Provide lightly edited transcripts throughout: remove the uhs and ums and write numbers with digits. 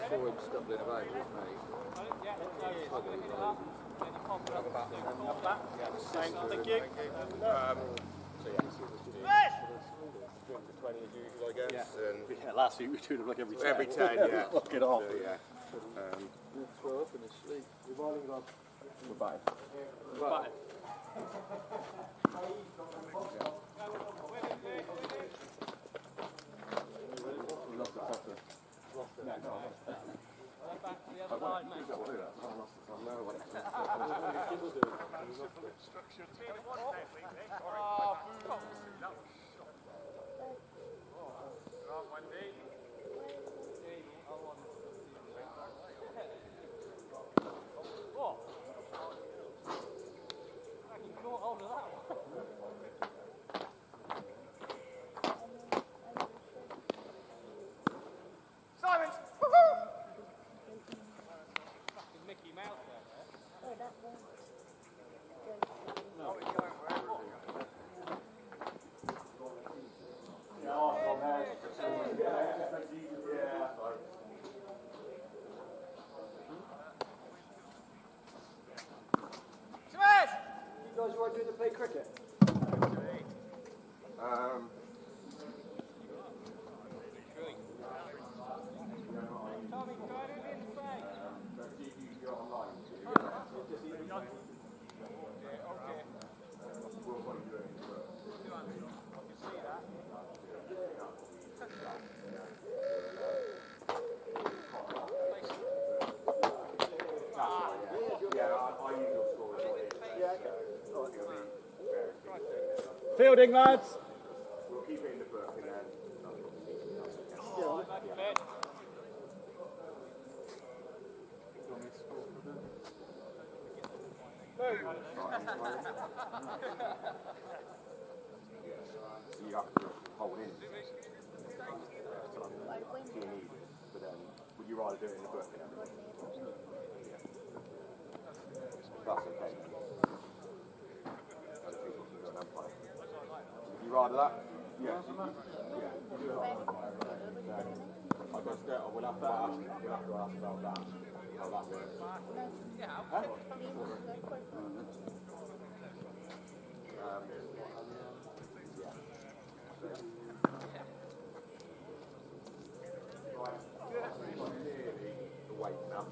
saw him stumbling about with his mate. Thank you. Drink for 20 as usual, I guess. Yeah, last week we tuned up like every 10. Every 10, yeah. Lock it off. So, yeah. Throw up in his sleep. We're back. Right. Play cricket? Fielding, lads. We'll keep it in the book and then. You have to hold in. You need, but then would you rather do it in the book and everything? That's okay. Other people can go and umpire. Would you rather that? Yes. I guess that we'll have to ask about that. How that works. Huh? The weight now.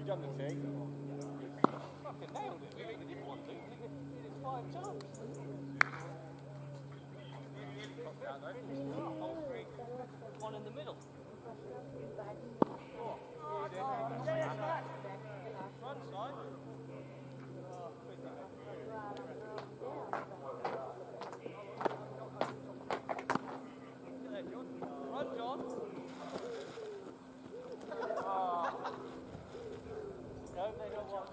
Done the thing. Fucking nailed it. We didn't want to. We did it 5 times. One in the middle. Front side. Run, John. No, they don't want it.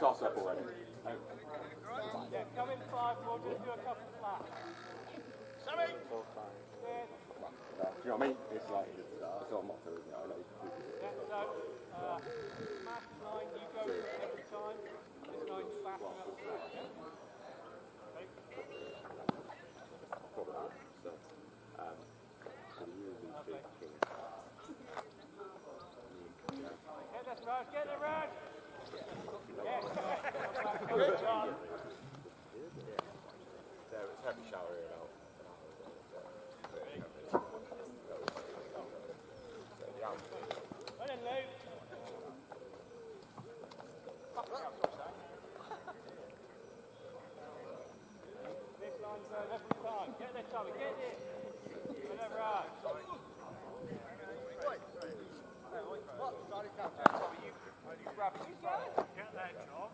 Toss up already. Yeah, come in 5 and we'll just do a couple of laps. Sammy! Do you know what I mean? It's like, it's not motto, isn't it? I know you can keep it. Yeah, so, Matt line, you go every time. This line's fast enough to track, yeah? Okay. Probably not. So, so the usually big king. Get this, Raj, get it, Raj! Yes! Good job! There, it's heavy shower here now. Well then, Luke. This line's going every time. Get this, Tommy, get it! Get it, Raj. You grab it, you grab it. Get that, John.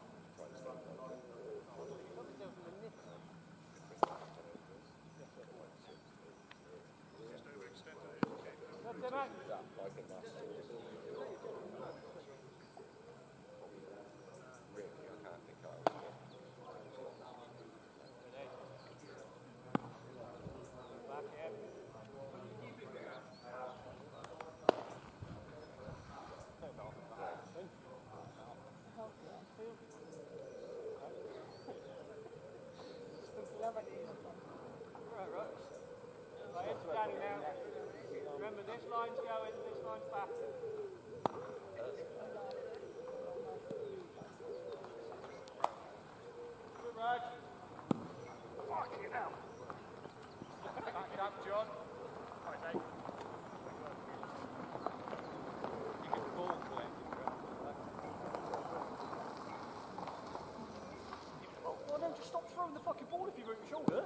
Remember, this line's going, this line's back. Good, Raj. Fucking hell. Back it up, John. Right, mate. You can ball for it. Well, then just stop throwing the fucking ball if you move your shoulder.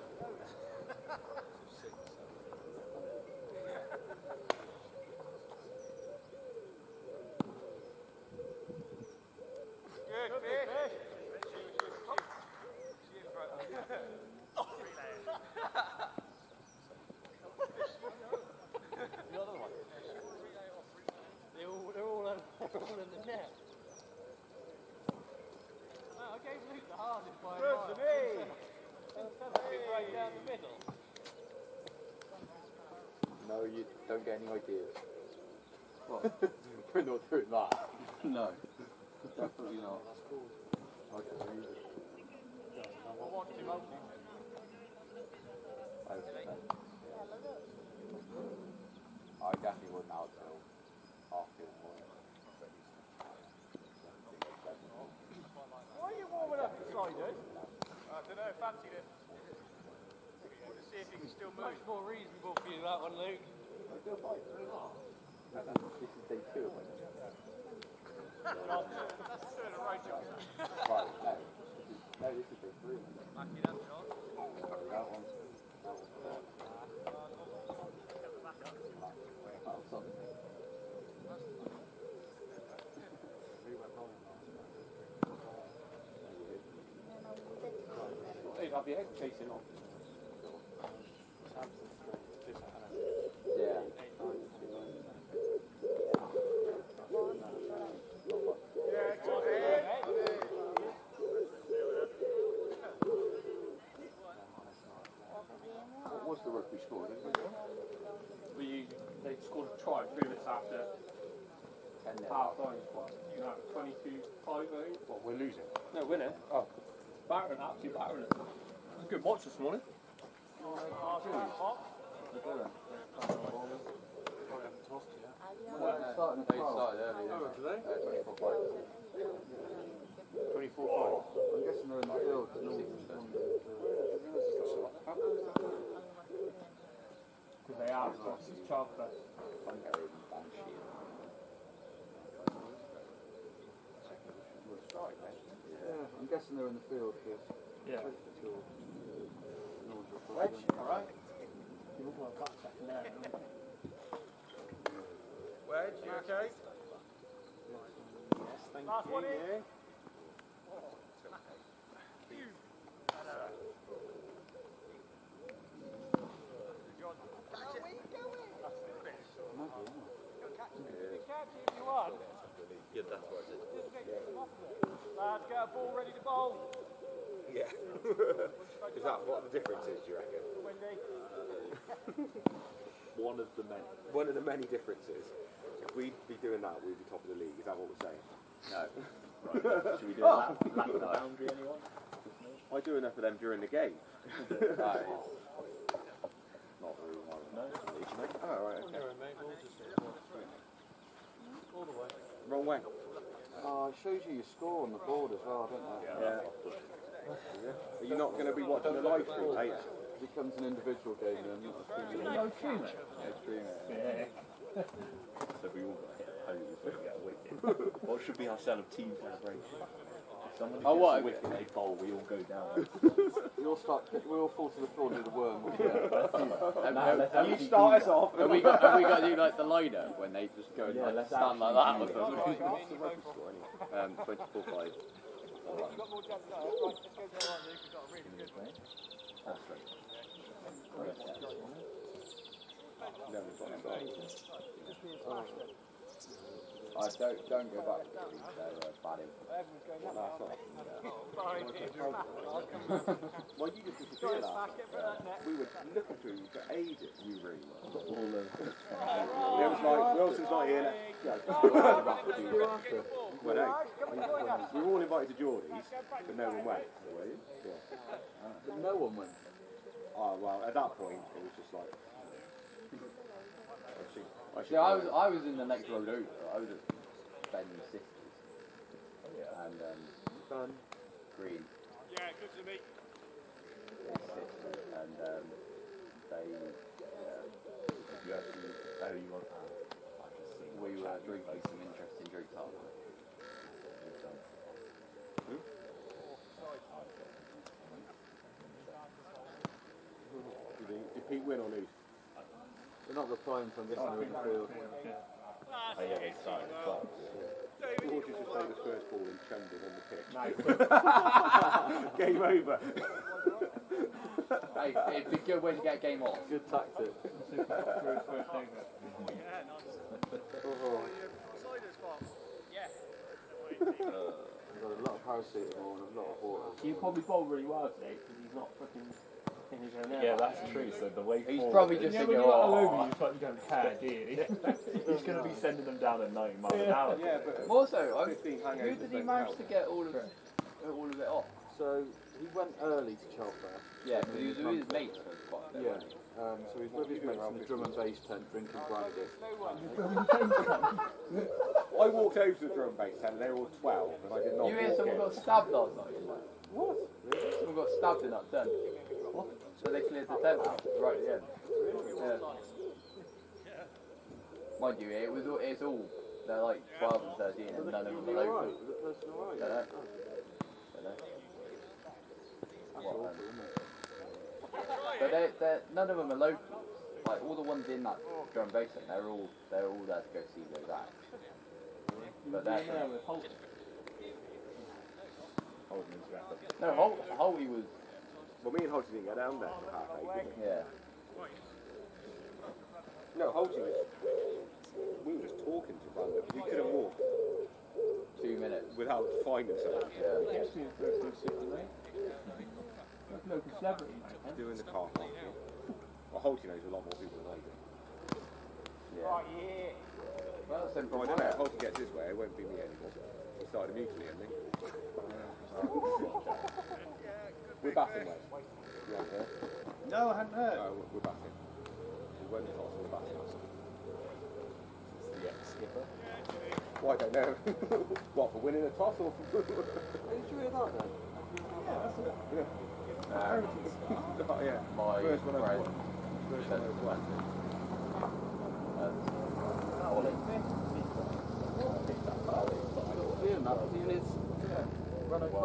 They're all in the net. No, I gave Luke the hardest by a mile. Good to me! Right down the middle. No, you don't get any ideas. What? We're not doing that. No, definitely not. Okay, so you just... Well, what's him opening? I definitely wouldn't out till after the morning. Why are you warming up inside, dude? I don't know, fancied it. Want to see if you can still move. Much more reasonable for you, that one, Luke. This is day 2 of it. That's two in a row, John. Right, no, this is day 3. Back it up, John. That one's... Hey, I'll be head chasing on. Yeah. What was the rugby score? They scored a try 3 minutes after half time. You know, 22-5, I think. What, we're losing? No, winning. Oh, battering, absolutely battering it. It was a good watch this morning. They started early, didn't they? 24 points. 24 points. they're in the field. Because they are, it's Chalford. Yeah, I'm guessing they're in the field. Yeah. Alright. You look like that second there. Wedge, you okay? Yes, thank Last one in. Yeah, that's what I did. Lads, get a ball ready to bowl. Yeah. Is that what the difference is, do you reckon? Wendy. One of the many. One of the many differences. If we'd be doing that, we'd be top of the league. Is that what we're saying? No. Right. Should we do that? Lap the boundary, anyone? I do enough of them during the game. That is not very well. No. Oh, right. Okay. All the way. Wrong way. Oh, it shows you your score on the board as well, don't it? Yeah. Are you not going to be watching the live stream later? It becomes an individual game then, not a team. No stream it? Yeah. So we all got to hit a pose when we get a wicket. What should be our style of team celebration? If someone gets a wicket, they bowl, we all go down. We all fall to the floor and do the worm. You start us off. Have we got to do like the liner when they just go and let's stand like that? What's the rugby score anyway? 24-5. You've got more chance now. Right, let's go to the line, Luke. You've got a really good one. That's right. Never got it right. Don't go back to they're bad Everyone's going that No, it's not. Sorry, Well, you just disappear that. We were looking through you for ages. You really were. It was like, Wilson's not here. Well, no. We were all invited to Geordie's, but no one went. Yeah. But no one went. Oh, well, at that point, it was just like... See, I was in the next road over. I was at Ben's sisters. And Ben. Green. Yeah, good to meet. His sister, and they You actually, you want that? I can see. we were drinking some interesting drinks after. Did Pete win or lose? They're not replying, so I'm guessing they're in the field. Oh yeah, they started the club. George just played his first ball and chummed it on the pitch. Game over. Hey, it'd be a good way to get a game off. Good tactic. Yeah, nice. We've got a lot of paracetamol and a lot of water. You probably bowl really well today because he's not fucking in his own area. Yeah, that's true. So the way He's forward, probably just Yeah, thinking, when you're at oh. Alumni, you don't care, do you? He's going to be sending them down at 90 miles an hour. Yeah, but... Also, 15 who hangovers did he don't manage count. to get all of it off? So he went early to Chalford. Yeah, because he was with his mates for quite a bit. Yeah. So he's with his mates in the drum and bass tent drinking brandy. I walked over to the drum bass tent and they were all 12 and I did not You hear walk someone in. got stabbed last night? What? Someone got stabbed in Upton. What? So they cleared the tent out right at the end. Yeah. Mind you, it's all, they're like 12 and 13 and none of them are local. Is the person alright? Don't know. But they're none of them are local. Like all the ones in that drum bass tent, they're all there to go see those acts. But they're with Holton. no, Holty was Well, me and Hodgie didn't go down there for half 8, did we? yeah. No, Hodgie was... We were just talking to random. We couldn't walk 2 minutes. without finding someone. Yeah. Gets me the first thing super late. Local celebrity, mate. Doing the car park. Well, Hodgie knows a lot more people than I do. Yeah. Right, yeah. Well, that's them Well, I from don't know, if Hodgie gets his way, it won't be me anymore. He started a mutiny, hasn't he? We're batting, mate. You haven't heard? No, I hadn't heard. No, we're batting. We won the toss, we're batting. It's the ex-skipper. Well, I don't know. What, for winning a toss or for... Did you hear that then? Yeah, Oh, yeah. My First one I've friend won. First one I've won. Ollie. Doing that, doing his run over.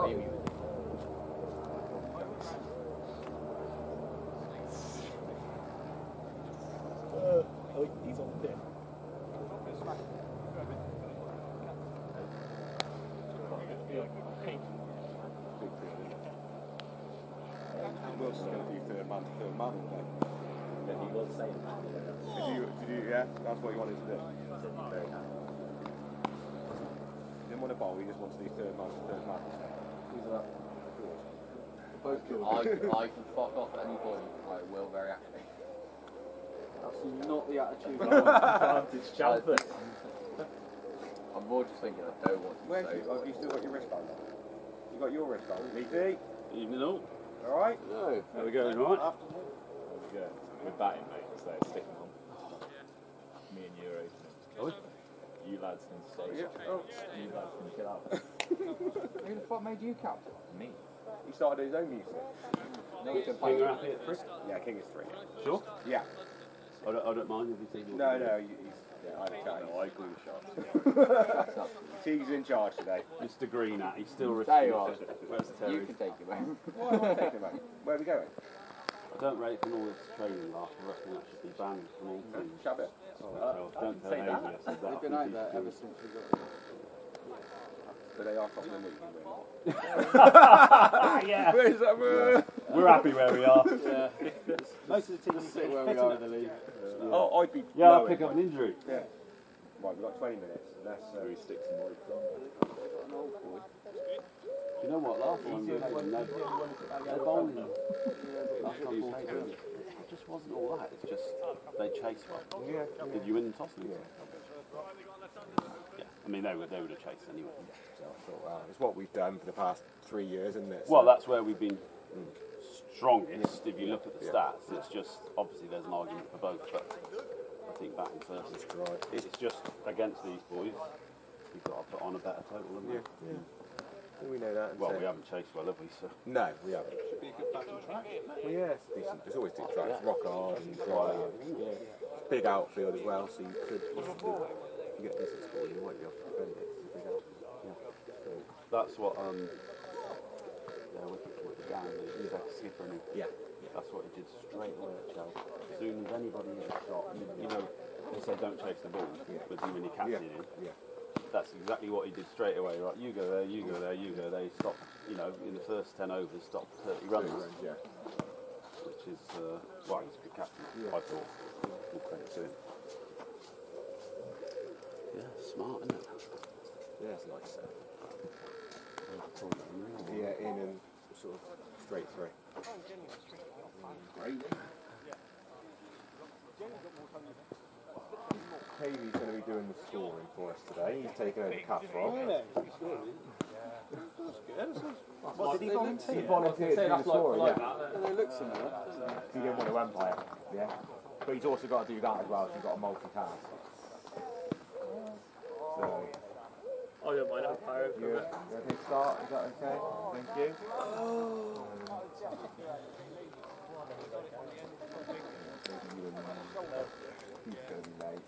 Oh, he's on deck. Wilson's going to do third man to third man all day. Yeah, he was saying that. Did you, yeah? That's what he wanted to do. He said he's very happy. He didn't want to bowl, he just wants to do third man to third man. Who's that? Both good. I can fuck off anybody. I will very happily. That's not the attitude. Advantage, Chalford. I'm more just thinking I don't want to Where's say. you? Have you still got your wristband on? You got your wristband? Leafy? Evening all. Alright? No. How we going, right? There we go. We're batting, mate, so sticking on. Me and you are opening. You lads can stay. Oh. You lads can chill out. Who the fuck made you captain? Me. He started his own music. No, we can King play. are happy at 3? Yeah, King is 3. Yeah. Sure. Yeah. I don't mind if you think. No, he's. Yeah, I had a chat. No, I agree with shots. T's in charge today. Mr. Green at, he's still There risking you are. it. Where's Terry? You can take it, mate. Why am I taking him out? Where are we going? I don't rate from all this training last. I reckon that should be banned from all teams. Shut it. Don't tell say Amy that. I said that. They've been out there ever since we got here. But they are top of the league. Yeah. Where's that? We're happy where we are. Yeah. Most of the teams sit where we are in the league. Oh, I'd be. Yeah, I'll blowing, pick up an mate. injury. Yeah. Right, we've got 20 minutes. Let's. We stick some more on. You know what? Last time we played them, they're bowling. Last time we played them, it just wasn't all that. It's just they chased well. Yeah. Did you win the toss? Yeah. Yeah. I mean, they would have chased anyway. So I thought, well, it's what we've done for the past 3 years, isn't it? Well, that's where we've been strongest. If you look at the stats, it's just obviously there's an argument for both, but I think batting first is right. It's just against these boys, you've got to put on a better total, haven't you? Yeah. We know that. Well, we haven't chased well, have we? So No, we haven't. Should be a good batting track. Well, yeah, it's decent. There's always decent tracks. Rock hard and dry. Yeah. Big outfield as well, so you could possibly, if you get a decent score, you might be able to defend it. It's a big outfield. Yeah. that's what wicket down the second skipper, and Yeah. that's what he did straight away at Chalford. As soon as anybody hit a shot, you know, they say don't chase the ball with you when you're captaining him. Yeah. That's exactly what he did straight away. Right, you go there, you go there, you go there. He stopped, you know, in the first 10 overs, stopped 30 runs, Yeah. which is, well, he's a good captain, I thought. All credit to him. Yeah, smart, isn't it? Yeah, it's nice. Yeah. Yeah, in and sort of straight through. Great. Haley's going to be doing the scoring for us today. He's taken over cuff from. What did he volunteer? He volunteered to do the scoring, yeah. They look similar. He didn't want to umpire, yeah. But he's also got to do that as well, so he's got to multitask. So, I don't mind umpiring for a you bit. ready to start? Is that okay? Thank you. He's going to be late.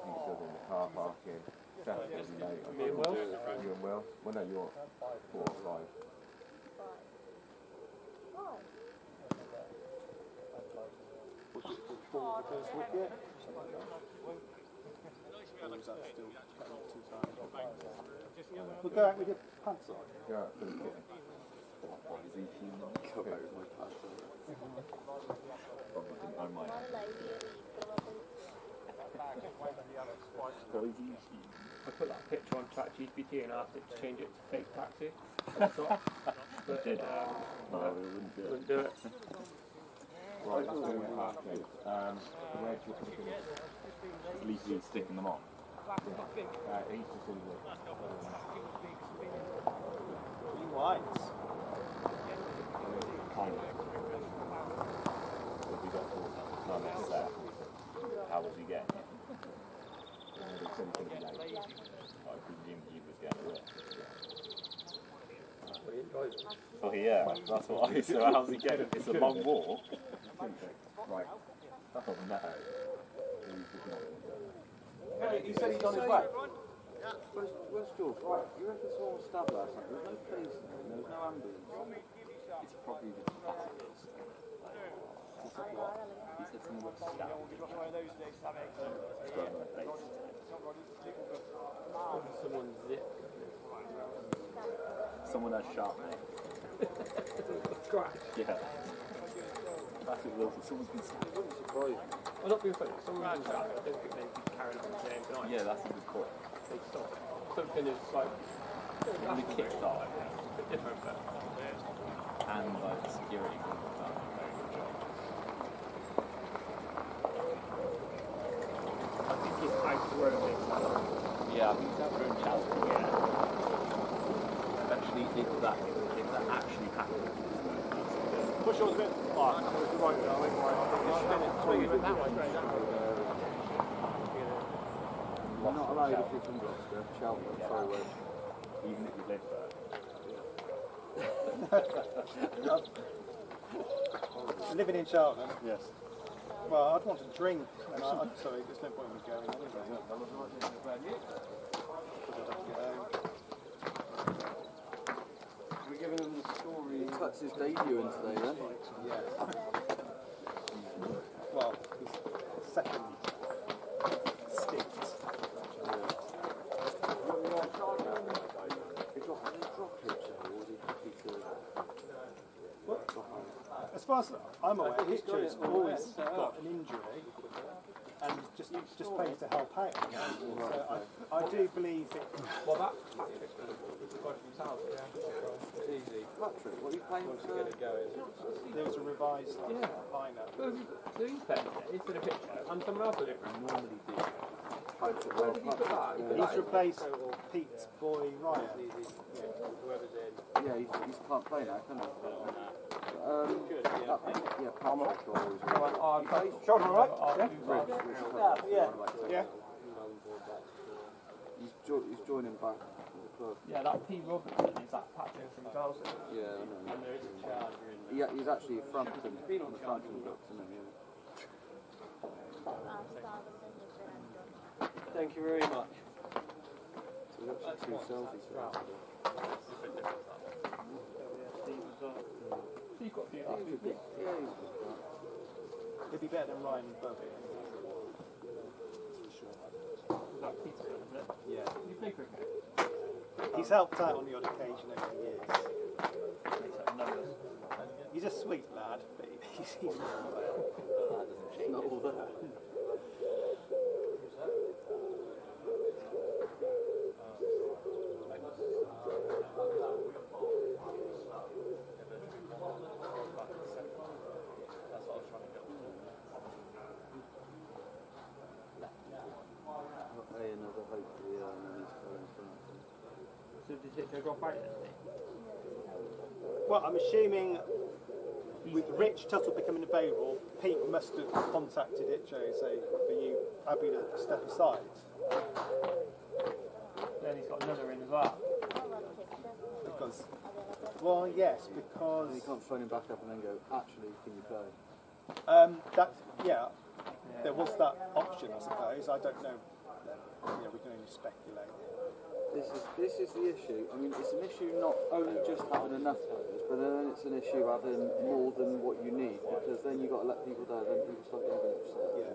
He's still in the car parking. Steph's going to be late. Me and Will? You and Will? Well, no, you're 4 or 5. We'll go out with your pants on. Go out for the kid. I put that picture on ChatGPT and asked it to change it to fake taxi. But No, we wouldn't do it. wouldn't do it. Right, that's going to be half-played. Where do you put it? At least he's sticking them on. He's just in the... Whites. Kind of. But we got 4 minutes left. How was he getting it? They said he's going to be late. I presume he was getting it. Oh yeah, that's what I. So how's he getting? It's a long walk. Right. That's on the net. He said he's on his way. Where's George? Right, you reckon someone was stabbed last night? There was no police there, and there was no ambulance. It's probably the passengers. He said someone was stabbed. Someone zip. Someone has sharp nails. Yeah. That's what Wilson. Someone's been stabbed. Wouldn't surprise me. I'm not being funny. Someone was shot. I don't think they'd be carrying on the same tonight. Yeah, that's a good point. They stopped. Something is like. And the kick started. A bit different, but. And like the security guard has done a very good job. I think he's outgrown it. Yeah, I think he's outgrown Chalford. Yeah. Eventually, if that actually happens. Push yours a bit. Oh, right, darling, right. Swing it that way. You're not allowed if you're from Gloucester, Chalford, sorry, Wes. Even if you live there. Living in Chalford. Yes. Well, I'd want to drink. And sorry, there's no point in me going anyway. We're giving him the story. That's his debut in today, then. Yeah. Well, his second stint. As far as I'm aware, Hitcher's always got an injury and just pays to help out. So I do believe it. Well, that Patrick was the guy from Chalford. Yeah. Easy. Patrick, what are you playing for? There was a revised lineup. So he's playing it. He's been a picture. And someone else did it. Normally do. Patrick, Where did you put that? He's replaced Pete's boy Ryan. yeah, he can't play now, can he? Yeah, Patrick always. Shoulder all right? Yeah. He's joining back at the club. Yeah, that P. Robertson is that Patrick from Chelsea. Yeah, I know. And there is a charger in there. He's actually a Frampton, on the Frampton books, isn't he? Thank you very much. So we've actually 2 selfies for us. So you've got a few Yeah, he's good. It'd be better than Ryan and Bobby. That Peter, isn't it? Yeah. You play cricket? He's helped out on the odd occasion over the years. Makes up numbers. He's a sweet lad, but he's Not all that. Another hopefully, and then he's going for So did Hitcher go back yesterday? Well, I'm assuming with Rich Tuttle becoming available, Pete must have contacted Hitcho and say, "Are you happy to step aside?" Then he's got another in as well. Because, well, yes, because you can't phone him back up and then go, actually, can you play? There was that option, I suppose. I don't know. We can only speculate. This is the issue. I mean, it's an issue not only just having enough players, but then it's an issue having more than what you need, because then you've got to let people down, then people start getting upset. Yeah.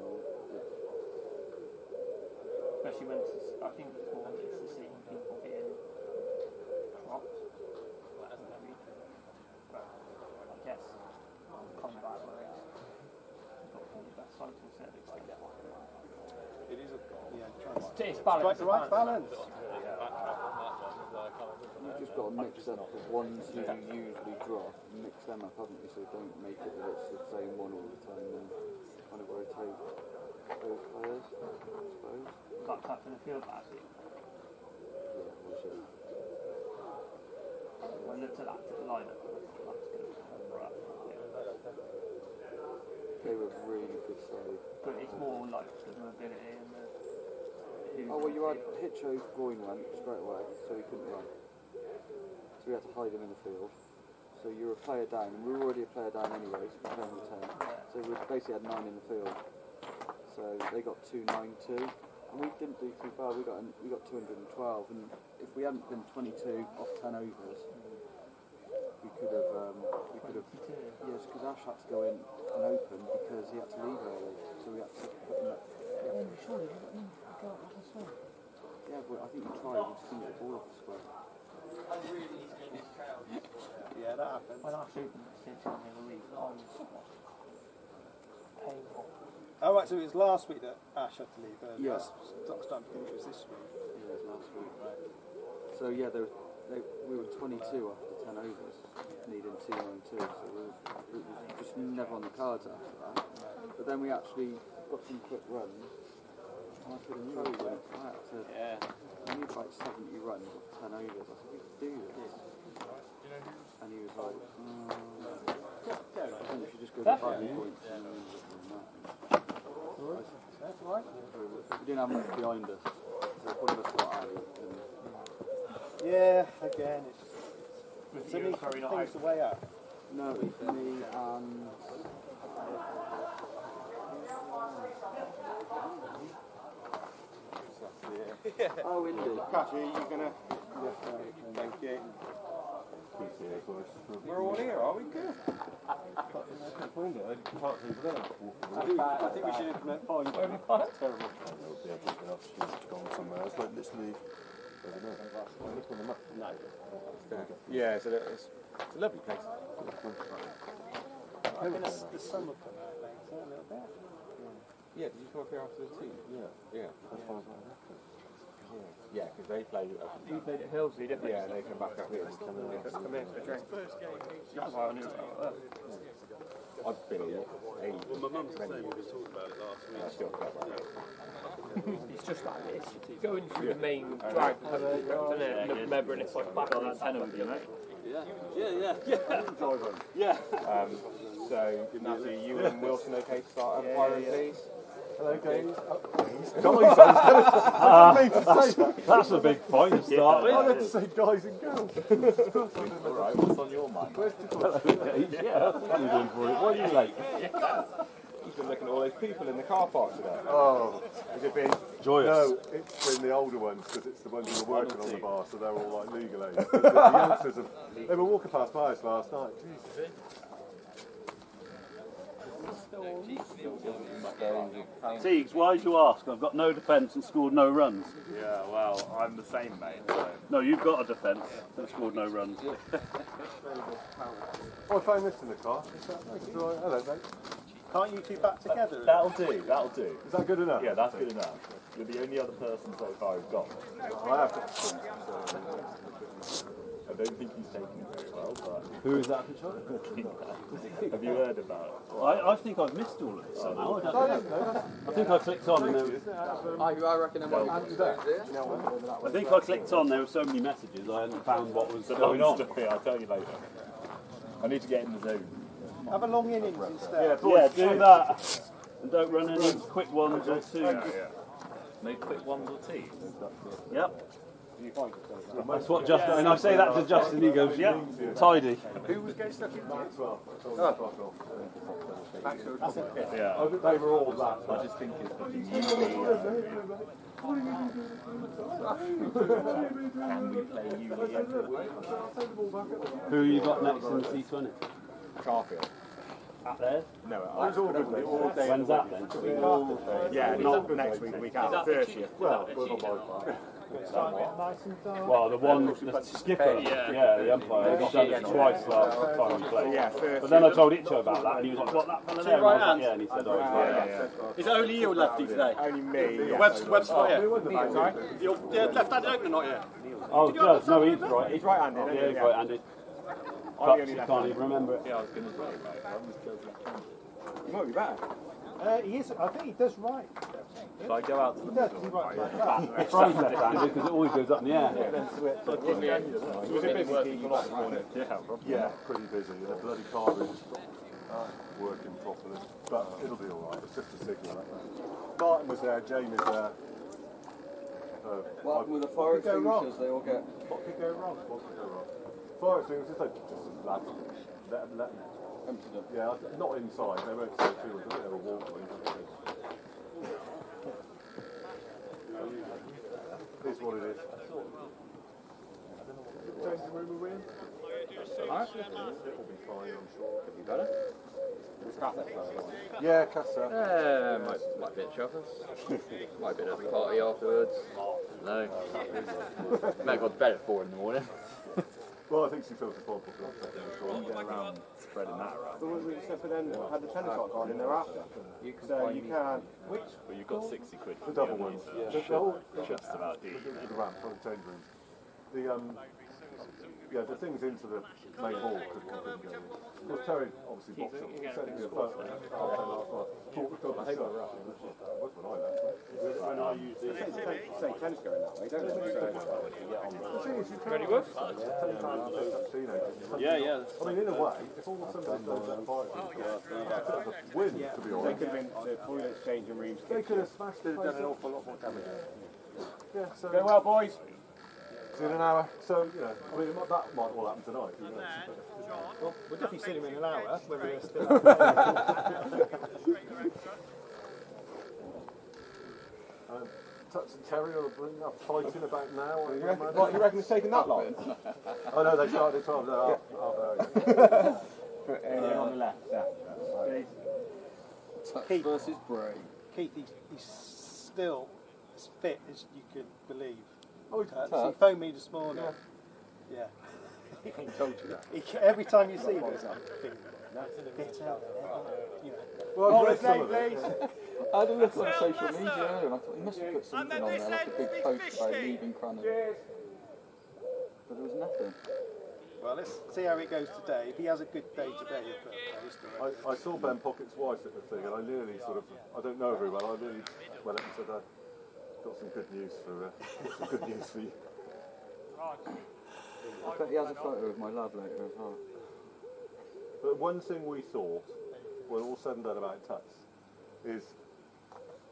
Especially when I think it's more it's the seeing people being crops. Well, hasn't that been? But I guess combat works. You've got to think about cycle service to get one. It is It's balance. Strike the right balance. You've just got to mix up the ones who you usually drop, mix them up, haven't you? So don't make it that it's the same one all the time and kind of rotate those players, I suppose. Got touch in the field last week. Yeah, we should. When I looked at that lineup, that's going to be rough. They were really good side. But it's more like the mobility and the. Oh, well, you had Hitcho's groin went straight away, so he couldn't run. we had to hide them in the field. So you were a player down, and we were already a player down anyway, so we were playing with 10. So we basically had 9 in the field. So they got 292, and we didn't do too bad. We got 212, and if we hadn't been 22 off 10 overs, we could have yes, because Ash had to go in and open because he had to leave early, so we had to put him. Yeah, but I think you tried, we just couldn't get the ball off the square. Yeah, that happens. When I opened the 6 in the league, I was painful. Oh, right, so it was last week that Ash had to leave early. Yeah. I was starting to think it was this week. Yeah, it was last week. So yeah, we were 22 after 10 overs, needing 292, so it was just never on the cards after that. But then we actually got some quick runs, and I could have thrown it. I need like 70 runs off 10 overs. I said, we could do this. And he was like, I think we should just go to 5 points and then just do that. That's right. We didn't have much behind us, so one of us got out. Yeah, again, it's You only and Curry not things out? the way out. No, it's me and... Oh, Indy. Catchy, you're gonna. Thank you. We're all here, are we? Good. I think we should implement 5. Terrible. Yeah, it's a lovely place. I think the sun will come out later a little bit. Yeah, did you come up here after the team? Yeah. As far as I know. Yeah, because they play. You played at Hillsley, didn't they? Yeah, they come back up here. Come in for a drink. That's why I knew about that. I've been here. Well, my mum said we were talking about it last week. I still play about it. It's just like this. Going through the main drive, remember, and it's like back on that 10 with you, mate. Yeah. So, Natalie, you and Wilson okay to start umpiring, please? Hello, guys. That's a big point to start with. I meant to say guys and girls. Alright, what's on your mind? Yeah, what are you doing for it? Why are you late? You've been looking at all those people in the car park today. Oh, has it been Joyous. No, it's been the older ones because it's the ones who were working on the bar, so they're all like legal age. The youngsters they were walking past my house last night. Jesus. Teagues, why did you ask? I've got no defence and scored no runs. Yeah, well, I'm the same, mate. So. No, you've got a defence and scored no runs. Oh, I found this in the car. Hello, mate. Can't you two back together? That'll do. Is that good enough? Yeah, that's good enough. You're the only other person so far who's got it. Oh, I have got some, I don't think he's taken it very well, but... Who is that? Have you heard about it? I think I've missed all of it somehow. I don't know. I think I clicked on and there was, I reckon there might be I think I clicked on, there were so many messages I hadn't found what was going on. I'll tell you later. I need to get in the zone. Have a long innings instead. Yeah, do that. And don't run any quick ones or twos. No quick ones or twos? Yep. That's what Justin, and I say that to Justin, he goes, yep, tidy. Who was getting stuck in Maxwell? Yeah. They were all that. I just think it's fucking Can we play Uli every week? Who you got next in the C20? Chalford. Up there? No, I was all good. All day. When's that then? Yeah, not next week, the week after, 30th. Well, we're not my part. Well, the one, the skipper, yeah, the umpire, he's done it twice last time we played. Yeah, But then I told Itcho about that, and he was like, what, that fella there? And I was like, yeah, and he said, oh, yeah. Is it only you lefty today? Only me. Yeah. Webb's not yet. Sorry? Your left-handed opener not yet. oh, Judge, no, he's right. He's right-handed, Yeah, he's right-handed. I'm But the only you left can't even remember it. Yeah, I was going to say, mate. I was Chelsea. You might be better. He is. I think he does right. So I go out to the He does. middle. He writes like that. Throws left-handed because it always goes up in the air. Was it busy keeping off on it? Yeah, pretty busy. The bloody car is working properly. But it'll be alright. It's just a signal. Martin was there, Jamie was there. What happened with the fire extinguishers? They all get... What could go wrong? What could go wrong? Fire extinguishers, they just let them. Empty them. Yeah, not inside. They won't say too much. A bit of a walkway. It is what it is. Changing room are we in? Alright. It'll be fine, I'm sure. Could be better. Yeah, Casa. Might be at Chalford. Might be at a party afterwards. No. Might have got to bed at 4 in the morning. Well, I think she feels responsible for that. Get around spreading that around. The ones we except for then had the tennis court gone in there after. So you can't. Well, you've got 60 quid for The double ones. just about deep. The ramp for the change room. The things into the main hall couldn't go in. Well, Terry obviously boxed up. He sent me a photo. I think we're right. Was when I left. When I use the Say tennis going that way, don't they? The thing is, you can't. Ready, good? yeah. I mean, in a way, if all somebody does that fight, it's a win, to be They honest. could have been the toilets, changing rooms. They could have smashed it. done an awful lot more damage. Yeah, so Go well, boys. it's in an hour. So, you know, I mean, that might all happen tonight. Who knows? Well, we'll definitely see him in an hour, whether they're still out. Touch and Terry are fighting about now. What, you reckon it's taken that long? Oh no, they started at 12. No, half hour. On the left, yeah. Touch Keith. versus Bray. Keith, he's still as fit as you could believe. Oh, he's He phoned me this morning. Yeah. He told you that. Every time you see him, he's like, fit out. You know. Well, I've read some of it. I had a look on social media and I thought he must have put something on there, like a big post about leaving Cranham. But there was nothing. Well, let's see how it goes today. If he has a good day today, he'll put a post on it. I saw Ben Pocket's wife at the thing, and I nearly sort of, I don't know her very well, I nearly went up and said, got some good news for you. I bet he has a photo of my lab later as well. But one thing we thought, when all said and done about Tuts, is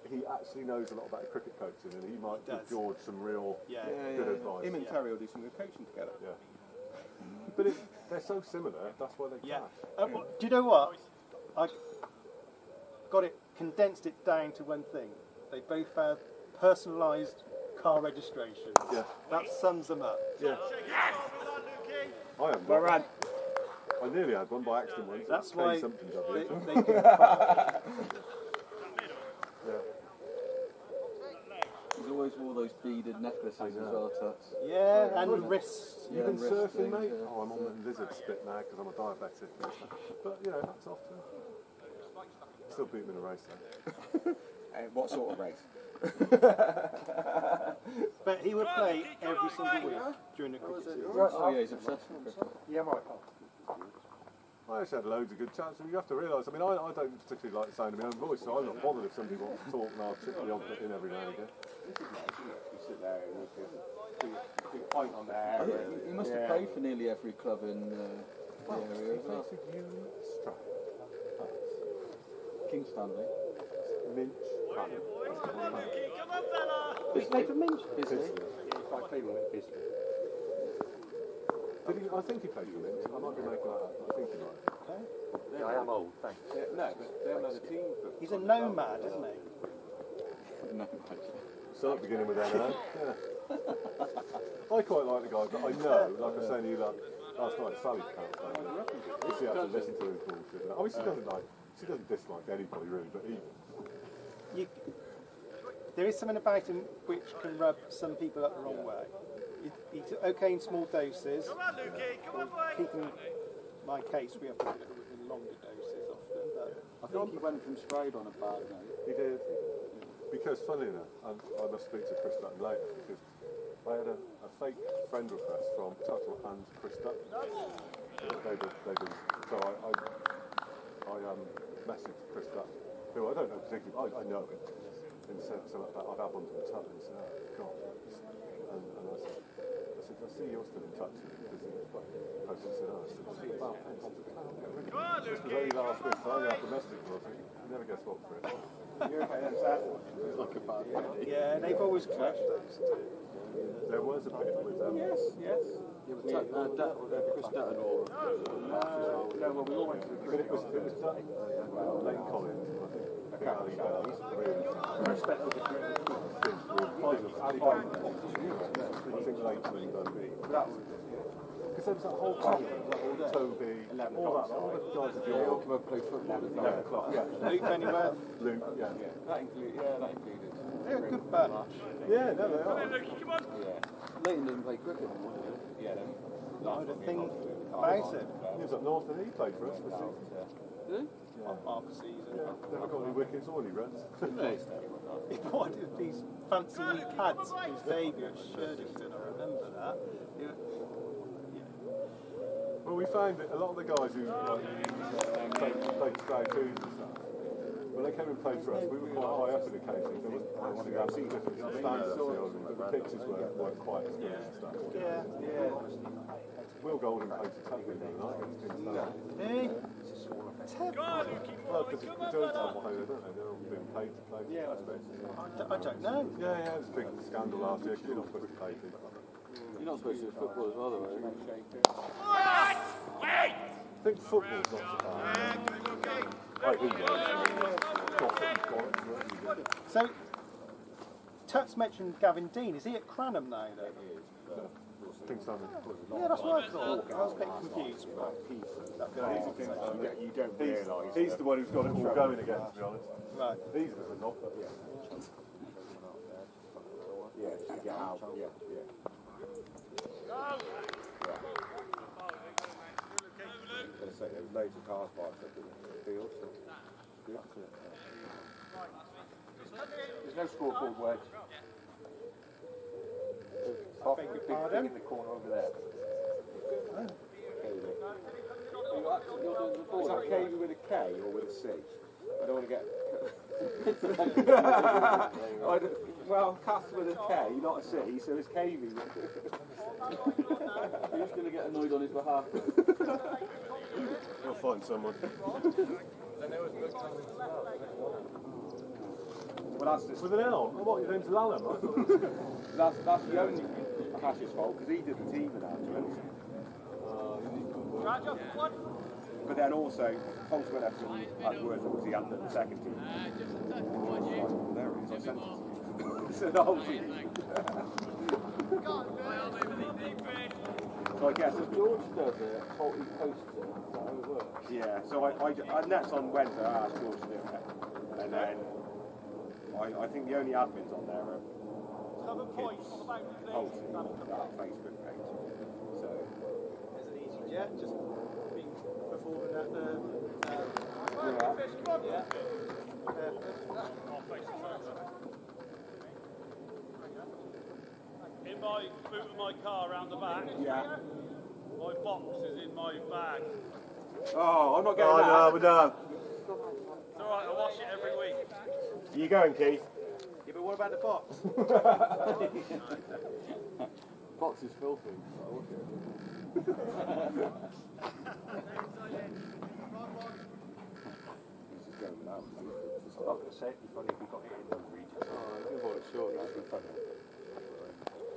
he actually knows a lot about cricket coaching, and he might give George some real good advice. Him and Terry will do some good coaching together. Yeah. But they're so similar, that's why they clash. Do you know what? I got it, condensed it down to one thing. They both have personalised car registration. Yeah. That sums them up. Yeah. I have one. I nearly had one by accident once. That's why something they do. He's always wore those beaded necklaces as well, Tuts. Yeah, and wrists. You've been surfing, mate? Yeah. Oh, I'm on the lizard spit now because I'm a diabetic. But, you know, that's off to still beat him in a race, though. What sort of race? But he would play every single week during the cricket season. Oh yeah, he's obsessed with cricket. Yeah, right. I actually had loads of good chats, and you have to realise, I mean, I don't particularly like the sound of my own voice, so I'm not bothered if somebody wants to talk, and I'll chip the odd bit in every now and again. You sit there and you can do a point on there. He must have played for nearly every club in the area as well. King Stanley. Minch. He's played for Minch. Is he? I played with Bisley. Did he? I think he played for Minch. I might be making that up. I think he might. Yeah, I am old, thanks. No, but they haven't had a team. He's a nomad, isn't he? No, Start beginning with NO. Yeah. I quite like the guy, but I know, like I was saying to you last night, Sally can't stand it. She has to listen to his bullshit. I mean, she doesn't dislike anybody really, but there is something about him which can rub some people up the wrong way. He's okay in small doses. Keeping my case, we have to deliver in longer doses often. But I think he went from Stride on a bad note. he did. Because, funny enough, I must speak to Chris Dutton later, because I had a fake friend request from Tuttle and Chris Dutton. So I messaged Chris Dutton, who I don't know particularly, I know him, and said something about, I've had one from Tuttle, and said, oh, God. And I said, I see you're still in touch with him, because I said, see about pence. This was only last week, so I only have to message him, I think, you never guess what, Chris. Like a bad day. Yeah, they've always clashed those two. There was a bit with them. Yes. Yeah, but Chris Dutton or No, well, we all went to the But it was done. Lane Collins, I think. Ali Bell, he's really I think Leighton done me. Because there was that whole team, Toby, all the guys that they all come up and play football. 11 o'clock. Yeah. Luke Pennyworth, Luke, yeah. That included. they're a good bunch. Yeah, no, they are. Leighton doesn't play cricket. Not a thing about it. He was up north and he played for us. Did he? Half a season. Yeah, never got any wickets or any runs. He bought these fancy new pads for his debut at Sherdington, I remember that. Well, we found that a lot of the guys who played Sky Twos and stuff, when they came and played for us, we were quite high up in the county. There was actually absolutely different standards. The pitches weren't quite as good and stuff. Yeah. Will Golden played for Tubman the other night. Hey, Well, because the Jones have one over, don't they? They're all being paid to play. Yeah, I suppose. I don't know. Yeah, it was a big scandal last year because you're not supposed to pay people. You're not supposed to do football as well, though, are you? I think football's not so bad. I think So, Tuts mentioned Gavin Dean. Is he at Cranham now, though? I think so. Yeah, that's what I thought. I was a bit confused. You don't realise. He's the one who's got it all going again, to be honest. Right. These are not. Yeah, to get out. Yeah. I was going to say, there was loads of cars parked up in the field. There's no scoreboard wedge. I beg your pardon? In the corner over there. Is that Cavey with a K or with a C? I don't want to get... well, Cass with a K, not a C, so it's Cavey. Who's going to get annoyed on his behalf? We'll find someone. Well, that's just... With an L? What, your name's Lallam? That's the only Cash's fault, because he did the team announcements. But then also, Holmes went up and had words that was he under the second team. There it is, I sent it. So the whole team. So I guess If George does it, Holty posts it. Is that how it works? yeah, so I next on Wednesday I asked George to do it. And then I think the only admins on there are kids, Holty, that Facebook page. So There's an easy jet, just being performing at the... In my boot of my car around the back, yeah. my box is in my bag. Oh, I'm not getting that. no, we're done. It's alright, I wash it every week. You going, Keith? Yeah, but what about the box? Box is filthy. I was going to say it'd be funny if we got it in the region. Oh, I do want it short. That'd be funny.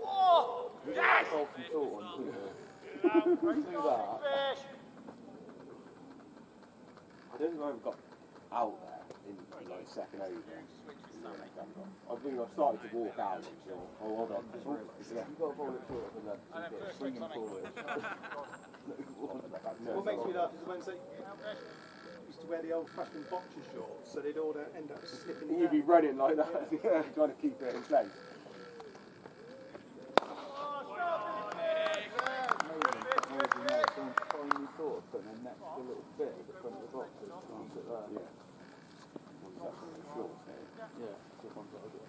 Oh! Yes! Salt and salt on too. Do that. Fish! I don't think I ever got out there in like second over. I think I've started to walk out. So, oh, hold on. You've got to bowl it short for them. So you get swinging forward. What makes me laugh is the ones that used to wear the old-fashioned boxer shorts, so they'd all end up slipping You'd be running like that, trying to keep it in place. Finally thought of putting a next little bit at the front of the box and plant it there. Yeah. Shorts there. Yeah, so one's like it.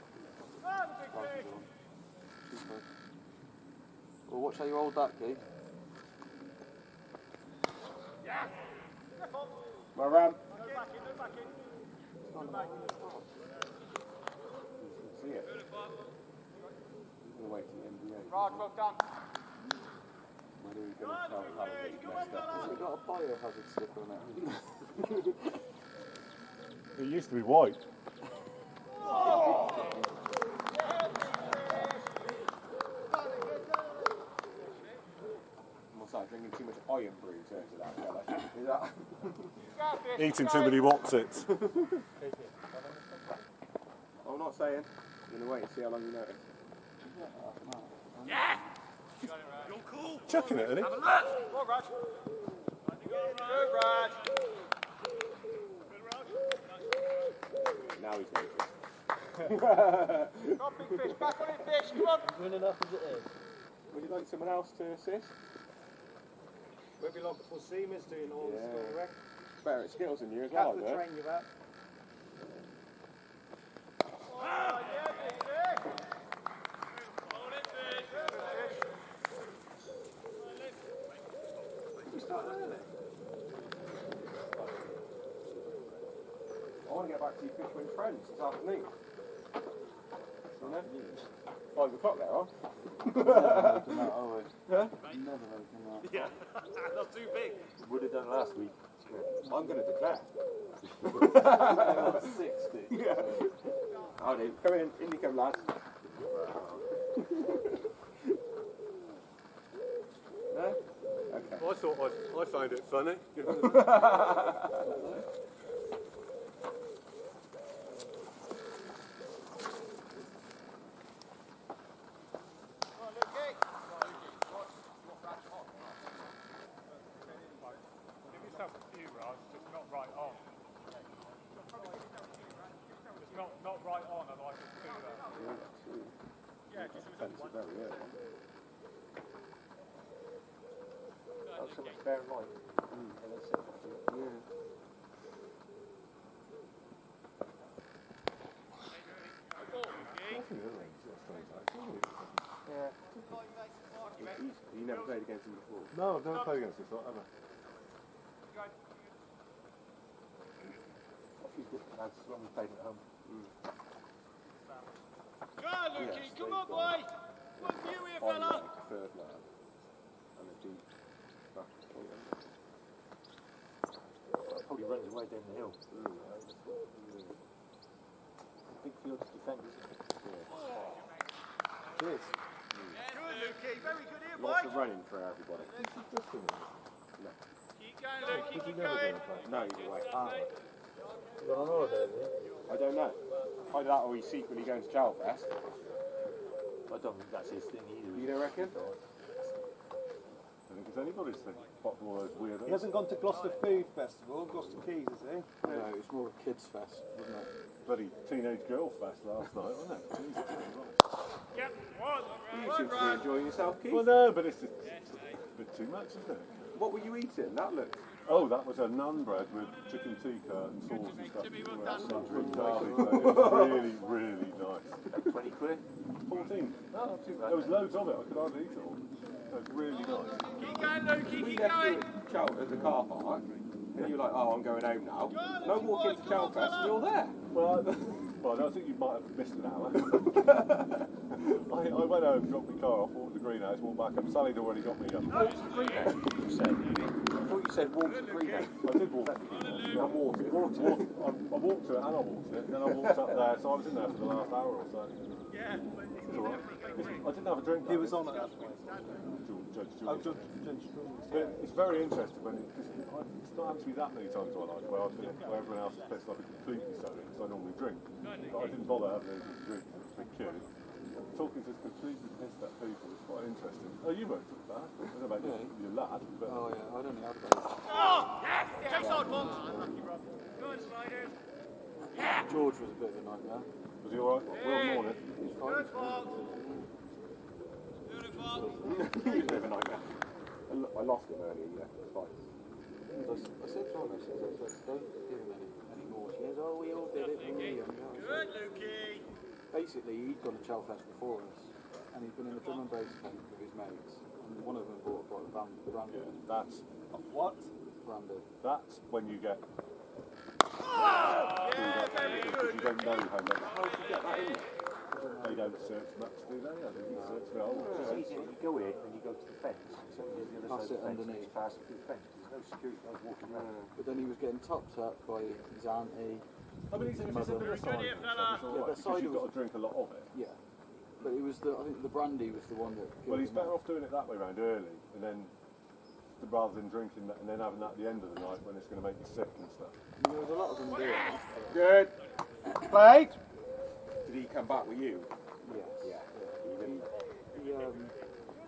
Well, watch how you hold that, Keith. My ram. See it. I'm going to wait till the NBA. Right, well done. When are we going to tell how it's messed up? Has it got a biohazard sticker on it? It used to be white. Italian brew in terms of that fella. Is that? Eating too many Wotsits. I'm not saying. I'm going to wait and see how long you notice. Yeah! You're cool! Chucking it, isn't he? Have a look! Go on, Raj. Go, Raj. Now he's noticed. Come on, big fish. Back on it, fish. Come on. Good enough as it is. Would you like someone else to assist? We'll be locked for Seamers doing all the school rec. Better at skills than you as well, Cat will though. train you that. Oh, yeah, big fish. Hold it, fish. We start early. I want to get back to you fish with friends this afternoon. You know? 5 o'clock there, huh? Yeah, not too big. Would have done last week. I'm going to declare. 60. Yeah. I'll do. Come in you come, lads. No? Okay. I found it funny. Give yourself a few, Raj, just not right on. Just not right on, and I can do that. Yeah, just Fence very early. That's so much bear in mind. You never played against him before? No, I've never played against this lot, ever. That's when we played at home. Go on, Lukey, come on, boy! One for you here, fella! Third lad. And a deep back point. Probably runs away down the hill. Big field defenders. Cheers. Good, Lukey, very good here, boy! Lots of running for everybody. Keep going, Lukey, keep going! No, either way. You're on holiday, is it? I don't know. Either that or he's secretly going to Chalford. I don't think that's his thing either. You don't reckon? I think it's anybody's thing. Apart from all those weirdos. He hasn't gone to Gloucester Food Festival, Gloucester Keys, has he? No, it was more a kids' fest, wasn't it? Bloody teenage girl fest last night, wasn't it? Jesus Christ. Yep, one, You seem to be enjoying yourself, Keith. Well, no, but it's just a bit too much, isn't it? What were you eating? That looked... Oh, that was a nun bread with chicken tikka and sauce and stuff. Timmy, well Well, done. some drink garlic, but it was really, really nice. 20 quid? 14. No, not too bad. There was loads of it. I could hardly eat it all. It was really nice. Keep going, Lukey, We keep left you going! at Chalford at the car park, and you were like, oh, I'm going home now. And I walk into Chalford and you're there. Well, I think you might have missed an hour. I went home, dropped my car off, walked to the greenhouse, walked back up. Sally'd already got me up. Walk to the greenhouse, you said. I thought you said walk to the greenhouse. I did walk. I walked it. I walked to it and I walked it. Then I walked up there, so I was in there for the last hour or so. Yeah, It was all right. I didn't have a drink. He was on at that point. Judge But it's very interesting when it's not happened to me that many times in my life where everyone else is pissed like a completely sober because I normally drink. But I didn't bother having anything to drink. It was a big queue. Talking to completely pissed at people is quite interesting. Oh, you won't do that. I don't know about your lad, but... Oh, yeah, I don't think I'd have oh, yes! Chase on, Bob! Unlucky, Rob. Go on, Sliders. George was a bit of a nightmare. Was he alright? Well, morning. He was fine. Good, Bob. Good, Bob. He was a bit of a nightmare. I lost him earlier, yeah. It's fine. I said to him, don't give him any more. She goes, oh, we all did it when we were young. Good, Lukey. Basically, he'd gone to Chalford before us, and he'd been in a drum and bass tent with his mates, and one of them bought a bottle of brandy. That's... What? Brandy. That's when you get... Yeah, very good. You don't know how much... How do you get that in? They don't search much, do they? I think you search for It's easy when you go in and you go to the fence. So there's the other Pass side it of the fence. underneath. It's passing through the fence. There's no security guys walking around. But then he was getting topped up by his auntie. I mean, if it's a bit of a cider, here, fella. because you've got to drink a lot of it. Yeah. But it was I think the brandy was the one that... Well, he's better off doing it that way round early, and then rather than drinking that and then having that at the end of the night when it's going to make you sick and stuff. There was a lot of them doing it. Good. Played. Did he come back with you? Yes. Yeah.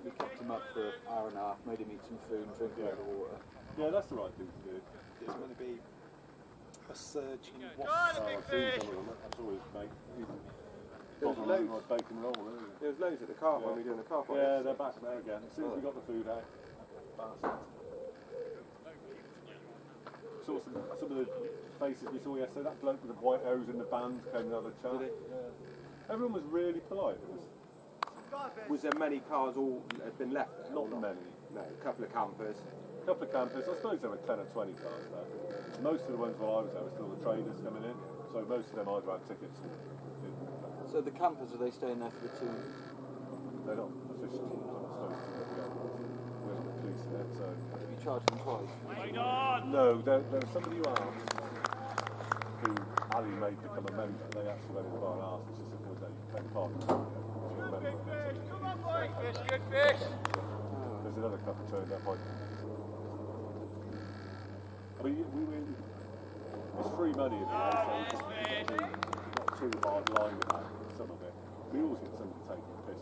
We kept him up for an hour and a half, made him eat some food, drink a lot of water. Yeah, that's the right thing to do. There's going to be a surge in what. I've seen some of them. That's always There's loads. like bacon roll, isn't it? There was loads at the car when we were doing the car park. Yeah, they're back there again. As soon as we got the food out, bastards. Saw some of the faces we saw yesterday. That bloke with the white hose in the band came the other chat. Yeah. Everyone was really polite. Was there many cars all had been left there? Not many. No, a couple of campers. A couple of campers. I suppose there were 10 or 20 cars there. Most of the ones while I was there were still the traders coming in. So most of them either had tickets or didn't. So the campers, are they staying there for the 2? They're not officially not supposed to, but we're not the police yet, so... Have you charged them twice? No, there was somebody who asked, who Ali made become a member. They actually went in the bar and asked, which is a good day, take part in it, if you're a member. Come on, boy. Fish, good fish. There's another couple turned up. I mean, it's free money in the end, so it's not too hard line about some of it. We always get somebody taking the piss,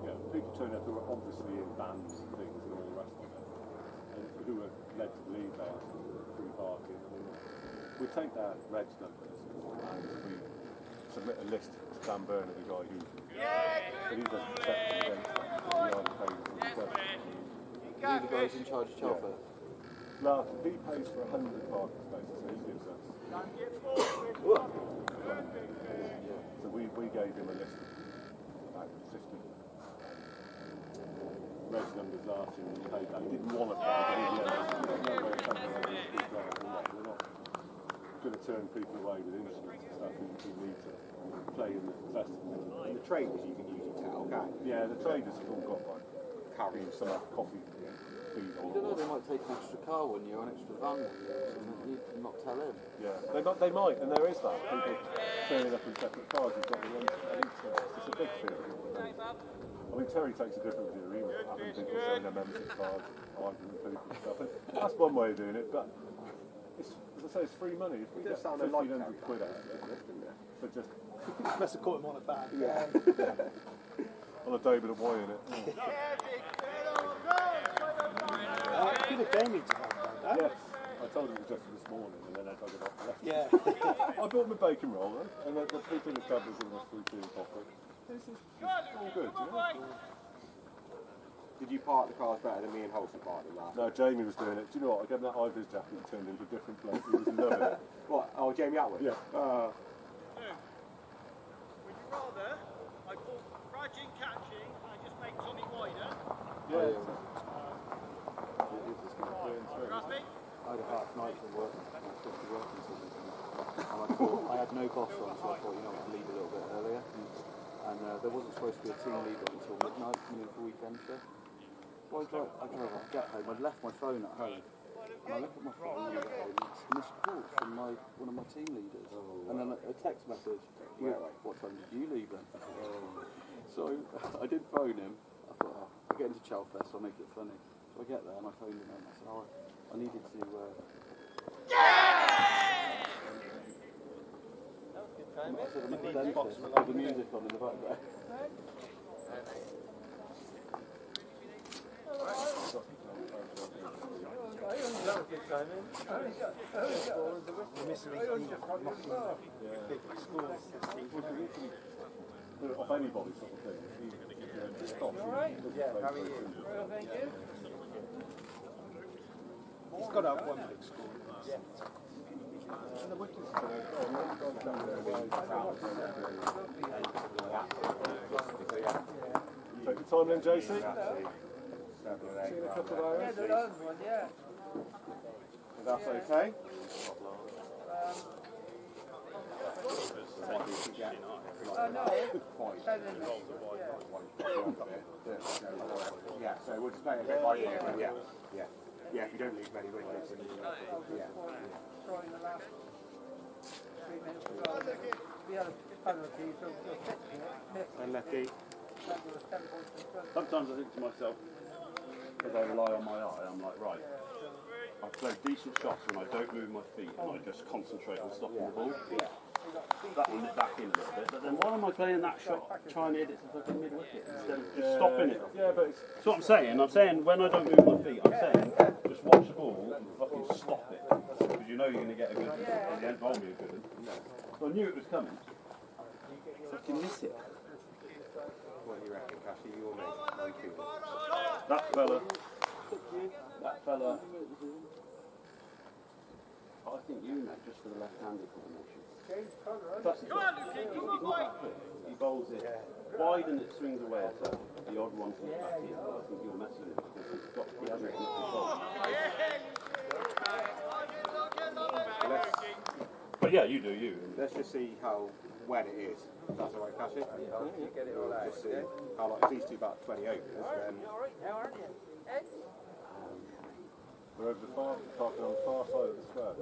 but people turn up who are obviously in bands and things and all the rest of it, and who are led to believe they are free parking. I mean, we take their reg numbers and we submit a list to Dan Byrne, the guy who, but he doesn't check against that, so we are paid for himself. Are you the guys in charge of Chalford? Last, he pays for 100 parking spaces, so he gives us. So we gave him a list of about 50 reg numbers last year and he paid that. He didn't want to pay, but he we're not going to turn people away with instruments and stuff who need to play in the festival. And the traders you can usually tell, can't you? Yeah, the traders have all got like carrying some coffee feed on. You don't know, they might take an extra car one year or an extra van one year, so you can not tell him. Yeah, they might, and there is that. People turning up in separate cars who've got their own interest. It's a big thing. I mean, Terry takes a different view. He was having people selling their membership cards, arguing with people and stuff. And that's one way of doing it, but it's, as I say, it's free money. If we get 1,500 quid out of it, for just... Must have caught him on a bag. Yeah. On a day with a Y in it. Good at gaming to have that. Yes. I told him it was just this morning, and then I dug it off the left. Yeah. I bought my bacon roll, and the people in the cupboards and the fruit tea and coffee. This is all good, you know? Did you park the cars better than me and Holsey parked them last? No, Jamie was doing it. Do you know what? I gave him that Ivor's jacket and turned into a different bloke. He was loving it. What? Oh, Jamie Atwood? Yeah. Would you rather I put Rajin catching and I just make Tommy wider? Yeah. Trust me? I had a half night from work, I was supposed to work until midnight. And I thought, I had no boss on, so I thought, you know, I'd leave a little bit earlier. And there wasn't supposed to be a team leader until midnight, coming in for weekend shift. So I drove, I get home, I'd left my phone at home. And I look at my phone when I get home, it's missed calls from one of my team leaders. And then a text message, what time did you leave then? So I did phone him. I thought, I'll get into Chalford, so I'll make it funny. So I get there and I phoned him and I said, I needed to... I said, I'm at the dentist, with the music on in the background. Off anybody sort of thing. Yeah, how are you? Thank you. He's got to have one big score. Yeah. Take your time then, JC. See you in a couple of hours. Yeah. If that's okay? Yeah, so we'll just play it a bit by ear. Yeah, if you don't leave many windows. Unlucky. Sometimes I think to myself, because I rely on my eye, I'm like, right, I play decent shots when I don't move my feet and I just concentrate on stopping the ball. That will nip back in a little bit, but then why am I playing that shot trying to hit it to fucking mid wicket instead of just stopping it? Yeah, but it's... That's what I'm saying. I'm saying when I don't move my feet, I'm saying just watch the ball and fucking stop it. Because you know you're going to get a good one. The end won't be a good one. So I knew it was coming. Fucking miss it. What do you reckon, Cassie? You or me? That fella. I think you know, just for the left-handed combination. He bowls it wide and it swings away at the odd one comes back in. I think you're messing with it because he hasn't got control. But yeah, you do you. Let's just see how wet it is. If that's all right, Cassie? Just see how like these two about 20 overs. Then We're over the far, parking on the far side of the square.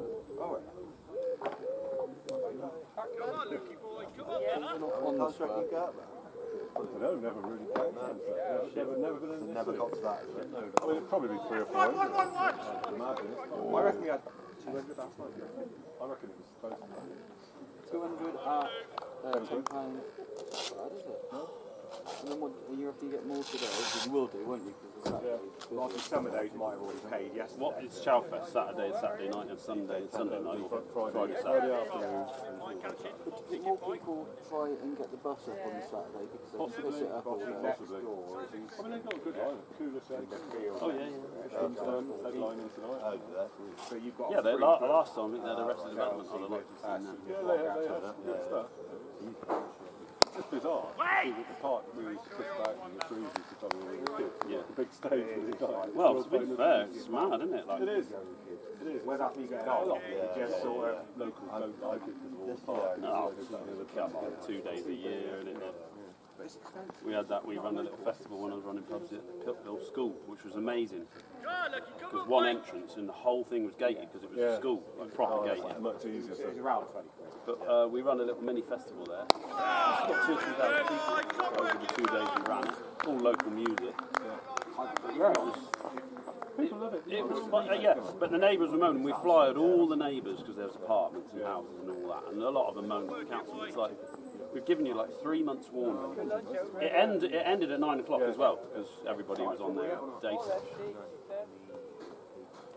oh, On the square. I don't know, never really got that. Never been in this. never got to that. I mean, it'd probably be 3 or 4 overs. I imagine. I reckon we had 200 last night. I reckon it was supposed to be. 200 at £10. That's bad, is it? No. And then what, you have to get more today, because you will do, won't you? Obviously, some of those might have already paid yesterday. What is Chalford? Saturday night and Sunday night. Friday, Friday Saturday. afternoon. Do more people try and get the bus up on the Saturday because they Possibly. piss it up all day? Possibly. I mean, they've got a good line. Coolest end. Oh yeah. Headlining tonight. So you've got Yeah, they last time I think they had Arrested Development on the night. Yeah, they have good stuff. It's just bizarre. The part we used to push back and the trees used to come in with the kids. Yeah. The big stage with the guy. Well, to be fair, it's mad, isn't it? Like, It is. It is. where's that you get on? Just sort of Locals don't like it because of all the parking. come on, 2 days a year, and we had that. We ran a little festival when I was running pubs at Upton School, which was amazing. Because one entrance and the whole thing was gated because it was a school, like proper gated. Much easier. So it's around 20 quid. But we ran a little mini festival there. It's got 2,000 or 3,000 people over the 2 days we ran. All local music. Yeah, people love it. it was yeah, but the neighbours were moaning. We flyered all the neighbours because there was apartments and houses and all that, and a lot of them moaned at the council. It's like, we've given you like 3 months warning. It ended at 9 o'clock as well because everybody was on their day session.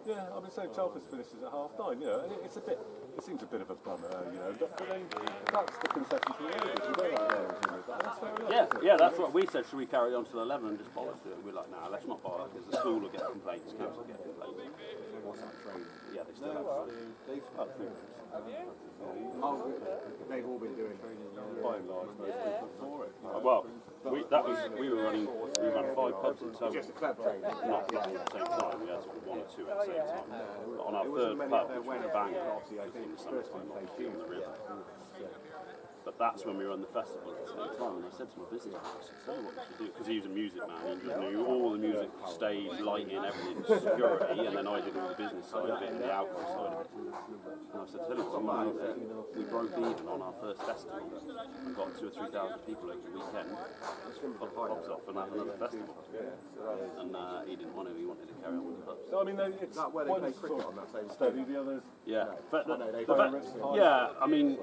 Yeah, I mean, so Chalford finishes at 9:30, you know, and it's a bit, it seems a bit of a bummer, you know, but then that's the concession to the neighbours, you don't like those, you know, that's fair enough. Yeah, that's what we said. Should we carry on till 11 and just polish it? We're like, nah, let's not bother because the school will get complaints, council will get complaints. What's that trade? Yeah, they still have They've all been doing By and large, most people for it. well, we ran 5 pubs in total. just a club trade. Not at the same time, we had sort of 1 or 2 at the same time. But on our third pub, which was a banger, Obviously, I think in the the first one summertime, played on the river. But that's when we run the festival at the same time, and I said to my business partner, I said, tell me what we should do, because he was a music man, he just knew all the music, stage, lighting, everything, security, and then I did all the business side of it and the alcohol side of it. And I said, tell you what, we broke even on our first festival and got 2,000 or 3,000 people over the weekend. Put pubs off and had another festival. And he didn't want to, he wanted to carry on with the pubs. So, I mean, it's that where they play cricket on that same steady, the others. Yeah, but I mean,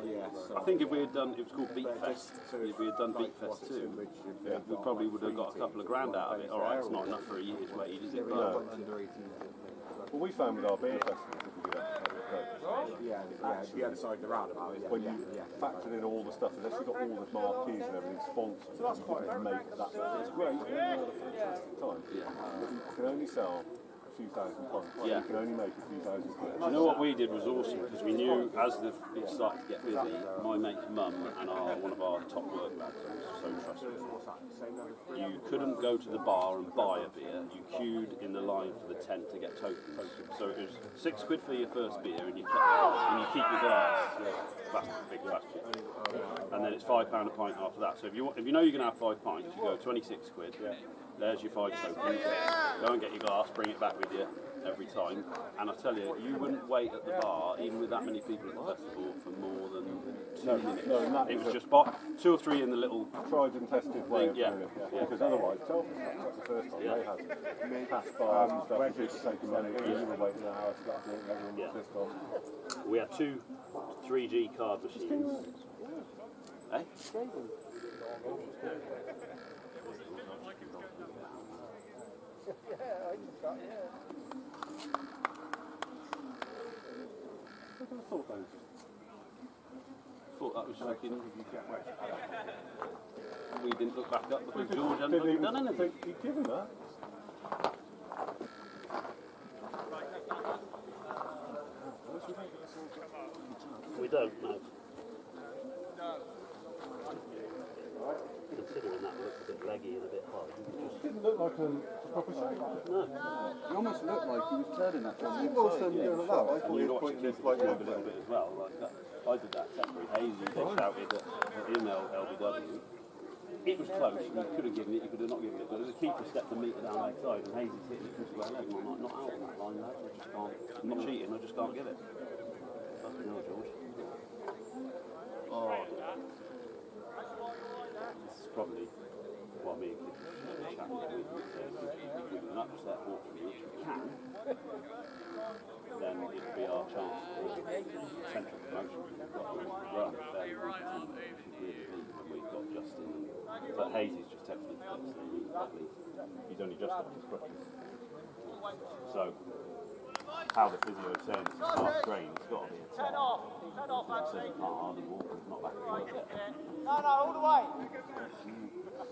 I think if we had done, it was called Beat Fest. If we had done Beat Fest too, we probably would have got a couple of grand out of it. All right, it's not enough for a year's wage, is it? No. Well, we found with our beer festivals that we did the other side of the roundabout. when you factored in all the stuff, and actually got all the marquees and everything sponsored, so that's quite a make that. It's great, we had a fantastic time. But you can only sell a few thousand pints. Yeah. You can only make a few thousand quid. Do you know what we did was awesome because we knew as it started to get busy, my mate's mum and one of our top work lads, who was so trustworthy, you couldn't go to the bar and buy a beer. You queued in the line for the tent to get tokens. So it was £6 for your first beer, and you keep your glass. That's big plastic. And then it's £5 a pint after that. So if you know you're going to have 5 pints, you go £26. there's your 5 tokens. Go and get your glass, bring it back with you every time. And I tell you, you wouldn't wait at the bar, even with that many people at the festival, for more than 2 minutes. No, it was just 2 or 3 in the little tried and tested way of yeah. doing it. Yeah. Because otherwise, Chalford, that's the first time they had cash bars and stuff. Where just taking money, you were waiting an hour to get a drink, and everyone was pissed off. We had 2 3G card machines. Eh? Thought that was fucking. We didn't look back up because George hadn't fucking done anything. He'd given that. We don't know. Considering that looks a bit leggy and a bit hard. It didn't look like a proper shake. No. He almost looked like he was turning that one. He was doing that. I thought And he you was watch pointing it his like a little bit as well. Like that. I did that temporary hazy. They shouted at email LBW. It was close. You could have given it. You could have not given it. But as a keeper stepped a metre down the outside and Hazy's hitting it from square leg. And I'm like, not out on that line, lad. I just can't. I'm not cheating. I just can't give it. Fucking hell, George. Oh. This is probably what me and kids are chatting about. If we can upset Hawkesbury, which we can, then it will be our chance for central promotion. We've got to run a fairly good team, which is really deep, and we've got Justin. But Hazy's just texted me to he's only just got his crutches. So, how the physio is saying it's a half strain, it's got to be a 10. It's hard and Walker's not back to work yet. No, all the way.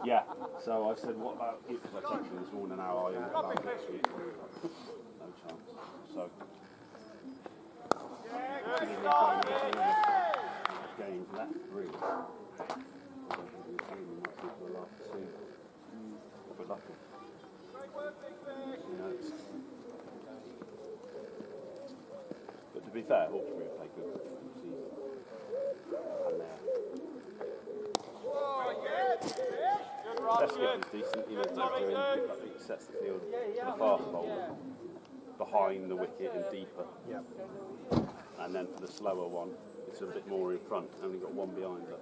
Yeah, so I said, what about it? Because I texted him this morning, how are you about next week? No chance. So, games left, really. I don't think we've seen them might be for the last 2. If we're lucky. Who knows? But to be fair, Hawkesbury have played good all season. And their skip is decent, you know, they're doing, I think it sets the field for the fast bowler behind the wicket and deeper. Yeah. And then for the slower one, it's a bit more in front, only got one behind it.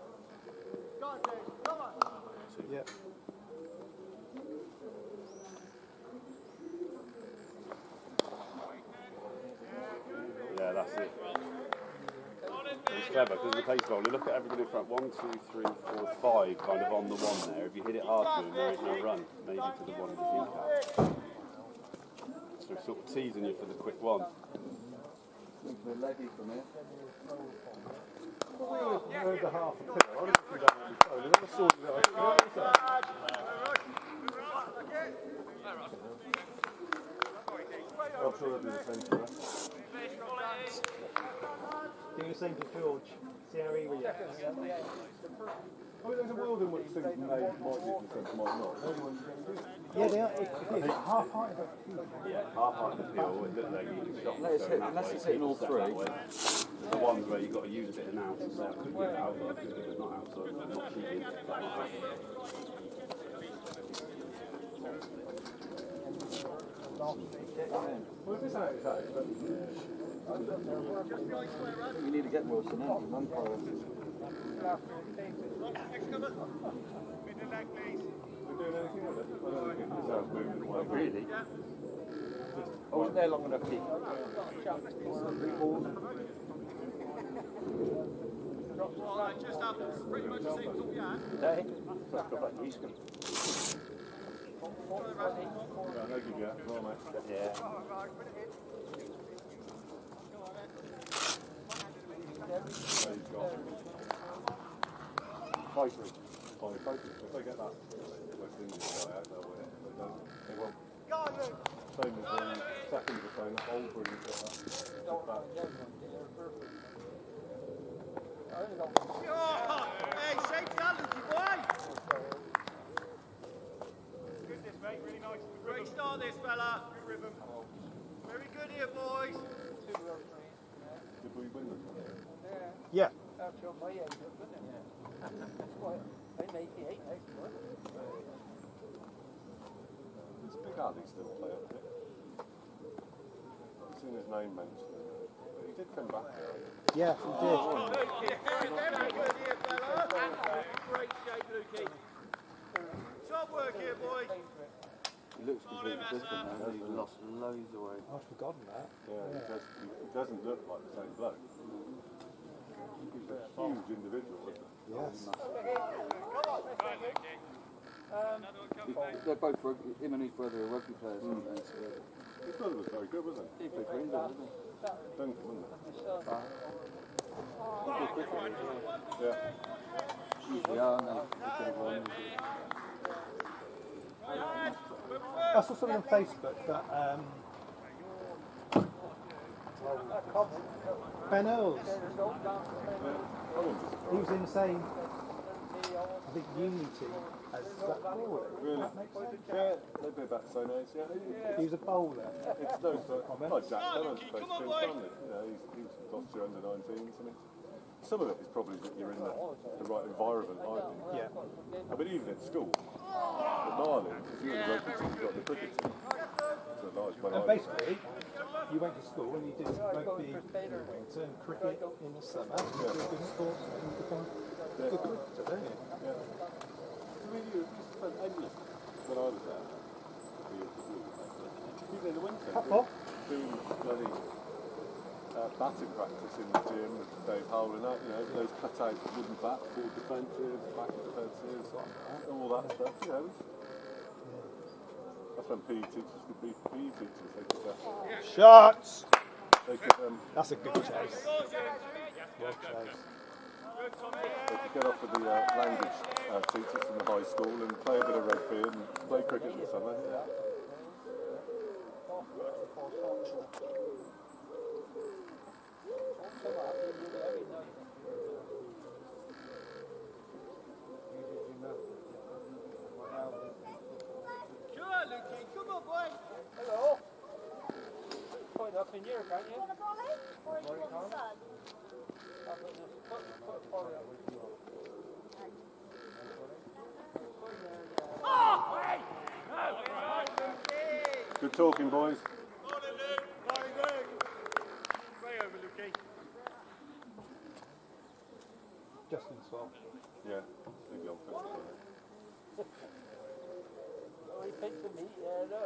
Yeah. Yeah, that's it. It's clever because the pace bowler, look at everybody in front. 1, 2, 3, 4, 5 kind of on the one there. If you hit it hard to him, there is no run. Maybe to the one in the deep out. So sort of teasing you for the quick one. Looking a leggy from here. Well, we heard the half a pillar. I didn't see that on the phone. I never saw you that. I'm sure they'll do the same to us. Do the same to George. See how he reacts. I mean, there's a world in which things may might do things might not. Everyone's going to do it. Yeah, they are. It's half-hearted. Yeah, half-hearted appeal. It looked like you can shot Unless it's hitting all 3. There's the ones where you've got to use a bit of now to say I could get it out, but I think it's not out, so I'm not cheating. Well, this is how it's out, but You need to get Wilson in. Umpire. we're doing anything with it. I don't think it's moving away. Really? I wasn't there long enough, Keith. Just happens pretty much the same as all you had. Hey, let's go back to Eastern. Yeah, no good yet. Well, mate. Yeah. There you've got. Fighting. If they get that West Indian guy out, they'll win it. If they don't, they won't. Same as the second of the phone, Oldbury's got that. Hey, same talent, boy! Goodness, mate, really nice. Great start, this fella. Good rhythm. Very good here, boys. Did we win them? Yeah. Carly still play up here. I've seen his name mentioned. But he did come back there. Yeah, he did. Great shape, Lukey. Top work here, boy. He looks completely different now. He's lost loads of weight. I'd forgotten that. Yeah, he doesn't look like the same bloke. He's a huge individual, isn't he? Yes. They're both rugby, him and his brother are rugby players. His brother was very good, wasn't he? He played for England, didn't he? Duncan, wasn't he? Yeah. Usually are, aren't they? I saw something on Facebook that Ben Earls, he was insane. I think Unity as that bowler. Really? That makes sense. Yeah, they'd be about the same age, yeah. He was a bowler. It's those like Jack Clemens plays for King's family. You know, he's lost your under-19s. I mean, some of it is probably that you're in the right environment, aren't you? Yeah. But even at school, at Marlin, if you're in the rugby team, you've got the cricket team. So large when And basically, you went to school and you did rugby in the winter and cricket in the summer. You did good sports and you become a good cricketer, don't you? Yeah. I mean, you spent endless when I was there. Even in the winter. Doing bloody batting practice in the gym with Dave Howell and that, you know, those cut-out wooden bats, forward defensives, back defensives, all that stuff, you know. That's when PE teachers could be PE teachers. They could, Shots! They could, that's a good chase. Well chase. They could get off with the language teachers from the high school and play a bit of rugby and play cricket in the summer. Come on, boy. Hello. Point up in here, can't you? Want a brolly? Or do you want the sun? Good talking, boys. Morning, Luke. Morning, Luke. Way over, Lukey. Justin Swell. Yeah, big old fella. Oh, he picked the meat, yeah, no.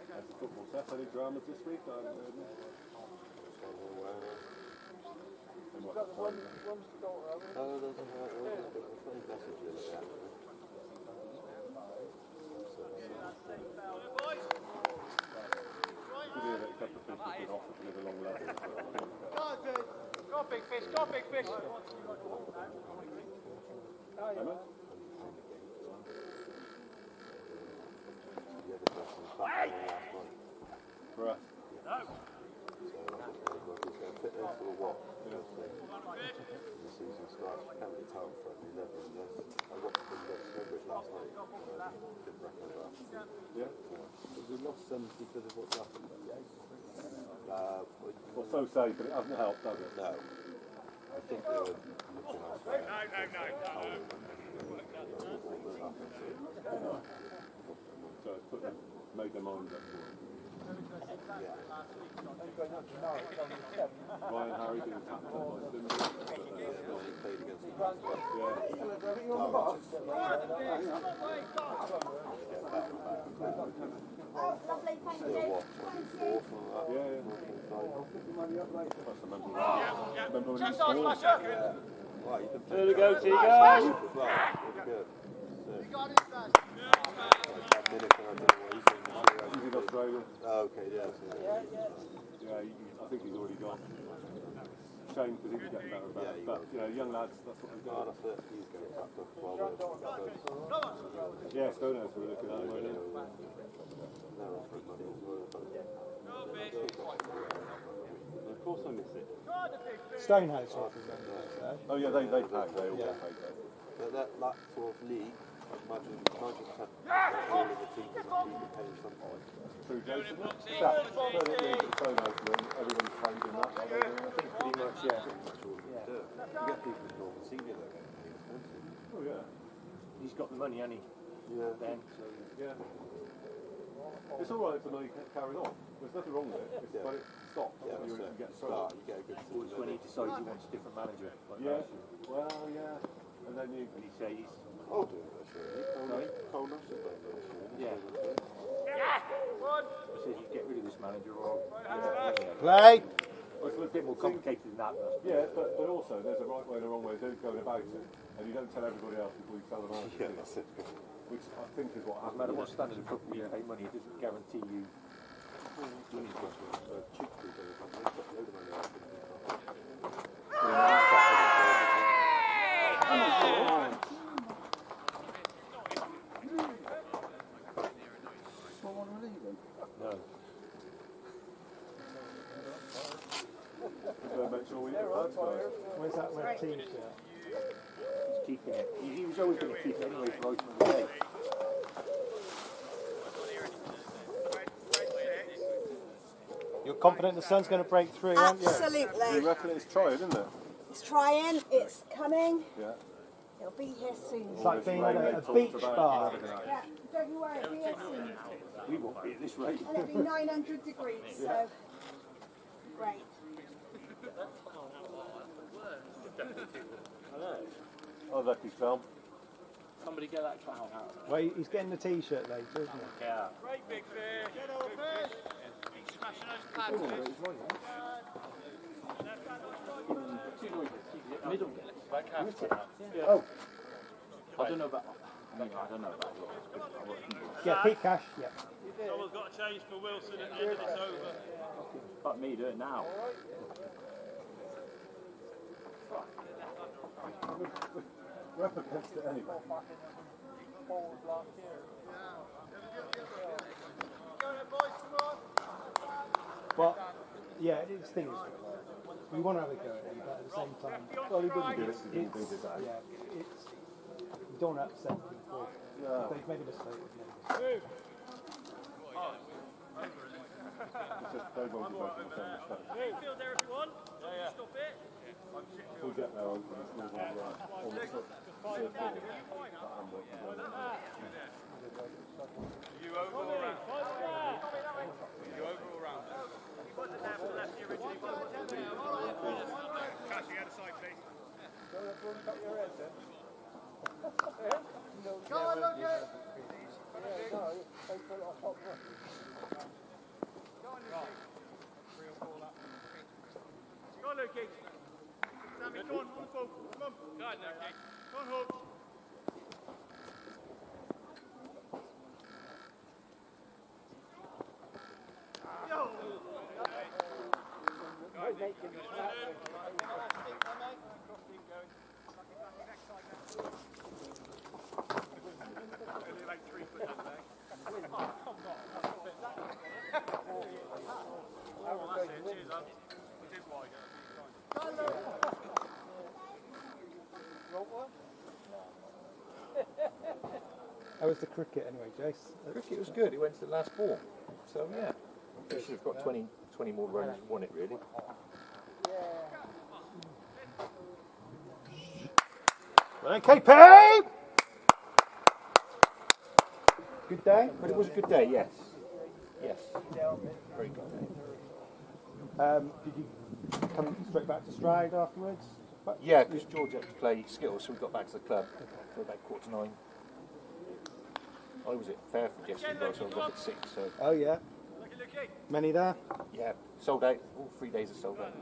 That's the football stuff. Any dramas this week? I haven't heard any. You've got the one's to go around. Oh, there's a funny message in the chat. Been offered to live along levels, but I think Go on, big fish, go on, big fish. Emma? For us? No. Fitness or what? The season starts, you can't really tell from the levels. I watched them against Cambridge last night. Didn't reckon that. Yeah? We lost some because of what's happened. Well, so say, but it hasn't helped, has it? No. I think they were looking elsewhere. So it's put them, made their mind up for it. Ryan Harry being tapped on by Stimmy. Played against them. Oh, lovely, thank you. What, 24 from that? Yeah. Remember when he Just scored? on, Smasher. Right, you can There we go, Tigo. as well. Really good. You got it, man. He's in Australia. Oh, okay, yeah. Yeah, I think he's already gone. Shame because he was getting better and better. Yeah, But, you know, young lads, that's what they do. That's it. He's getting tapped up as well. Yeah, Stonehouse we're looking at, weren't they? They're offering money as well. Of course I miss it. Stonehouse representative. Oh yeah, they pay, they all get paid. But that sort of league, I imagine 90% all of the teams are paying something. True, Jason. Stonehouse, everyone's trained in that. Pretty much, yeah. That's all you can do. You get people in Northern Senior that get paid, expensive. Oh yeah. He's got the money, hasn't he? Yeah. Then. So. Yeah. It's all right if the money carries on. There's nothing wrong with it. But it stops. Yeah, you that's it. get Start, you get a good It's when he decides he wants a different manager. Like Yeah. last year. Well, yeah. And then you. And he says, I'll do it this year. Cole Nussel done it this year. yeah. He says you get rid of this manager or. Play! Well, it's a bit more complicated than that. Yeah, but also there's a right way and a wrong way of going about it, and you don't tell everybody else before you tell the manager. Yeah, that's it. Which I think is what No happens. matter what standard of football you pay money, it doesn't guarantee you. No. Make sure we get the first guys. Where's that red team shirt? He's keeping it. He was always going to keep it anyway for most of the day. You're confident the sun's going to break through, aren't you? Absolutely. You reckon it's trying, isn't it? It's trying, it's coming. Yeah. It'll be here soon. It's like being at a beach bar. Yeah, don't you worry, it'll be here soon. We won't be at this rate. And it'll be 900 degrees, so great. Oh, lucky film. Somebody get that clown out. Well, he's getting the t-shirt later, isn't he? Yeah. Great big fish. Get old fish. Keep smashing those pads, fish. Middle. Oh. I don't know about. I don't know about yours. Yeah, Pete Cash, yeah. Someone's got to change for Wilson at the end of this over. Fuck me, do it now. We're up against it anyway. But, yeah, it's things. We want to have a go at him, but at the same time, Well, he wouldn't do it if he didn't think it's that. yeah, it's, you don't want to upset people. No. If they've made a mistake. Move. It's just they won't be making the same mistake. Field there if you want. Stop it. We'll get there on the on the foot. You over or around? You over or around? He wasn't there for the left originally. Cash, you had a side, please. Go on, look it. Go on, Lukey. Sammy, go on, on the ball. Come on. Go on, Lukey. Go on, Hawks. Yo! Only like 3 foot that way. Oh, come on. Oh, that's it. Cheers, lads. We did wider. How was the cricket anyway, Jace? Cricket was good. It went to the last ball. So, yeah. We should have got 20 more runs and won it, really. Okay, KP! Good day? But it was a good day, yes. Yes. Very good day. Did you come straight back to Stride afterwards? Yeah, because George had to play Skittles, so we got back to the club for about 8:45. I was at Fairford yesterday, so I was up at 6. So Oh, yeah. Many there? yeah, sold out. All 3 days are sold out.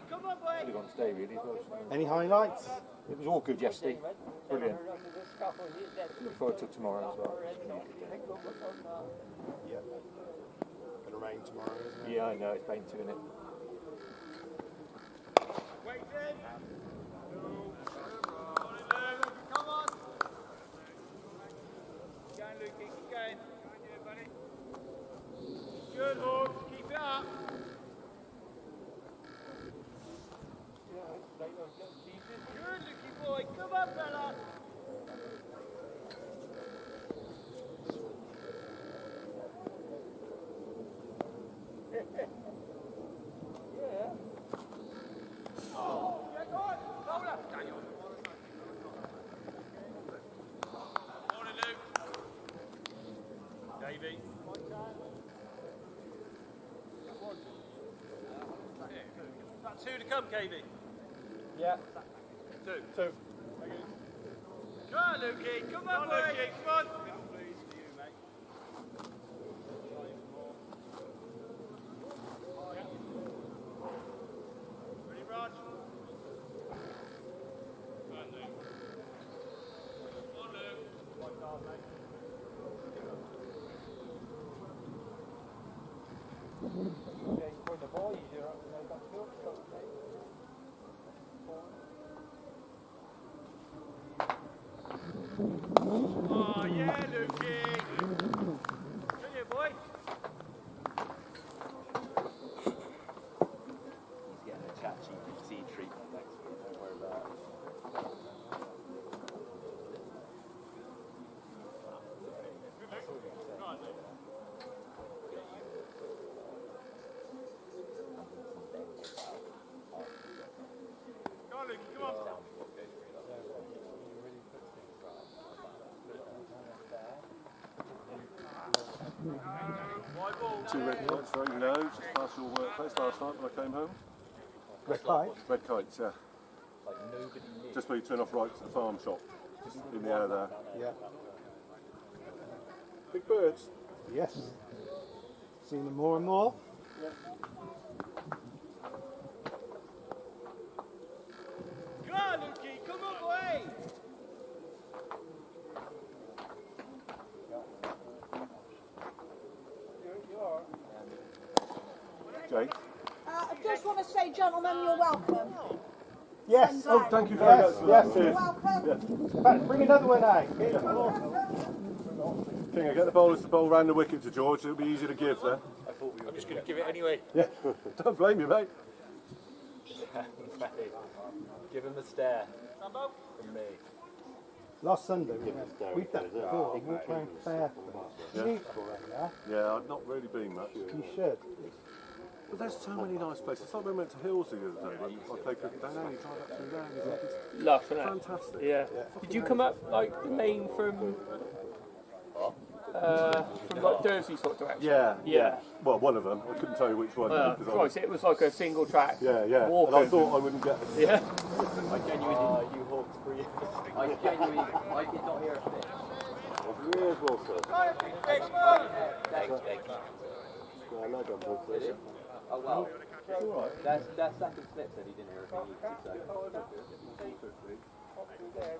Come on, boy. Could have gone today, really, as well. Any highlights? It was all good yesterday. Brilliant. Look forward to tomorrow as well. Yeah. Gonna rain tomorrow, isn't it? Yeah, I know, it's bound to, innit? Wait in. Come on. Keep going, Lukey. Keep going. Buddy. Good, Hawks. Keep it up. Good, Lukey boy. Come on, fella. 2 to come, KB. Yeah. 2. Come on, Lukey. Come on, Lukey. Come on. Please, for you, mate. Ready, Raj? Come on, Luke. Come on, Luke. Oh, yeah, Lukey. Come here, boy. He's getting a ChatGPT treatment next week, don't worry about it. Come on, Lukey, come on. Wide ball. 2 red kites, very low, just past your workplace last night when I came home. Red kite. Red kites, yeah. Just where you turn off right to the farm shop. Just in the air there. Yeah. Big birds. Yes. Seeing them more and more. Come on, Lukey. Come on, boy. Jake? I just want to say, gentlemen, you're welcome. Yes. Oh, thank you very much. Yes. You're Cheers. welcome. Back, bring another one out. King, I get the bowlers to bowl round the wicket to George, it'll be easier to give then. I'm just going to give it anyway. Yeah. Don't blame you, mate. Give him the stare from me. Last Sunday we've done it before. We walked around Fairford. Beautiful around there. Yeah, I've not really been much. You should. But there's so many nice places. It's like we went to Hills the other day. I played cricket down there, you drive up through there, and it's Lush, isn't it? fantastic. Yeah. Did you come up like the main from like Dursley sort of direction? Yeah. Well, one of them. I couldn't tell you which one. because Christ, it was like a single track. Yeah. Walk And I over. thought I wouldn't get it. Yeah. I genuinely, You Hawkesbury. I did not hear a thing. Years well, sir. Come on. Thanks. Oh well. That second slip said he didn't hear a thing either,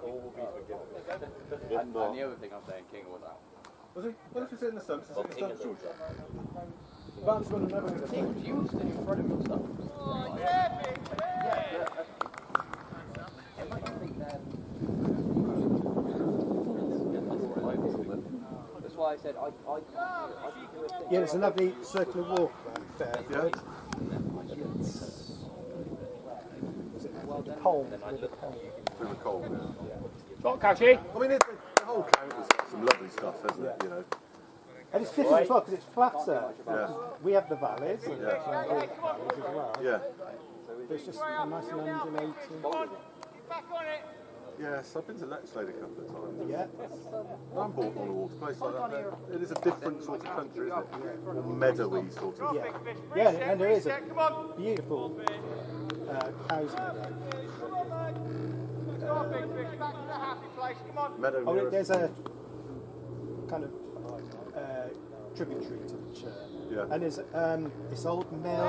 All will be forgiven. and the other thing I'm saying, King was out. Was he? What if it's in the stumps? Is it in the stumps, George? Batsman will never get a King was you stood in front of him and stuff. Oh, yeah, big man. I might think that. That's why I said I can do a thing. Yeah, there's a lovely circular walk around Fairford. Pole. Through the cold. Got catchy. I mean, the whole county's got some lovely stuff, hasn't it? You know. And it's different as well because it's flatter. Yeah. We have the valleys, and Yeah. valleys as well. Yeah. But it's just nice and undulating. Back on it. Yes, I've been to Lexlade a couple of times. Yeah. I'm bought on a water place like that. It is a different sort of country, isn't it? More meadowy sort of. Yeah. Yeah, and there is a beautiful cows meadow. Come on, big fish. Back to the happy place. Come on. Meadow Oh, near there's a kind of tributary to the church. Yeah. And there's this old mill.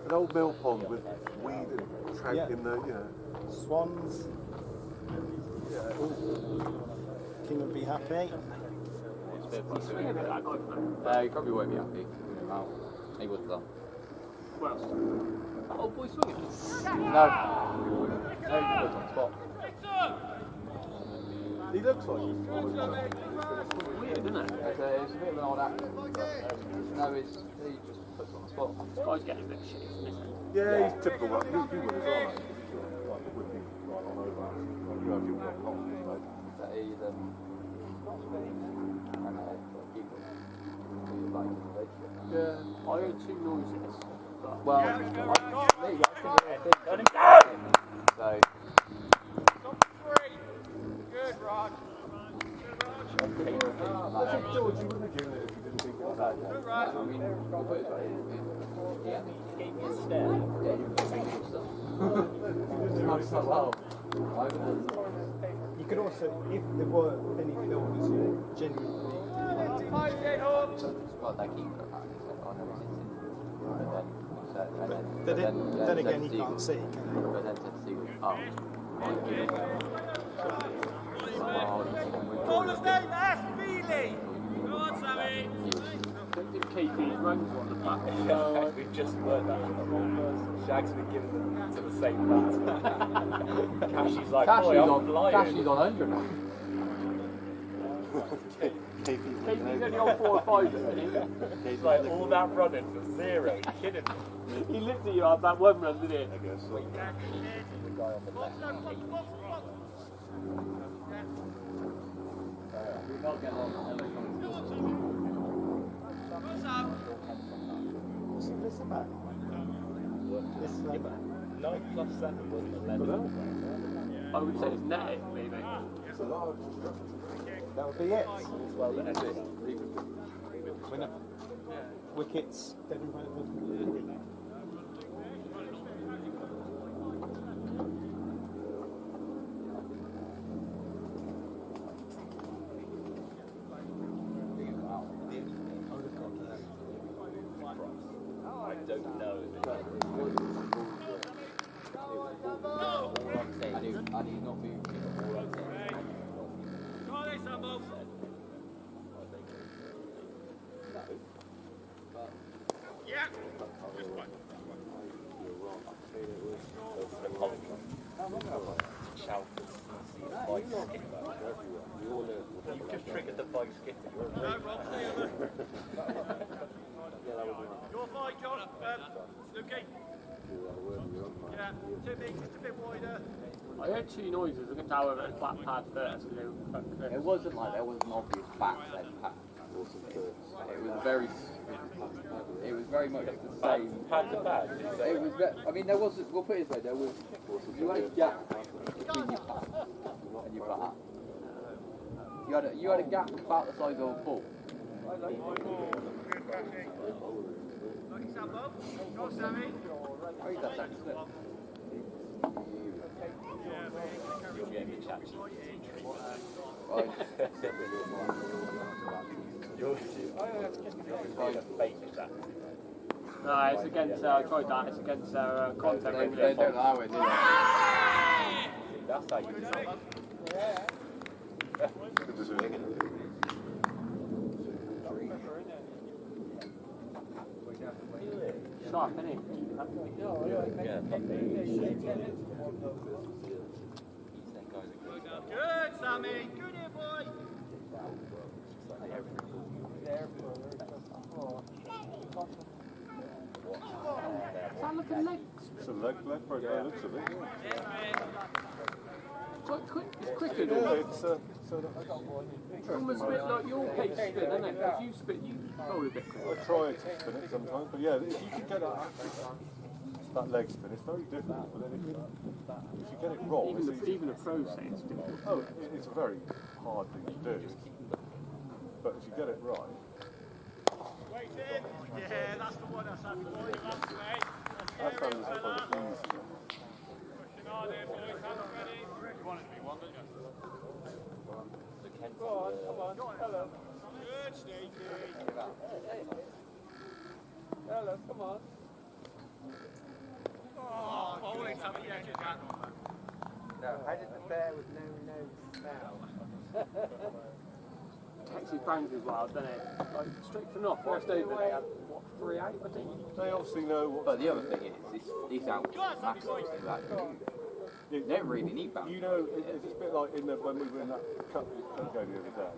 An old mill pond with weed and trout Yeah. in the, you know. Swans. Yeah. King would be happy. He probably won't be happy. He was done. Oh, boy, swinging. No, he was on the spot. He looks like he's Weird, isn't it? It's a bit of an odd accent. No, he just puts on the spot. This guy's getting a bit shit, isn't he? Yeah, he's typical. Like, you would as well, mate. Like, it would be right on over. Like, you have your rock on, mate. That he's Yeah. I heard two noises. But well, Yeah, me, go, I go. can do a thing. So, Top 3. Good, Raj. I think, George, you wouldn't have given it if you didn't think mean, He gave me a stare. You could also, if there were any films you genuinely Well, they keep it around. then again he can't see, can he? But then to see, Ballers down, that's Feely! Go on, Sammy! KP's runs on the back. We've just worked that out. Shag's been given them to the same bat. Cashy's like, boy, I'm flying. Cashy's on 100 now. KP's only on 4 or 5 at the minute. He's like, all that running for 0. Are you kidding me? He looked at you on that one run, didn't he? I guess so. The guy on the left. We can't get on What's this about? This 9 plus 7 wasn't 11. I would say it's netting, maybe. that would be it. Well, that's it. Winner. Wickets. I don't know. I need not move. Yeah. Chalford. You've just triggered the bike skipping. Your fight, John. Lukey. Yeah, Timmy, just a bit wider. I heard 2 noises. I couldn't tell whether it was black pad first. It wasn't like there was an obvious backside path. It was very much the same. Pad to pad. It was. I mean, there was. We'll put it this way. There was. You had a gap between your pad and your bat. You had a gap about the size of a ball. Lucky Sambo. Go, Sammy. Oh, he's that second slip. You'll get me chat. No, it's against, I tried that, it's against their content. They don't allow it, do they? That's how you do it. Sharp, isn't it? Good, Sammy. Good here, boy. That looking legs. It's a leg break by the looks of it. Quite quick, it's quicker Yeah, than it's almost a bit like your pace spin, isn't it? Because you spin, you roll a bit I quicker. try to spin it sometimes, but yeah, if you can get that leg spin, it's very difficult. But then if you get it wrong, Even a pro say it's difficult. oh, it's a very hard thing to do. But if you get it right, Yeah, that's the one I said. that's how it's easy. Good, Sneaky. Hello, come on. Oh, bowling some of the edges, man. How did the bear with no nose smell? Texas bangs as well, doesn't it? Like, straight from off, first over, they had, what, 3 out, I think? They obviously know what. But the other thing is, it's out massive. They don't really need that. You know, it's a bit like when we were in that cup game the other day.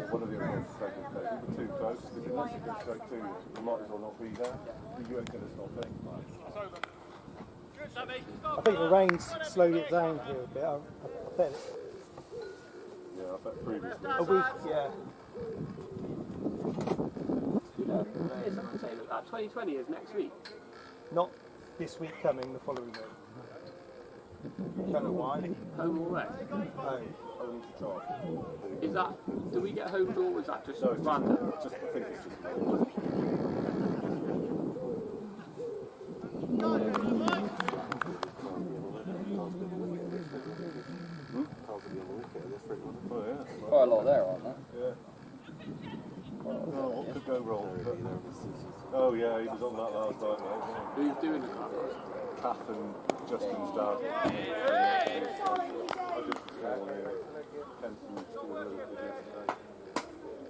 One of the other ones said we were too close, because unless you go straight to you, you might as well not be there. You ain't going to stop it. Good, Sammy. I think the rain's slowed it down here a bit. I bet Yeah, I bet previously. a week, yeah. Is someone saying that 2020 is next week? Not this week coming, the following week. Don't know why. Home or away? Home. Only to try. Is that, do we get home draw or is that just No, it's random? just, I think it's just Oh yeah. Quite a lot there, aren't there? Yeah. Oh, what could go wrong? Oh yeah, he was on that last night, mate. Who's doing the car? Kath and Justin's dad. I did Kenton's doing a little bit yesterday.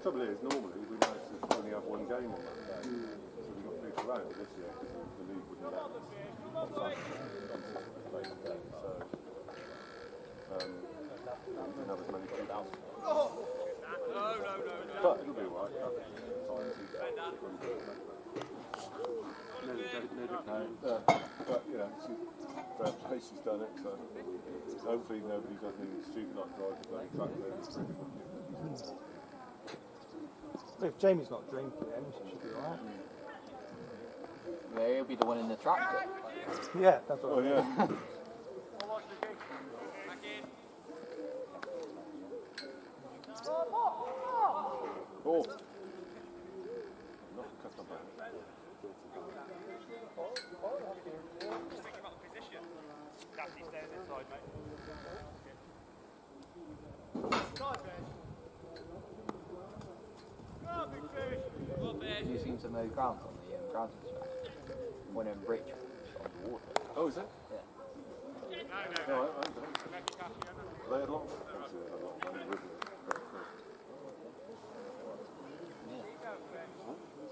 Trouble is, normally we managed to only have one game on that day, so we got people around this year because the league wouldn't let us on Saturday play the game, so we didn't have as many people out. But it'll be alright. But you know, Tracy's done it, so hopefully nobody does anything stupid like drive the bloody track there. If Jamie's not drinking, then she should be alright. Yeah, he'll be the one in the tractor. Yeah, that's what Oh yeah. Oh. Not cut on back. Just thinking about the position. Daphne stays inside, mate. Side Ben. Go on, big fish. Go on, Ben. Have you seen some of those grounds on the grounds and stuff? One in Bridge on the water. Oh, is it? Yeah. No, I don't. They had a lot of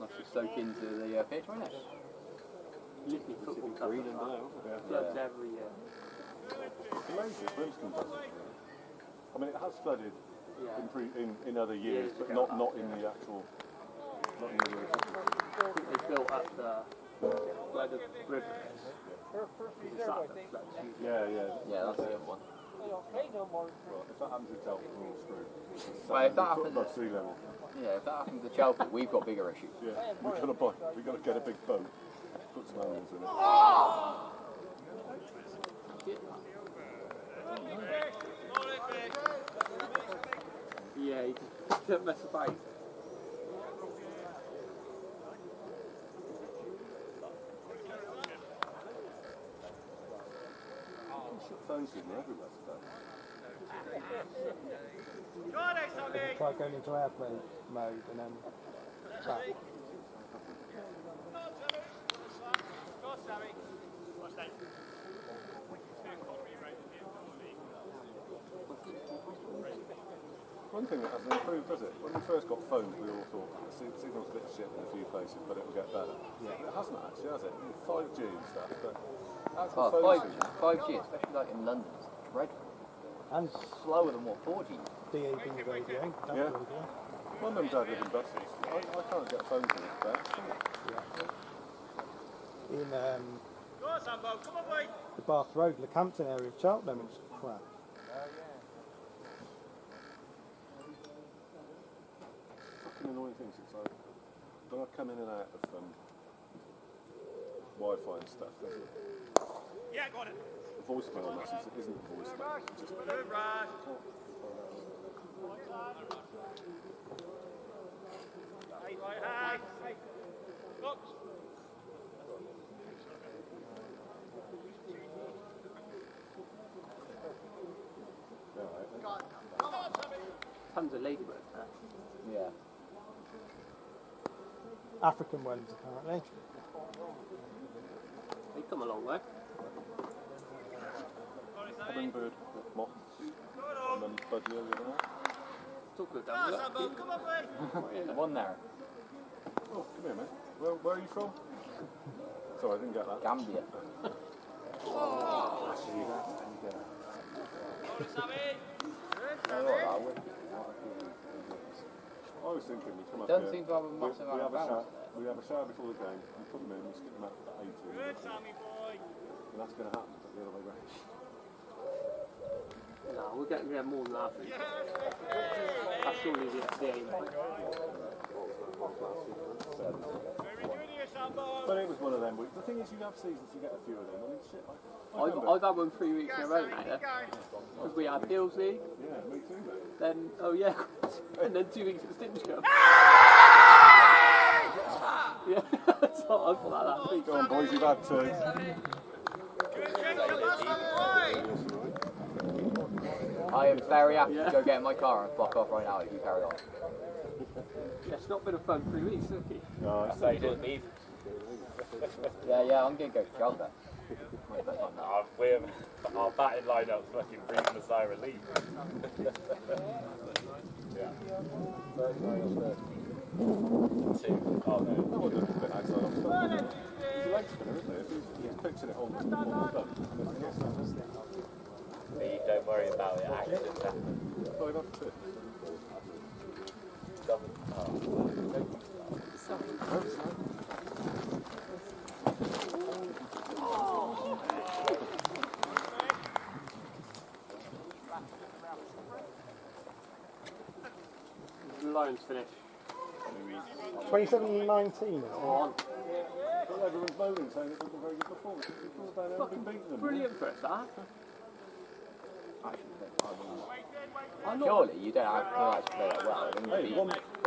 Must have soaked into the pitch, won't it? Literally football club. green and blue. Floods every year. It's amazing. Brimstone does it. I mean, it has flooded in other years, but not in the actual. Not in the I think they built up where the river is. It's that that floods usually. Yeah. Yeah, that's the other one. Well, if that happens in Chalford, we're all screwed. Well, if that happens, Above sea level. yeah, if that happens to Chalford, we've got bigger issues. Yeah, we've got to get a big boat, put some animals in it. Yeah, you don't mess about. Phones with me everywhere today. Try going into airplane mode and then back. One thing that hasn't improved, does it? When we first got phones, we all thought the signal's a bit shit in a few places, but it'll get better. Yeah. It hasn't actually, has it? 5G and stuff, but actual phone signal. 5G, especially like in London, is dreadful. And slower than what 4G is. DAB radio. Yeah. My mum and dad live in buses. I can't get phone calls back. In Go on, Sambo, come on, boy. the Bath Road, the Campton area of Cheltenham, it's crap. Fucking annoying things. It's like when I come in and out of Wi-Fi and stuff, there's Yeah, got it. a voicemail message that isn't a voicemail. It's just Good, Raj. Hey, hey. Look. Tons of ladybirds there. Yeah. African ones, apparently. They come a long way. hummingbird, moths, and then budgie over there. Talk about Come on, Sambo, come on, boy. One there. Oh, come here, mate. Where are you from? Sorry, I didn't get that. Gambia. Oh, Sammy. Good, Sammy. I was thinking we come up Don't here. seem to have a massive amount of balance. We have a shower before the game. We put them in. We skip them out at 80. Good, Sammy boy. And that's going to happen, but the other way round. No, we're getting there more than that. That's surely the aim. Very good here, Sam. But it was one of them weeks. The thing is, you have seasons, you get a few of them. I mean, shit. I've had one 3 weeks in a row now, because we had Hills League. Yeah, me too, mate. Then, oh yeah, and then 2 weeks at Stitch Cup. Yeah, so I thought that last week. Go on, boys, you've had two. I am very happy to go get in my car and fuck off right now if you carry on. It's not been a fun 3 weeks, has it? No, That's how you didn't leave. Yeah, I'm going to go to Chalford. Our batting lineup's fucking breathing a sigh of relief. yeah. 2. Oh no. That would have been outside off stuff. It's a leg spinner, isn't it? If he's pitching it on the done. Don't worry about it, accidents happen. Oh, that's it. The Lions finish. 27-19. On. Everyone's moaning saying it was a very good performance. Been beating them. Brilliant first half. Surely you don't have to actually play that well. Hey, a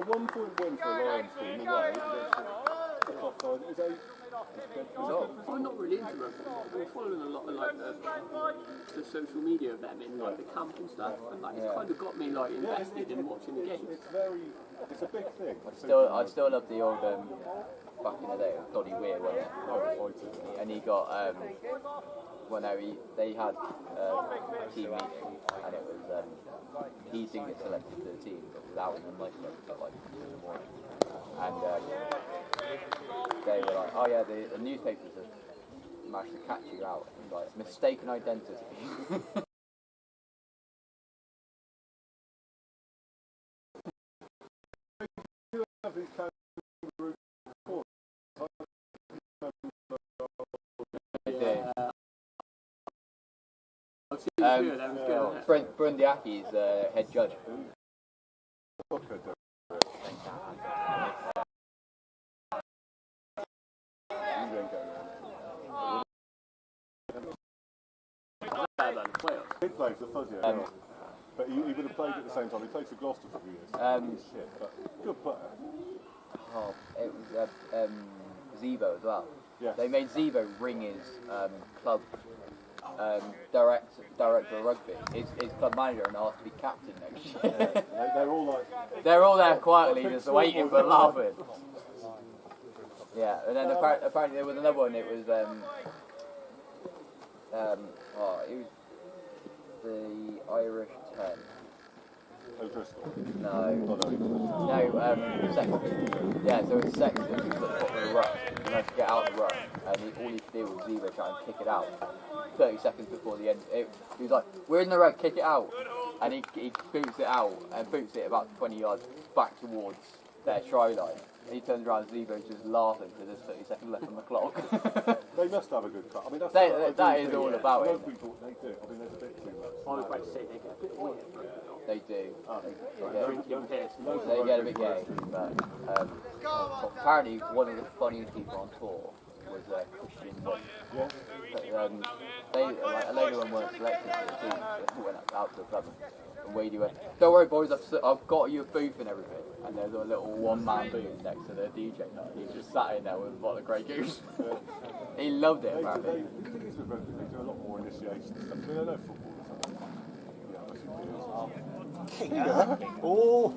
1 point win for a Lions team away against the top side is a I'm not really into rugby. I'm following a lot of like the social media of them in like the camp and stuff, and like it's kind of got me like invested in watching the games. It's a big thing. I still love the old back in the day, Doddy Weir, wasn't it? And he got they had team meeting, and it was he didn't get selected to the team, but without him, like in the morning, and they were like, oh yeah, the newspapers have managed to catch you out, and like mistaken identity. Brundiaki's head judge. He played for Fuzzy, but he would have played at the same time. He played for Gloucester for a few years. Shit, but good player. Oh, it was Zebo as well. Yes. They made Zebo ring his club director of rugby, his club manager, and asked to be captain next year. Yeah, they're all there quietly, just waiting but laughing. Yeah, and then apparently there was another one. It was it was the Irish 10. O'Driscoll. No, Sexton. Yeah, so it's Sexton who put the foot in the ruck, and had to get out of the ruck, and all he could do was Zebo try and kick it out. 30 seconds before the end, he was like, "We're in the ruck, kick it out," and he boots it out and boots it about 20 yards back towards their try line. And he turns around, Zebo's just laughing because there's 30 seconds left on the clock. They must have a good cut. I mean, that is all about it. They do. I mean, there's a bit too much. I was about to say they get a bit weird. They do. They get a bit gay, but apparently one of the funniest people on tour was Christian Wood. Yeah. But, they a load of them weren't selected for the team, so they went out to the club. And Wadey went, "Don't worry, boys, I've got you a booth and everything." And there's a little one-man booth next to the DJ night. He just sat in there with a bottle of Grey Goose. He loved it, apparently. The thing is with rugby, they do a lot more initiation stuff. I mean, I know football is Oh!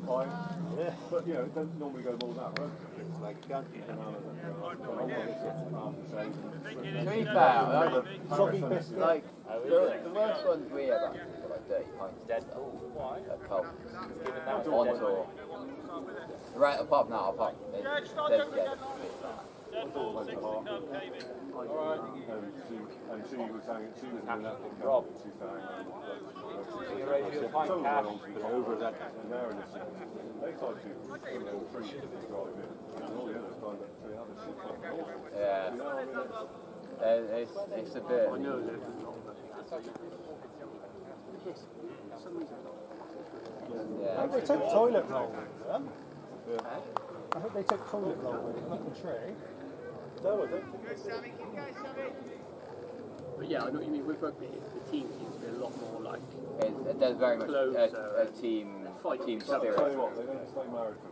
Fine. Yeah. But, you know, it doesn't normally go more than that, right? It's like a gun. To be fair, like, the worst ones we ever had were like dirty pints and stuff at Cole. On tour. Right, apart from that, there's Alright. And she was saying, she was in that Rob. She's saying, over that there and they thought she was going to free to drive in. And all the others climbed up to the other shit. Yeah. You know what I mean? It's a bit. I know that. Yeah. They took toilet roll. Yeah. I hope they took toilet roll, not the tray. No, I don't think. Go, Sammy. Keep going, Sammy. But yeah, I know what you mean. With rugby, the team seems to be a lot more like There's very much closer a team spirit. Tell you what, they don't stay married for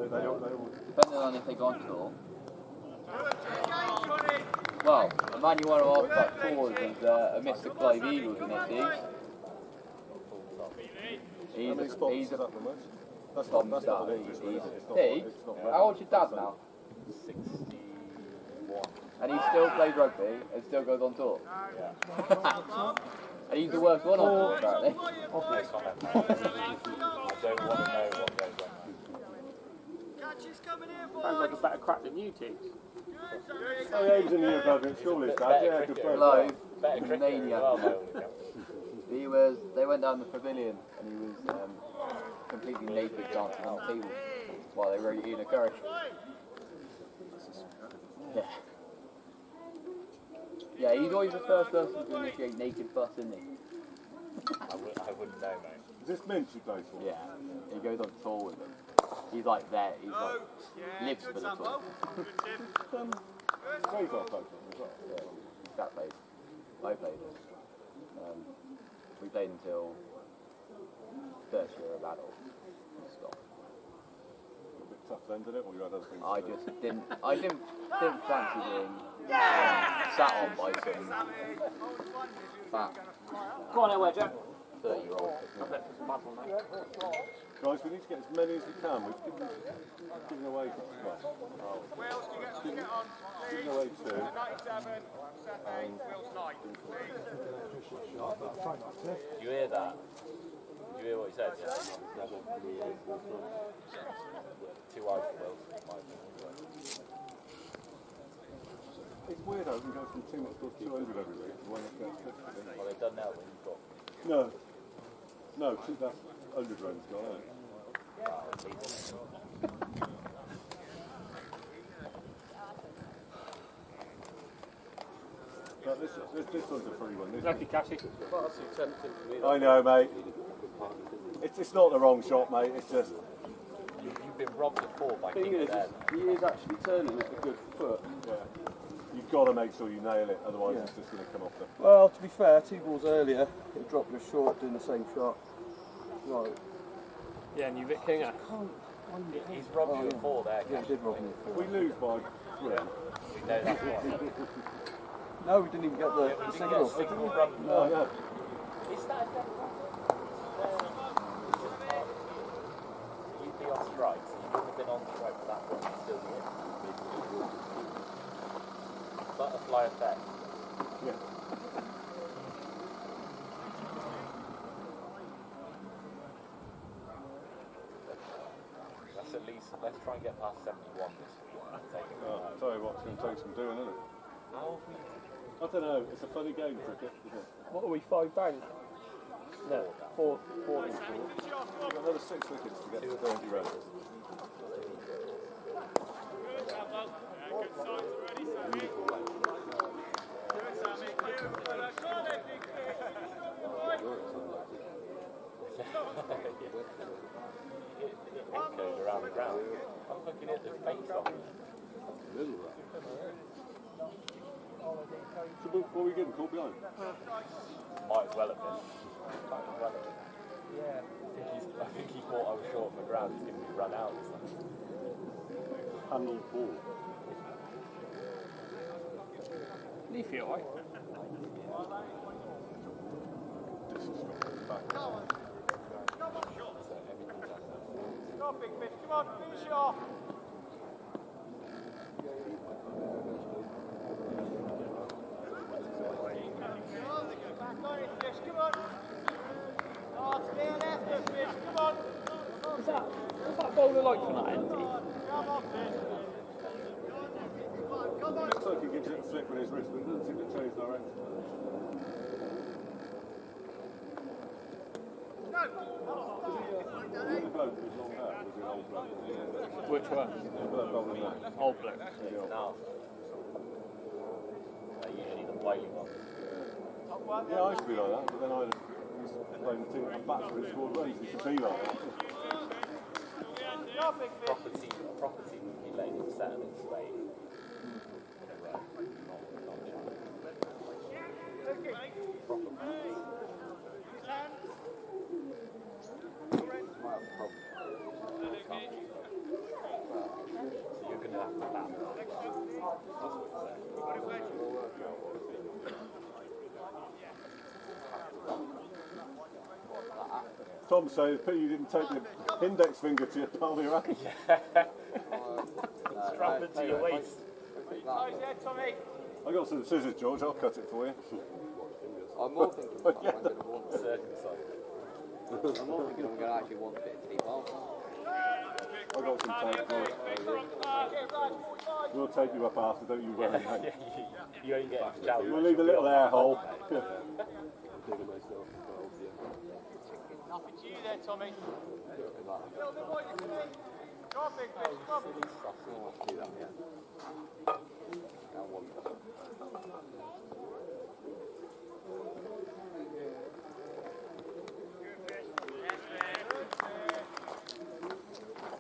very long. They all. Depending on if they go on tour. Well, the man you want to ask about tours is a Mr. Clive Eagles in this league. He's a Tom Star. How old's your dad now? 61. And he still plays rugby and still goes on tour. Yeah. And he's the worst one on tour, apparently. No comment, mate. I don't want to know what goes on. sounds like a better crack than you two. Oh, yeah, he was in the European school, his dad. Yeah, good friend. Clive, Better cricket as maniac. well, my only guess. They went down the pavilion and he was completely naked dancing on the table while they were eating a curry. Yeah. Yeah, he's always the first person to initiate naked fuss, isn't he? I wouldn't know, mate. Is this Minch you play for? Yeah, he goes on tour with them. He's like there, he's like, lives for the tour. Plays off both of them as well. Yeah, that played. I played it. We played until first year of adult. Stop. A bit tough then, did it? Or you had other things I to do? just didn't fancy being sat on by some fat Go on, anyway, Jack. 30-year-old. Guys, we need to get as many as we can. We've given away, given away two. 97, Saturday, Will's 9, please. Did you hear that? Did you hear what he said? Yeah. 2 eyes for Will. It's weird how we can go from 2 much to 200 every week. When it gets 50. Well, they've done that when you've got. No, that's 100 runs gone out. But this one's a free one. Lucky Cassie. I know, mate. It's not the wrong shot, mate. It's just. You've been robbed before by The thing King is, he is actually turning with a good foot. Yeah. You've got to make sure you nail it, otherwise it's just going to come off the. Well, to be fair, 2 balls earlier, he dropped a short doing the same shot. Right. Yeah, and you Vic Kinger. He's robbed you before there. Yeah, he did rob me. We lose by 3. We know that's what. No, we didn't even get the We didn't single. get a single run. No. Is that a you'd be on strike, so you wouldn't have been on strike for that one, you'd still be in. Butterfly effect. Yeah. That's at least, let's try and get past 71 this week. I'll tell you what, it's going to take some doing, isn't it? How have we... I don't know, it's a funny game, cricket, isn't it? What are we, 5 down? No, 4. We've got another 6 wickets to get to 30 runs. It echoes around the ground. I'm looking at the face of it. So what were we getting caught behind? Might as well have been. Yeah. I think he thought I was short for ground. He's going to be run out. Handled ball. Leafy, alright? Come on, big fish, come on, finish it off. Back on it, fish, come on. Oh, stay on after, fish, come on. What's that bowler like from that end? Come on, fish. Come on. Looks like he gives it a flick with his wrist, but it doesn't seem to change direction. Was he the bloke with long hair? Was he an old bloke? Which one? The bloke older than that. Old bloke. No. Usually the wily ones. Yeah, I used to be like that, but then I used to play the team at batsman who scored runs. It used to be like that. Proper team. property would be letting them settle in Spain. Proper so you're going to have to battle. That's what Tom says, you didn't take your index finger to your palm of your hand. Strap it to your waist. I got some scissors, George. I'll cut it for you. I'm more thinking I'm going to want it. Circumcised. I'm more thinking I'm going to actually want it to be half. I got some tape for it. We'll take you up after, don't you worry, mate. You ain't getting to Chalford. We'll leave a little air hole. Nothing to you there, Tommy. Come on, big fish, come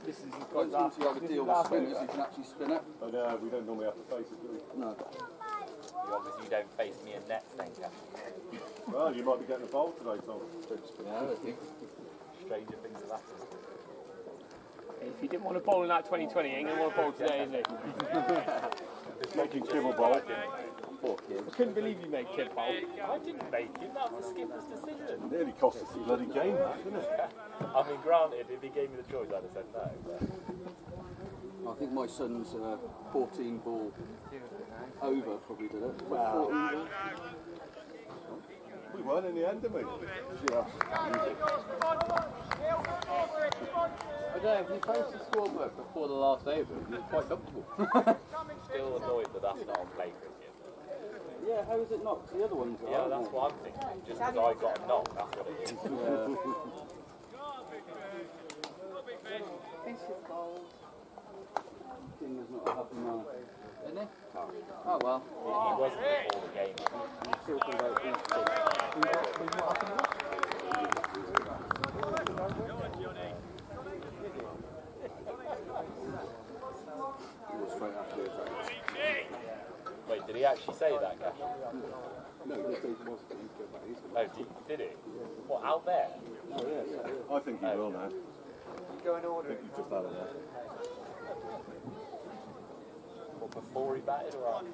This is quite seems to have a deal with spinners, you can actually spin it. I know, we don't normally have to face it, do we? No. You obviously don't face me in nets then, Gav. Well, you might be getting involved today, Tom. Stranger things have happened. If you didn't want to bowl in that 2020, you ain't going to want to bowl today, is it? It's making kibble bowl. I couldn't believe you made kid bowl. I didn't make it, that was the skipper's decision. It nearly cost us the bloody game, that, didn't it? I mean, granted, if he gave me the choice, I'd have said no. But I think my son's 14 ball over probably did it. Wow. We won in the end, didn't we? Yeah. I don't know, if you post the scorebook before the last over, you're quite comfortable. still annoyed that that's not on play cricket. Yeah, how is it not? The other ones are. Yeah, that's what I'm thinking. Just because I got a knock, that's what it is. Fish is gold. King is not a happy man. Isn't he? Oh well. He wasn't before the game. He's talking about these straight after the attack. Wait, did he actually say that, Gav? No, he said he was going to go back east. Oh, did he? What, out there? Oh, yes. I think he will now. Go and order I think it. he's just out of there. What, before he batted or after?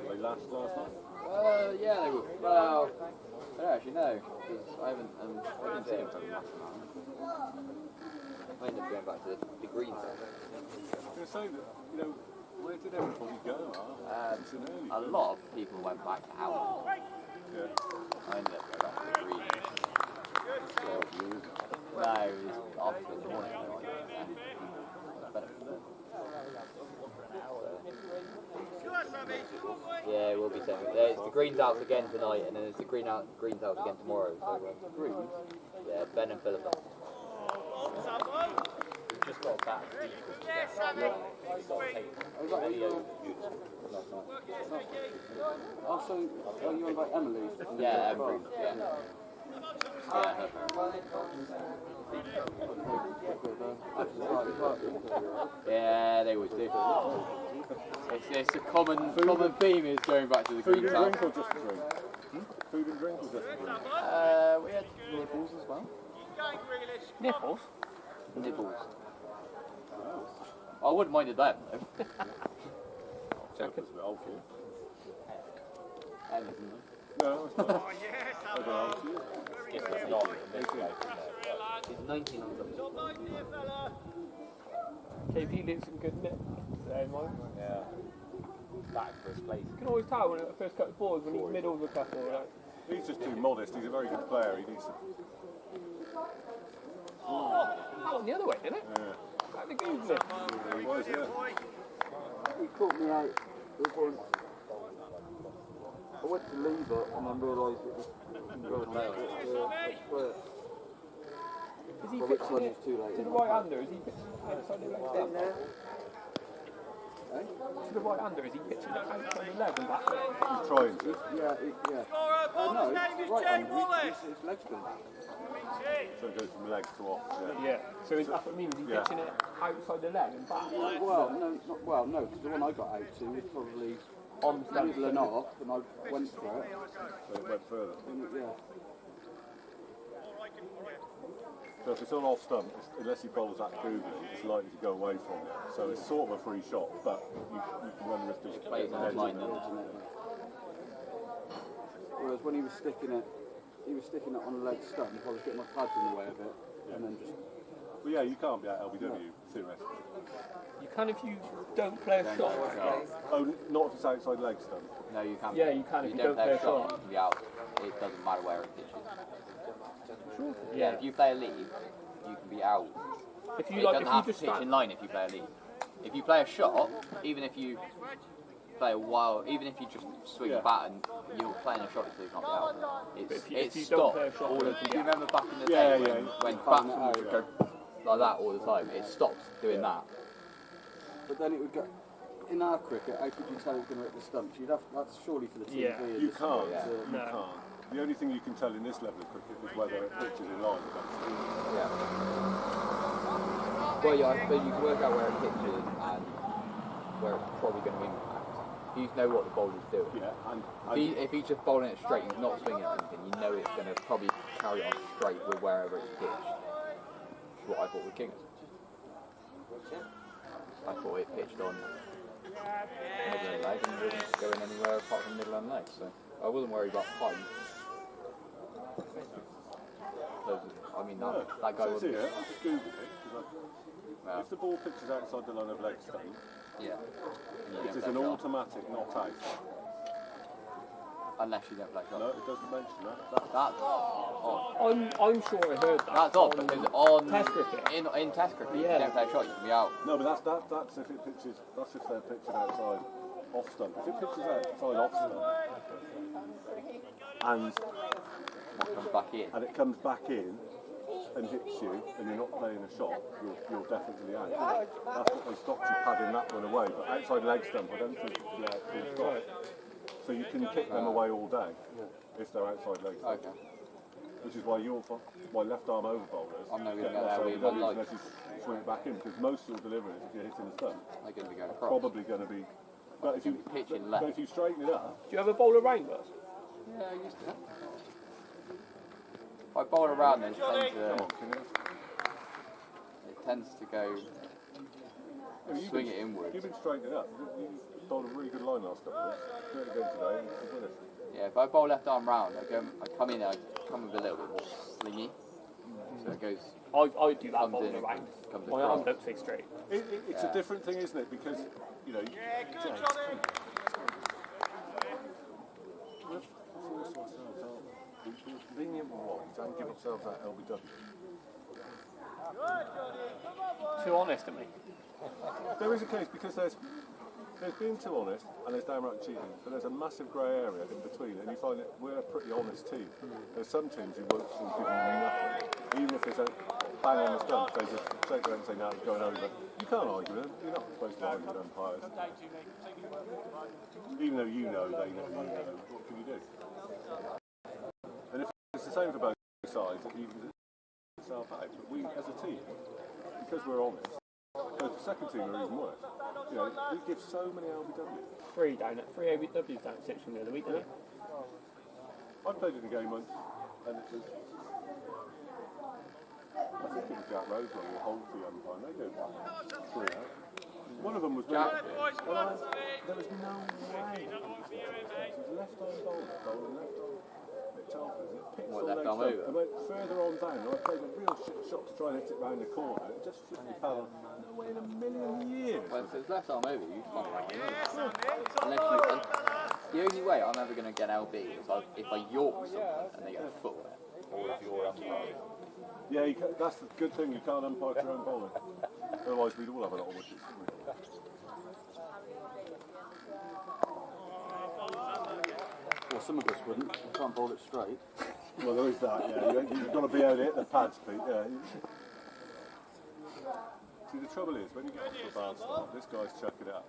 They last night? Yeah, they were. Well, I don't actually know, because I didn't see him for the last time. I ended up going back to the green side. I was going to say that, where did everybody go? It's an early A lot of people went back to Howard. Yeah. I ended up going back to the green. 12 years. No, it was after the morning. Yeah, it will be seven. There's the greens out again tonight, and then there's the greens out again tomorrow. So greens. Yeah, Ben and Philippa. We've just got back. Also, are you on about Emily? Yeah, Emily. Yeah. Yeah, they always do. It's a common theme is going back to the Food green and town. drink or just a drink? Food and drink or just a drink? We had nibbles as well. Nipples? Nibbles. I wouldn't minded them though. That's a bit old for you. Anything. No, it's not. I don't know. It's not in this place, It's 1900. KP did some good nip. Yeah. Back for his place. You can always tell when at the first couple of balls when he's middle of the couple. Right? He's just too modest. He's a very good player. He needs to. That went the other way, didn't it? Yeah. Like the goose nip. He was, yeah. He caught me out. I went to leave it and then realised it was going on. Is he Well, which pitching one it is too late? to the right-hander? Is he pitching outside the leg stump? To the right-hander, is he pitching it outside the leg and back? He's trying to. Yeah, yeah. No, it's right-hander. It's leg spin. So it goes from legs to off. Yeah. So is that what I mean? Is he pitching it outside the leg and back? Well, no, because the one I got out to was probably on the middle and off, and I went for it. So it went further. Yeah. So if it's on off stump, unless he bowls that googly, it's likely to go away from it. So it's sort of a free shot, but you can run the risk of Plays on his line then. Whereas when he was sticking it on a leg stump, I was getting my pads in the way of it, and then just... Well, yeah, you can't be at LBW, theoretically. You can if you don't play a shot. Oh, not if it's outside leg stump? No, you can't. Yeah, you can if you don't play a shot. You can be out. It doesn't matter where it pitches. Sure. Yeah, if you play a lead, you can be out. If you it like, doesn't have to pitch in line if you play a lead. If you play a shot, even if you play a wild, even if you just swing a bat and you're playing a shot, so you can't be out. It's stopped. All of, do you remember back in the day when batsmen would go like that all the time? It stopped doing that. But then it would go. In our cricket, how could you tell it's going to hit the stumps? That's surely for the TV. Yeah. You can't. Yeah. You can't. The only thing you can tell in this level of cricket is whether it pitches in line. Yeah. Well, yeah, I suppose you can work out where it pitches and where it's probably going to impact. You know what the bowler's doing. Yeah. If he's just bowling it straight and he's not swinging or anything, you know it's going to probably carry on straight with wherever it's pitched. That's what I thought with Kingers. I thought it pitched on middle and leg and wasn't going anywhere apart from middle and leg, so I wasn't worried about height. I mean, that guy was. I've just googled it. If the ball pitches outside the line of leg stump, it is an automatic not out. Unless you don't play shot. No, it doesn't mention that. That's odd. I'm sure I heard that. That's odd because on Test cricket. In Test cricket, if you don't play shot, you can be out. No, but that's if it pitches. That's if they're pitching outside off stump. If it pitches outside off stump, and comes back in, and it comes back in and hits you, and you're not playing a shot, you're definitely out. That's what they stopped you padding that one away. But outside leg stump, I don't think you'd be out full stop. So you can kick them away all day if they're outside leg stump. Okay. Which is why my left arm over bowlers I'm never going to get get there with my unless you swing it back in, because most of your deliveries, if you're hitting the stump, they're going to be going across. probably going to be. But if you pitching left. But if you straighten it up, Do you have a bowler round us? Yeah, I used to. If I bowl around, then it tends to go swing it inwards. You've been straightening up. You bowled a really good line last couple of weeks. Do it again today and you win it. Yeah, if I bowl left arm round, I come in, I come with a little bit more slingy. So it goes. I do that comes bowler in, round. comes My across. arm don't stay straight. It's a different thing, isn't it? Because, you know, Good, Johnny. we're forced ourselves, aren't we? We're convenient wise and give ourselves that LBW. Too honest to me. There is a case because there's being too honest and there's downright cheating, but there's a massive grey area in between, and you find that we're a pretty honest team. There's some teams who won't give you nothing, even if there's a bang on the stump, they just shake their head and say, no, it's going over. You can't argue with them, you're not supposed to argue with umpires. Even though you know, they know, you know, what can you do? And if it's the same for both sides, it evens itself out, but we, as a team, because we're honest, the second team are even worse. You know, we give so many LBWs. Three ABWs down at 6 from the other week, didn't I played in a game once, and it was, I think it was Jack Roseman or Holt the umpire, they go 3 out. One of them was Jack. there was no way. It was left arm bowling left arm at Chalford. It picked What, the left leg arm stump over? and went further on down. I played a real shit shot to try and hit it round the corner. It just flipped the paddle. No way in a million years. Well, if it's left arm over, you fuck around. The only way I'm ever going to get LB is if I york someone and they get a foot wet. Or if you're umpire. Yeah, that's the good thing. You can't umpire your own bowling. Otherwise, we'd all have a lot of wickets. Well, some of us wouldn't. We can't bowl it straight. Well, there is that, yeah. You've got to be able to hit the pads, Pete. Yeah. See, the trouble is, when you get off to a bad start, this guy's chucking it up.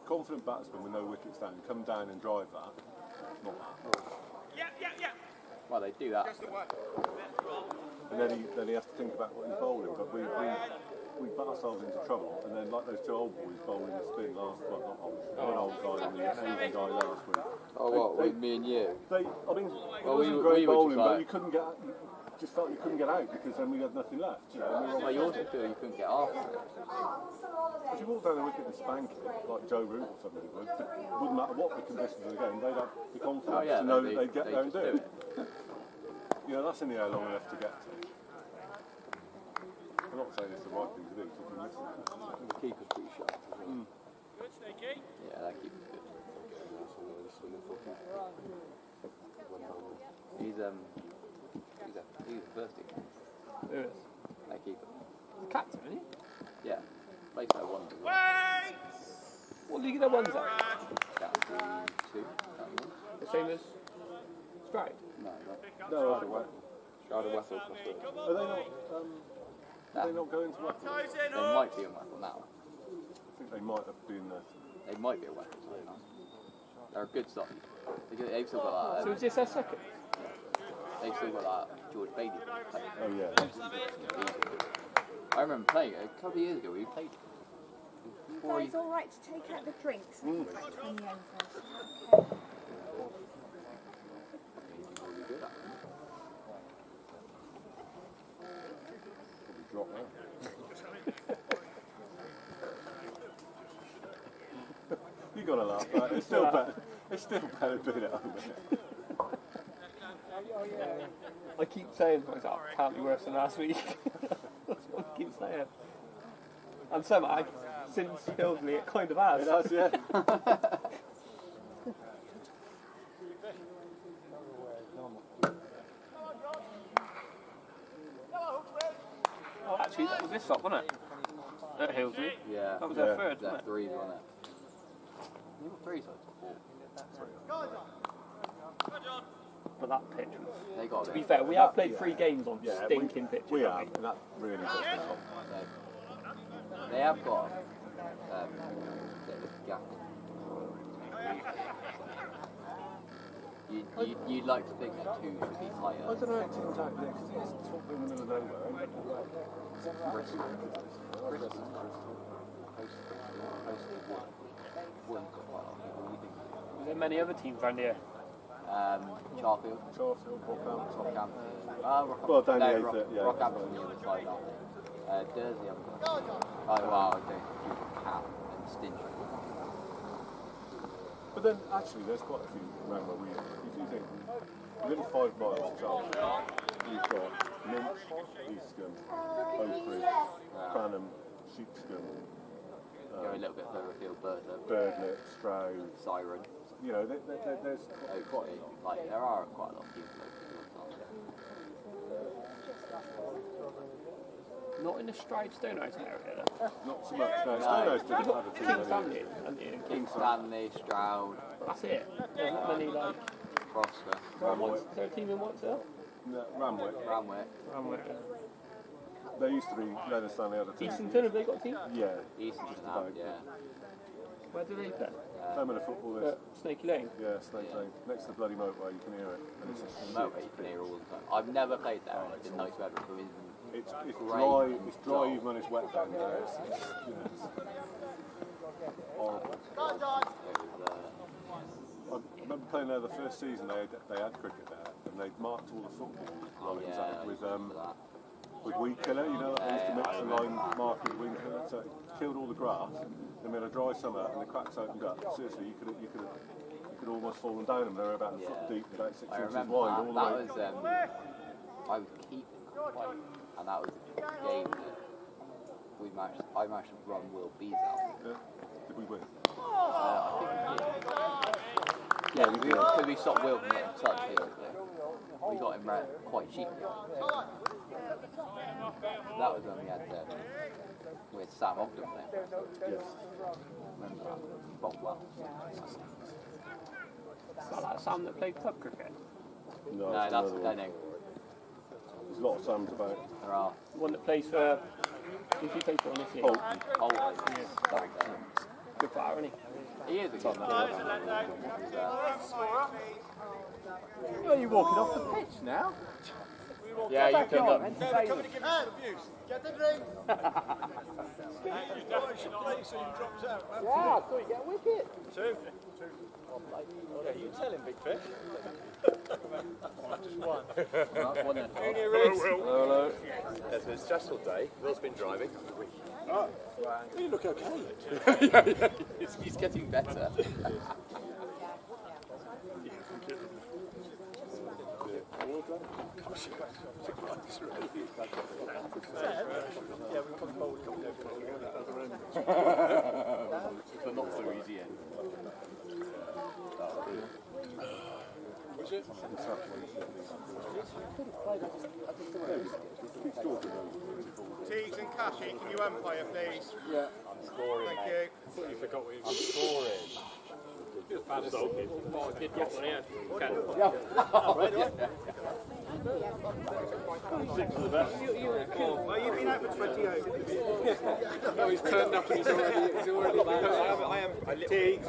Confident batsman with no wickets down, come down and drive that. Not that. Yeah. Well, they do that. And then he has to think about what he's bowling. But we put ourselves into trouble. And then, like those two old boys bowling the spin last, well, not old, one old guy and the Asian guy last week. Oh, what, with me and you? It wasn't great bowling, but you couldn't get. Just felt you couldn't get out because then we had nothing left. You know, well, you also feel you couldn't get after it. If you walk down the wicket and spank it, like Joe Root or something would, it wouldn't matter what the conditions of the game, they'd have the confidence to know that they'd get there and do it. You know, that's in the air long enough to get to. I'm not saying it's the right thing to do, so you can listen. The keeper's pretty sharp as well. Good, Sneaky. Yeah, that keeper's good. He's a first team. Who is? That keeper. The captain, isn't he? Yeah. Plays for one. Wait! What league are their ones at? County 2. The same as Stride? No, Shroud of Wessels. Are they not going to Wessels? They might be on Wessels now. I think they might have been there. They might be at Wessels now. They're a good side. They've still got that. So is this their second? They've still got that George Bailey playing. Oh yeah. I remember playing it a couple of years ago. We played it. Guys, all right to take out the drinks and put it on the overs. Okay. Drop that. You gotta laugh, right? It's still better. It's still better doing it over there. I keep saying to myself, can't be worse than last week. That's what I keep saying. And somehow, since Hillsley, it kind of has. It has, yeah. Oh, actually, that was this up, wasn't it? At Hillsley. Yeah. That was their third, Their wasn't it? 3, wasn't it? You got 3 sides. But that pitch was... They got To it. be fair, we have played 3 games on stinking pitches. We haven't have, and that really does help. They have got a bit of a gap. You'd like to think that 2 should be higher. I don't know how it turns out there, because it's totally in the middle of nowhere. Is there many other teams around here? Chalford. Rockhampton. Well, down the A30, yeah. Rockhampton on the other side, aren't they? Jersey, oh wow, okay. Cap and Stinch. But then, actually, there's quite a few around where we are. If you think, within 5 miles of Chalford, you've got Minch, Eastcombe, Oak Ridge, Cranham, Sheepscombe, Go a little bit further afield, Birdlet, Stroud, Siren. You know, there's quite a lot. Like, there are quite a lot of people locally. Not in the Stride Stonehouse area, then? Not so much, no. Stonehouse didn't have a team. King Stanley, and King Stanley, Stroud. That's it. There's not many, like... Prosper. Is there a team in Whitesdale? No, Ramwick. Ramwick. There used to be Leonard Stanley had a team. Eastonton, have they got a team? Yeah. Eastonton have, yeah. Where do they play? Home of the football is. Snaky Lane? Yeah, Snake Lane. Next to the bloody motorway, you can hear it. And it's a Motorway, you can hear all the time. I've never played there, and it's been nice weather. It's dry. It's dry even when it's wet down there. It's horrible. I remember playing there the first season. They had cricket there, and they marked all the football lines with weed killer. You know, they used to mix the line marker with weed killer, so it killed all the grass. Then we had a dry summer, and the cracks opened up. Seriously, you could almost fall down them. They were about a foot deep, about 6 inches wide. All the way. I was keeping quite, and that was the game that I managed to run Will Bees out. Yeah. Did we win? I think we did. Yeah, because we stopped Will from getting touch here. We got him red quite cheaply. That was when we had with Sam Upton playing. Yes. Remember that? From well. Is that like Sam that played club cricket? No, No, it's that's another one. Denning. There's a lot of Sams about. There are. One that plays for. Who do you play for on this team? Good player, isn't he? He is a good player. Are you walking off the pitch now? Yeah, you turned up. Get the drink. You thought I should play so he drops out. Yeah, I thought you'd get a wicket. Two. Yeah, you tell him, big fish. Just one. Junior Reese. Hello. It's been a stressful day. Will's been driving. Oh, you look okay. He's getting better. But not so easy end. Teagues and Cashy, can you umpire, please? Yeah. Thank you. You forgot what I'm scoring. Well, you've been out for 20 overs. Oh, he's turned up and he's already I am Teagues.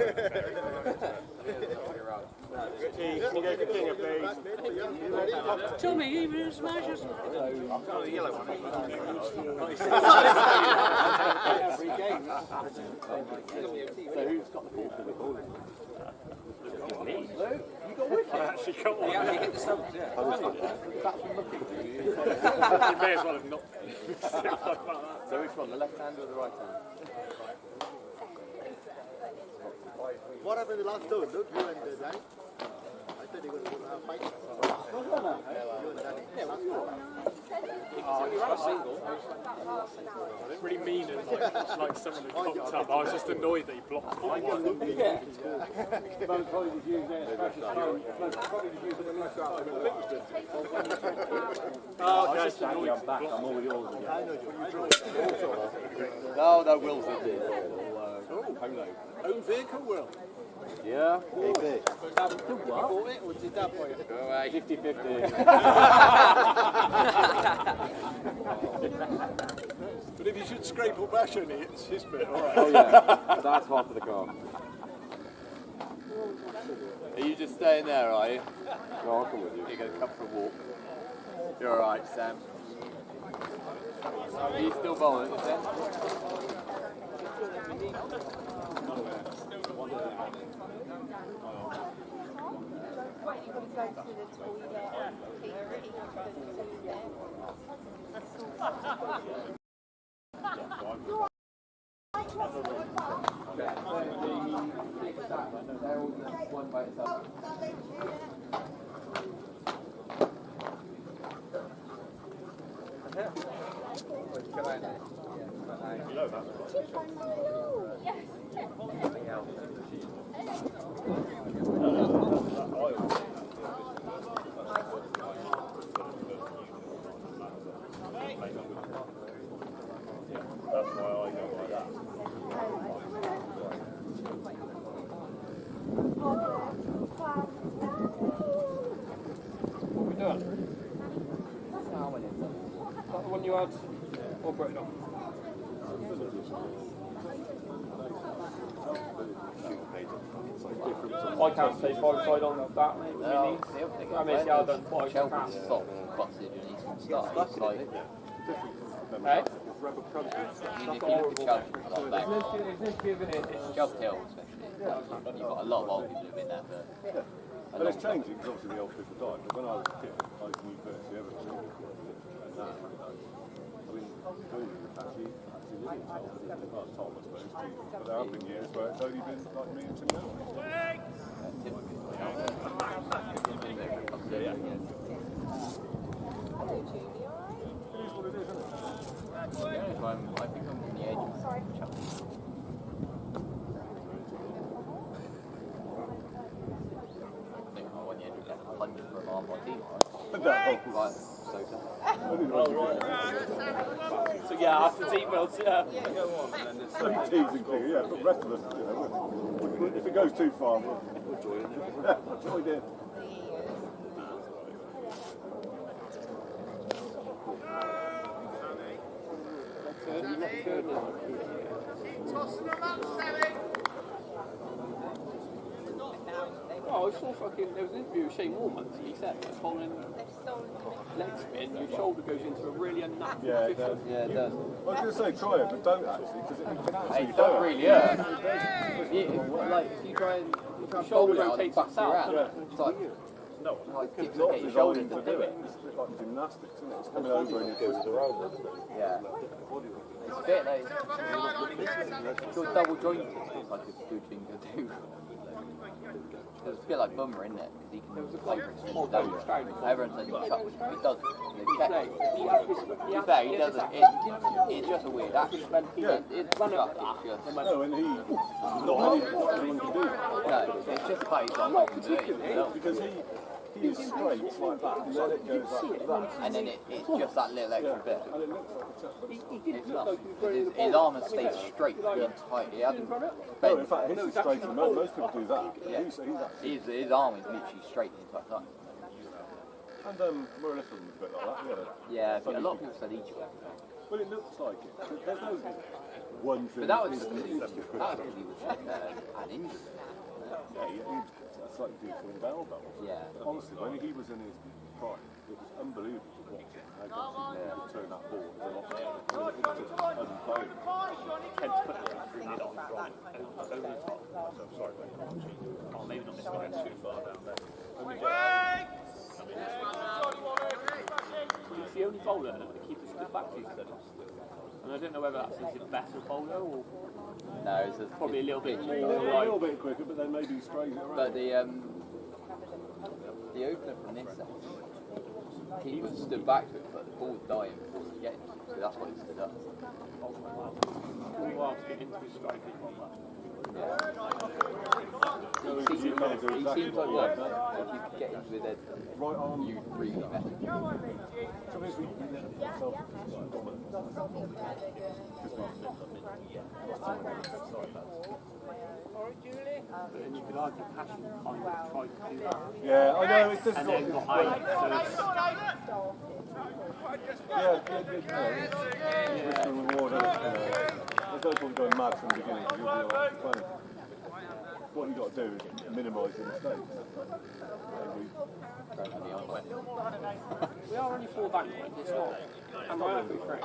Teagues, can you go for Kinger, please? Tommy, even in smashes. Oh, the yellow one. Every game. So who's got the ball for the ball? Me. You got wicket. I actually got one. You hit the stumps, yeah. That's from looking. You may as well have not. So which one, the left hand or the right hand? What happened the last two? Look, you and Danny. I thought you were going to have a fight. Pretty mean and like someone who popped up. I was just annoyed that he blocked me. I'm back. I'm all yours again. No, Will's it. Own vehicle, Will. Yeah. Bought it or did that for you? Go away. 50-50. But if you should scrape or bash any, it's his bit, alright. Oh yeah. That's half of the car. Are you just staying there, are you? No, I'll come with you. You're going to come for a walk. You're alright, Sam. Are you still bowling, is it? You had or Britain off? I can't say five side on that. I mean, yeah, I've done five. Chalford stopped busted and he's started. Hey? If you look at Chalford, a lot back. Chalford Hill, especially. You've got a lot of old people who've been there for. But it's changing because obviously the old people died. But when I was a kid, I knew virtually everything. I mean, actually living in Chalford, well, Tom, I suppose, but there have been years where it's only been like me and Tim Miller. I think I'm on the edge of Chalford. So yeah, after seatbelts, yeah. Some teasing thing, yeah, but the rest of us, you know, if it goes too far, we'll join in. We'll join in. Oh, I saw fucking. There was an interview with Shane Warman, and he said that following leg spin, your shoulder goes into a really unnatural position. Yeah, it does. I was going to say try it, but don't actually, because it can actually It don't really hurt. Like, if you try and Your shoulder bowl it on the rotates back of your itself. hand, it's like, It's not get your designed shoulder to to do do it. it. It's like gymnastics, isn't it? It's coming over and it goes around. Yeah. It's a bit like, if you're double jointed, it's like a good thing to do. It's a bit like Bummer, isn't it? Because he can like small double. Everyone says he chucks, but he doesn't. They check. To be fair, he doesn't. It's just a weird action. It's chuck, it's just. No, and not anyone can do that. No, it's just about he's not doing Because he is straight like that, and then it goes like that. and then it's just that little extra bit. And it looks like It's not. His arm has stayed straight the entire. He hasn't. no, in fact, his is straight, and most people do that. Yeah. He's actually, His arm is literally straight the entire time. and more or less of them a bit like that, Yeah, a lot of people said each one. Well, it looks like it. There's no one thing. But that was because he was an injury. It's like doing bell. Yeah. Honestly, when he was in his prime, it was unbelievable to watch him. How he could turn that ball as a lot better. It was just unplayable. Kent's put it through mid on from over the top. So I'm sorry, mate. Oh, maybe not this one. Too far down there. He's the only bowler that keeps stood back to said. And I don't know whether that's a better bowler or. No, it's probably a little bit more. A little bit quicker, but then maybe straight it around. But the opener from this set, he was stood back to it, but the ball was dying before he get it, so that's why he stood up. Whilst getting into his striking on that. He seems like what? If you get into his head, right on, you really mess with him. But then you could argue Passion kind of tried to do that. Yeah, I know, it's just and then got out. Risk and reward, there's no point going mad from the beginning because you'll be like playing. What you've got to do is minimise the mistakes. We are only 4 back points, it's not. And we're happy for it.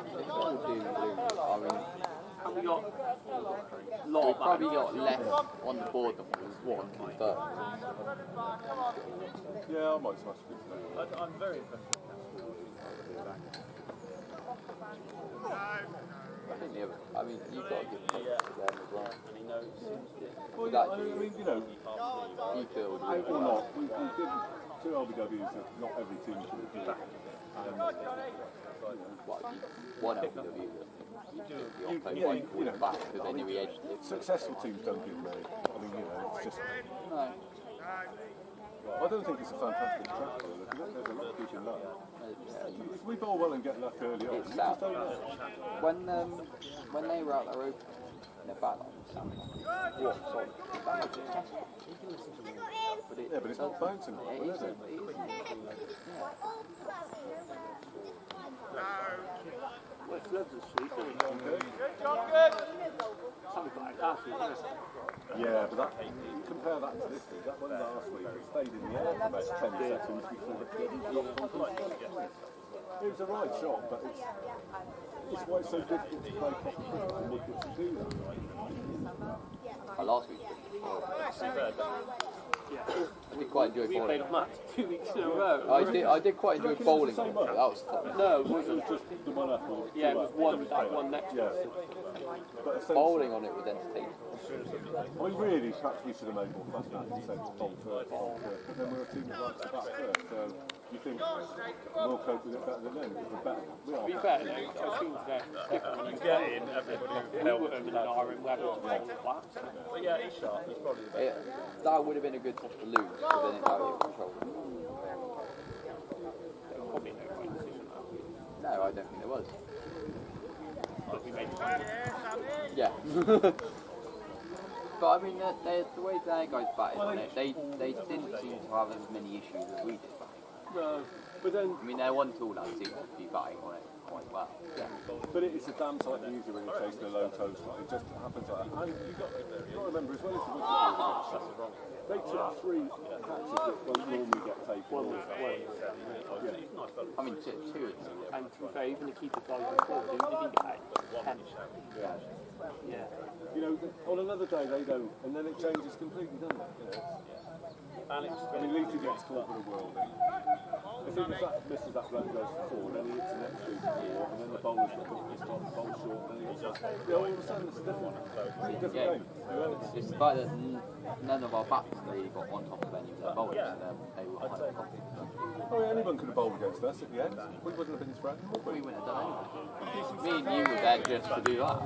And we got a lot We of probably got less on the board than what was won, but yeah, I might smash it today. I'm very impressed. I mean, you've got to give credit to them as well. And he knows. Well, yeah, I mean, you know, You feel or not, we did 2 LBWs that not every team should do. One LBW. Back because they knew he edged it. Successful teams don't give many. I mean, you know, it's just. No. I don't think it's a fantastic track though. There's a lot of people luck. If we bowl well and get luck early on, It's you sad. just don't know. When they were out there open, their back line was sound what solid. The back line was fantastic. Yeah, but it's not bouncing well, It is isn't. it? Well, it's loads of sweet, isn't it? Something like that, isn't it? Yeah, but that, compare that to this week. That one last week, it stayed in the air for about 10 seconds before it dropped onto the floor. It was a right shot, but it's why it's so difficult to play proper cricket and wickets to do that. Last week. I did quite enjoy We bowling. played on that 2 weeks in a row. I did quite enjoy bowling. That was fun. No, it wasn't. Just the one up. Yeah, it was one next to us. But essentially, Bowling on it was entertaining. I mean, really, perhaps we should have made more fuss about it and said bowl first, but then we're a team that likes to bat first, so you think we'll cope with it better than them, we're better. We To are be fair, though, I think they're different when you get in. Everybody who over the hour in weather to bowl flat. But yeah, he's sharp. He's probably the best. That would have been a good test to lose, but then it's out of your control. Probably no right decision. No, I don't think there was. But we made it. Yeah. But I mean, the way their guys batted on it, they didn't seem to have as many issues as we did. No. But then, I mean, their one tool now seems to be batting on it quite well. yeah, but it's a damn sight easier when you're chasing a low toast line. It just happens like that. And you've got to remember as well as the wicket, they took 3 catches that won't normally get taken. I mean, two. And to be fair, even the keeper guy before, did he get 10? Yeah. You know, on another day they don't, and then it changes completely, doesn't it? You know, I mean, Leafy gets caught with a whirl. I think if that misses that bloke goes for 4, then he hits the next 3 for 4, and then the bowler's got this one, the bowl's short, then he hits that. Yeah, all of a sudden it's a different one. It's a different game. It's the fact that none of our bats really got on top of any of their bowlers, so they were kind of cocky. Oh, yeah, anyone could have bowled against us at the end. We wouldn't have been threatened. We wouldn't have done anything. Me and you were there just to do that.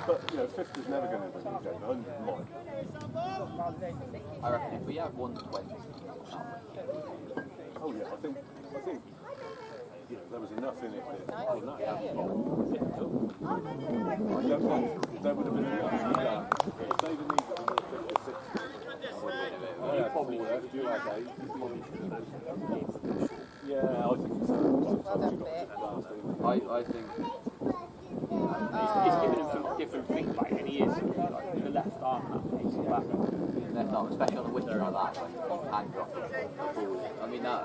But, you know, 50 is never going to win the game. 100 might. I reckon if we have 120, oh yeah, I think you know, there was enough in it that on that I don't think there would have been enough to do that. If they'd have needed another 50 or 60, yeah, probably would have do our game. Yeah, I think so. I think He's given him some different things, like, and he is like, the left arm that makes it back. left arm, especially on a wicket like that, when you hand drop the ball. I mean, that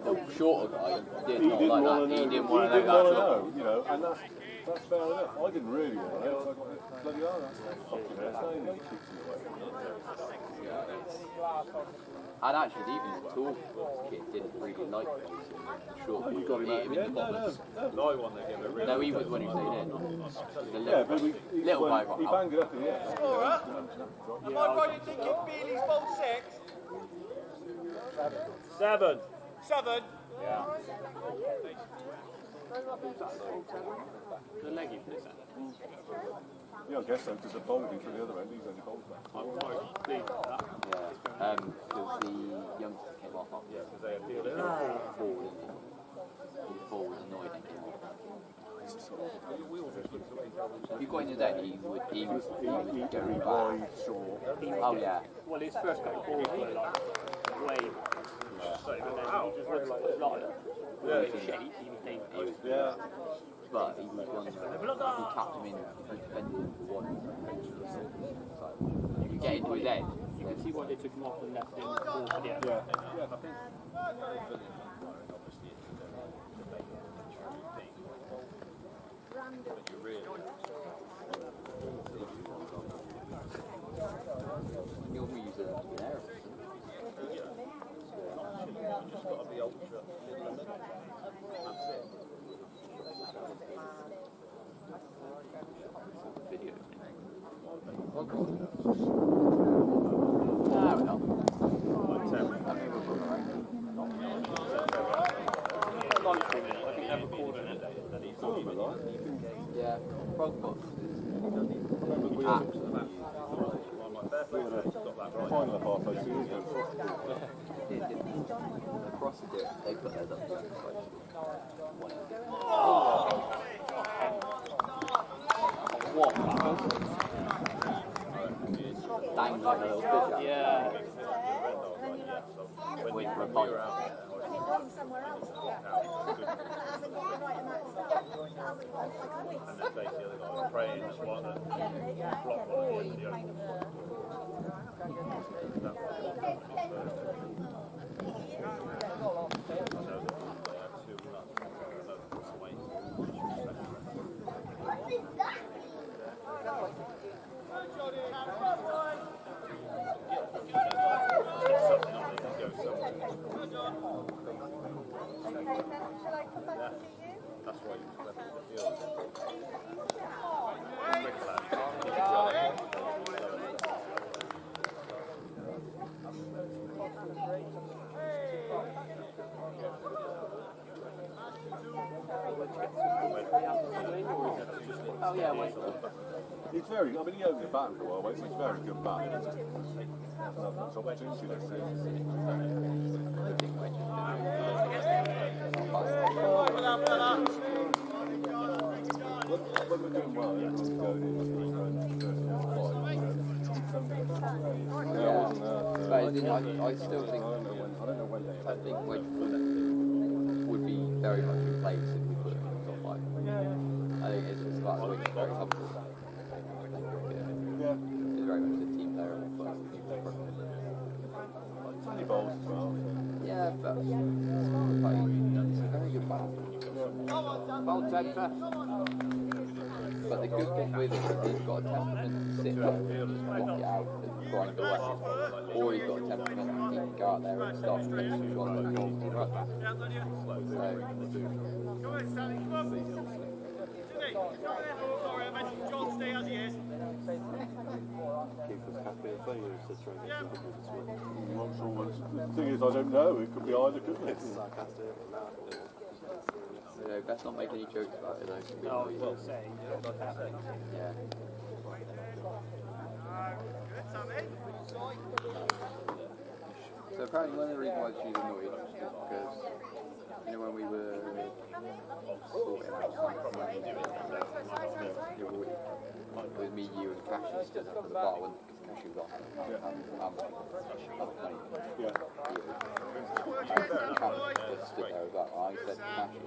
the shorter guy did not like that. He didn't want to know, you know, and that's fair enough. I didn't really want to know. So I got bloody hell, that's fucking insane. He keeps him away. And actually, even the tall kid didn't really like those short balls. You got him out in the end. No, he was when he stayed in. The little, Yeah, but little guy got he out. banged it up in the end. Am I right in thinking Bealey's bowled 6? 7. 7? Yeah. The leggy for this end. Yeah, I guess so, because the bowling for the other end, he's only bowled back. I'm quite pleased with that. Yeah, because the youngsters came off after. Yeah, because they appealed it. The ball was annoyed and came off. If you got in his head, he would go wide, short. Oh yeah. Well, his first couple of balls were like way, and then he just looked like a flyer. Shape, he was dangerous. Yeah. But he was one that he tapped him in, he defended him for one. So you get into his head. You can see why they took him off and left him for the end. You'll use it as an arrow. Just got to be ultra middle. That's it. Video. I think they're recording it. Yeah, frog box. Final half, Across it, they put theirs up. What? Dangling a little bit. Yeah. Wait for a bite. Somewhere else. And then face the other guy praying just what the block one at the end of the open. That's why you left the field. Oh yeah, wait. He's very, I mean, he owned the bat for a while, but he's a very good bat. That's opportunity, let's see. When we're doing well, everyone's going in. But I still think I think Wedgwood would be very much in place if we put it in the top 5. I think it's about Wedgwood very comfortable. He's very much a team player on the first. Tiny bowls as well. Yeah, but it's a very good ball. Well done, But the good thing with it is he's got a temperament to sit there and block it out and grind away. Or he's got a temperament that he can go out there and start to make some shots and goals to run. John, stay as he is. Keep us happy and failure, said Travis. I'm not sure what the thing is, I don't know. It could be either, couldn't it? Best not make any jokes about it though. No, you will say. Yeah. So apparently one of the reasons why she's annoyed is because, you know, when we were sorting out the other week, it was me, you and Cashy stood up at the bar when Cashy was off. Cashy just stood there as well. I said to Cashy,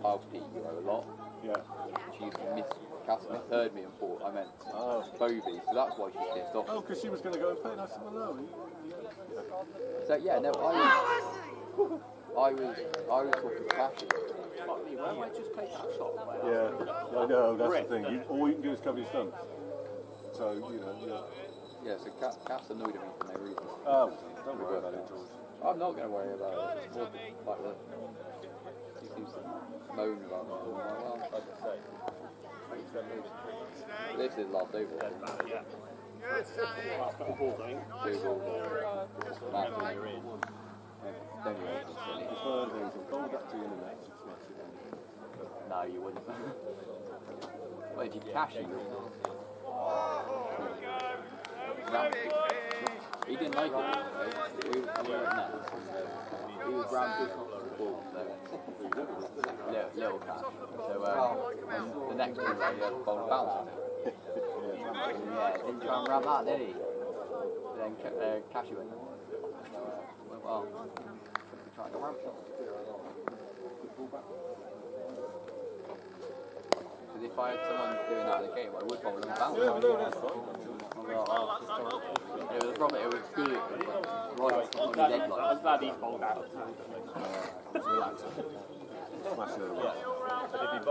I'll beat you a lot. She misheard me and thought I meant Bovey, so that's why she's pissed off. Oh, because she was going to go and play, and I said, well, no. So yeah, no, I was talking to Cashy. Why don't I just take that shot? Yeah, I know, that's the thing. All you can do is cover your stump. So, you know, Yeah, so Cass annoyed at me for no reason. Oh, don't worry about it, George. I'm not going to worry about it. It's more like that. He seems to moan about it. I'm like, well, this is last over. Good, Sammy. Two balls, I think. 2 balls. Don't you The third thing is I'll go back to the internet and smash it in. No, you wouldn't. Well, if you cash it, he didn't like it. He was round just off the ball, so little cash. So the next one, he bowled a bounce. Yeah, didn't try and grab that, did he? Then Cashy went, well, trying to ramp up. Because if I had someone doing that in the game, I would bowl them a bounce. It was from it was good. Right on the deadline. I'm glad he's bowled out.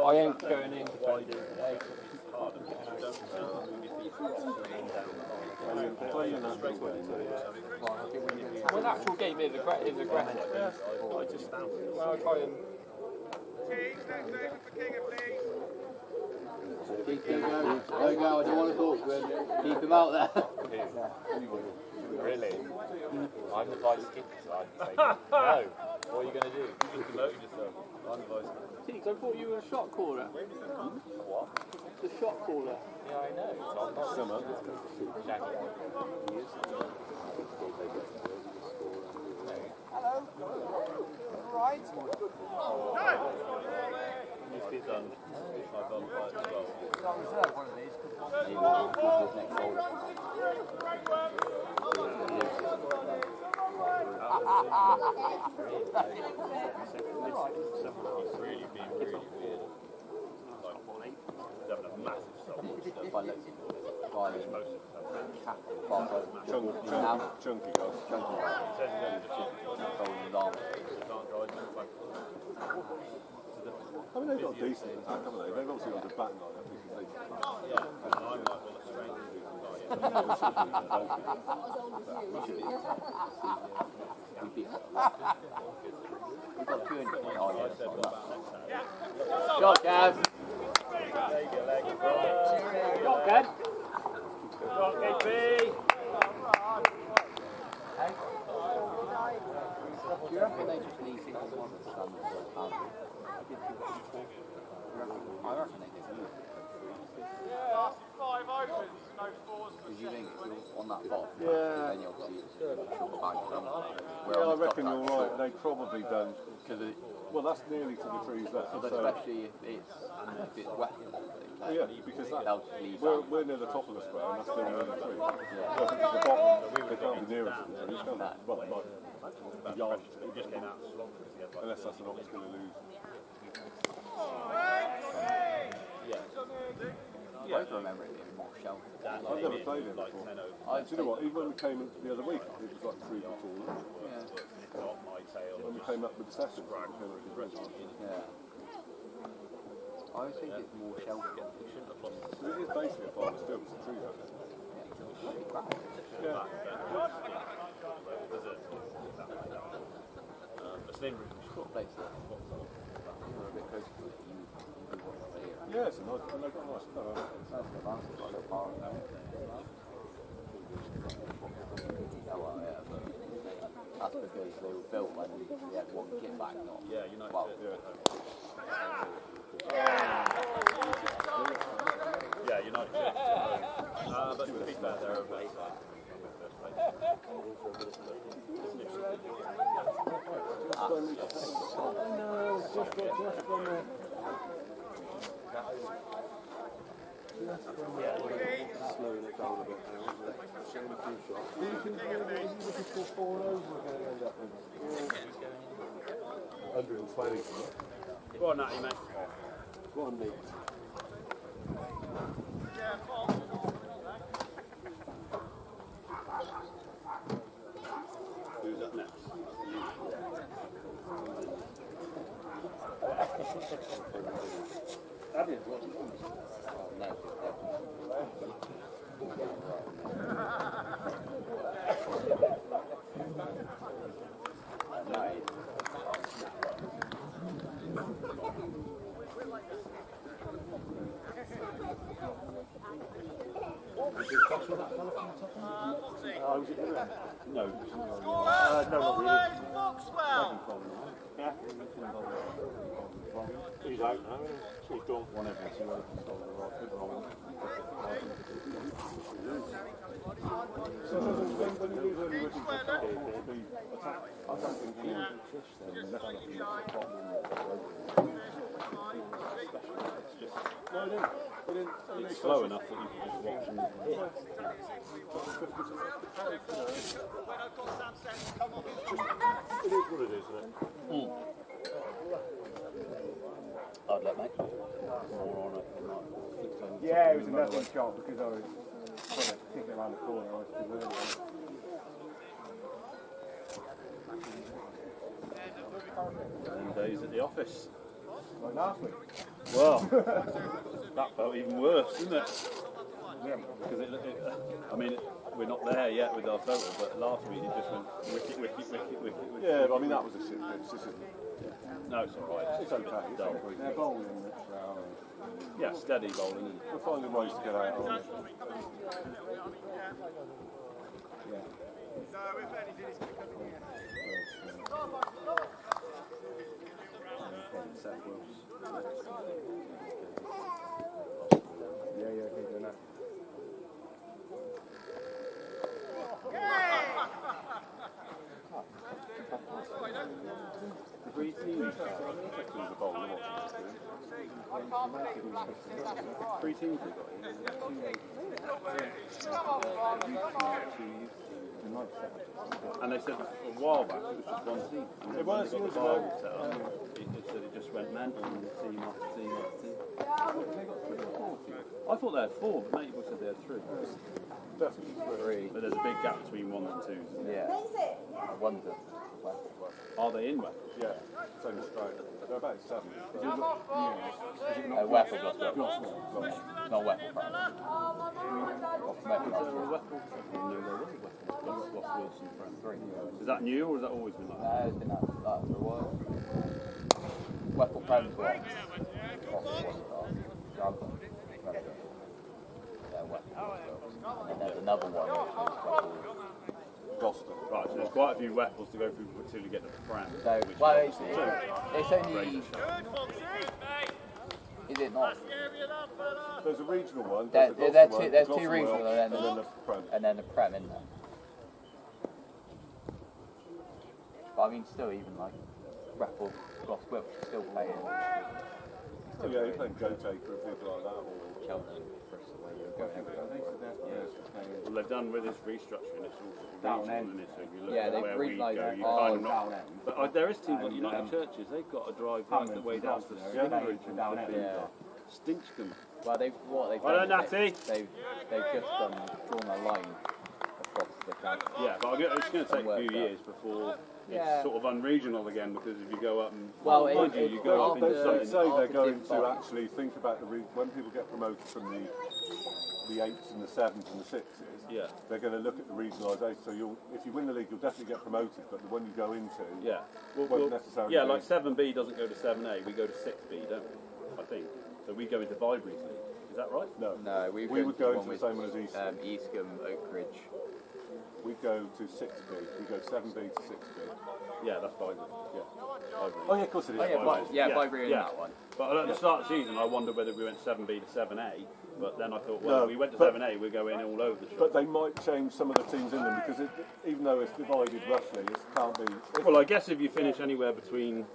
I ain't going in to try and do it today. Well, an actual game is aggressive. I just stand. Well, I try and. Keep him going. Don't go, I don't want to talk to him. Keep him out there. Really? I'm the vice keeper, so I'd say, no. What are you going to do? You demoted yourself. I'm the vice keeper. I thought you were a shot caller. What? The shot caller. Yeah, I know. It's not summer. Jackie. Hello. Right. Must be done. I've done quite well. I'll reserve one of these. Really being really weird. Like, having a massive Chunky goes. I mean, they've got decent attack, haven't they? They've obviously got the batting line up because they. Shot, Gav. Shot, Gav. Shot, KB. Do you reckon they just leave it as one of the I reckon they do. Yeah, 5 opens, no 4s. Because you think if you're on that bot, Yeah. then you'll see short back. Yeah, I reckon you're right. They probably don't. Well, that's nearly to the trees there. But especially if it's wet. Yeah, because they'll just leave we're near the top of the square and that's still near the tree. So if it's the bottom, they can't be near down. He just can't. Well, like, yards. He just came out strong because he had like. Unless that's an option going to lose. Yeah. I can remember it being more Chalford. I've never played it before. Do you know what? Even when we came in the other week, it was like 3 before. When we came up with the sessions, we came up with the rest. Yeah. I think it's more Chalford. It is basically a farmer's field, it's true though. Yeah. Yeah, it's a nice, and they've got a nice park. That's because they were built when we had one kit back, not. Yeah, United. Well, yeah, United. But to be fair, they're okay. Slowing it down a bit now, isn't it? Showing a few shots. You can do it, looking for 4 over, we're going to end up with 120. Go on, Natty, mate. Go on, mate. Who's up next? No. No, not really. Yeah. He's out now. He's gone. One every 2 hours. So when you lose early with the attack, I don't think we would fish them unless I think that's a problem. No, I didn't. It's slow enough that you can just watch and hit. It is what it is, isn't it? I'd let mate. Yeah, it was a nothing shot because I was trying to kick it around the corner. I was too early. Them days at the office. Like last week. Well, that felt even worse, didn't it? Yeah. Because I mean, we're not there yet with our total, but last week it just went wicket. Yeah, but I mean that was a shit pitch. This isn't. No, it's alright. It's okay. It's okay. They're bowling. Yeah, steady bowling. Isn't it? We're finding ways to get out of it. Yeah. Yeah, keep doing that. The three teams the bowl, Three teams we've got and they said a while back it was just one team. It was got the Bible set up. It said it just went mental and team after team after team. I thought they had 4, but many people said they had 3. Definitely 3. But there's a big gap between 1 and 2. Yeah. One's a Are they in Wales? Yeah, same as Australia. They're about 7. Weapon plus Weapon. Not Weapon, Is that new or has that always been like that? No, it's been that for a while. Weapon Prem's one. Yeah, Weapon. And there's another one which is Gloucester. Right, so there's quite a few weapons to go through until you get to the Prem. So, well, it's only... Is it not? There's a regional one. There's two regional and then the Prem. And then the Prem, isn't there? But I mean, still, even like Raffle, Gloucester, still playing. Oh yeah, you're playing Go Taker and people like that, or Chelsea, Bristol, where you're going everywhere. Well, they've done with this restructuring, it's all Down regional, end. isn't it? So if you look Yeah, at they've where we realised go, that. you Oh, kind of down not. end. But there is teams like And, United Churches, they've got to drive half the way down to the Yeah. Stinchcombe. Yeah. Stinchcombe. Well, what they've Well done done, is Natty. they've just drawn a line across the county. Yeah, but it's going to take a Worked few out. years before Yeah. it's sort of unregional again, because if you go up and Well, mind you, you go up into They something. say they're going Div to five. actually think about when people get promoted from the 8s and the 7s and the 6s. Yeah. They're going to look at the regionalisation. So if you win the league, you'll definitely get promoted. But the one you go into, Yeah. won't necessarily. Yeah, be. like 7B doesn't go to 7A, we go to 6B, don't we? I think. So we go into Vibrary's league. Is that right? No. No, we would go into the same one as Eastham. Eastham, Oak Ridge. We go to 6B. We go 7B to 6B. Yeah, that's Vibrary. Yeah. Vibrary. Oh yeah, of course it is. Vibrary in that one. But at the start of the season, I wondered whether we went 7B to 7A. But then I thought, well, No, if we went to but- 7A, we're going all over the shop. But they might change some of the teams in them because even though it's divided roughly, it can't be. Well, I guess if you finish anywhere between,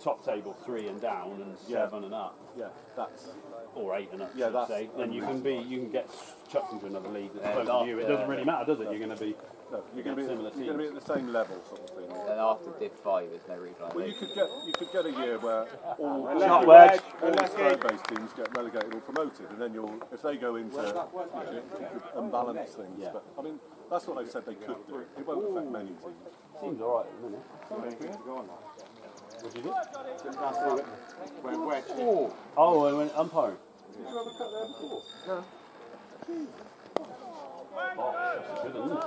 top table 3 and down and 7 and up, that's or 8 and up, Yeah, should that's say, then you can get chucked into another league that's And close to you. It doesn't after- really matter, does it? You're going to be you're going to be similar you're going to be at the same level, sort of thing. And after Div 5, there's no regionalisation. Well, you could get a year where all road-based teams get relegated or promoted, and then if they go into unbalance things. Yeah. But I mean, that's what they said they could do. It won't affect many teams. Seems all right at the minute. What did you do? Oh, I went umpiring. Did you ever cut there before? No. Oh, that's good, isn't it?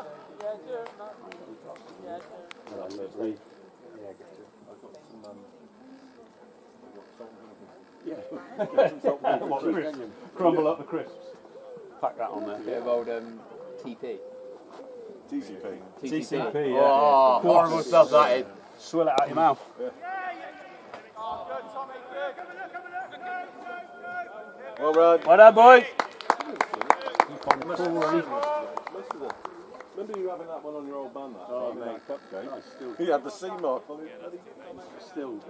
I've got some. What, crisps? Crumble up the crisps. Pack that on there. Bit of old TP. TCP. TCP, yeah. Oh, horrible stuff that is. Swill it out your mouth. Well run. Well done, boys. Remember you having that one on your old man? That? Oh, that mate. cupcake. He had the C mark on it. Still,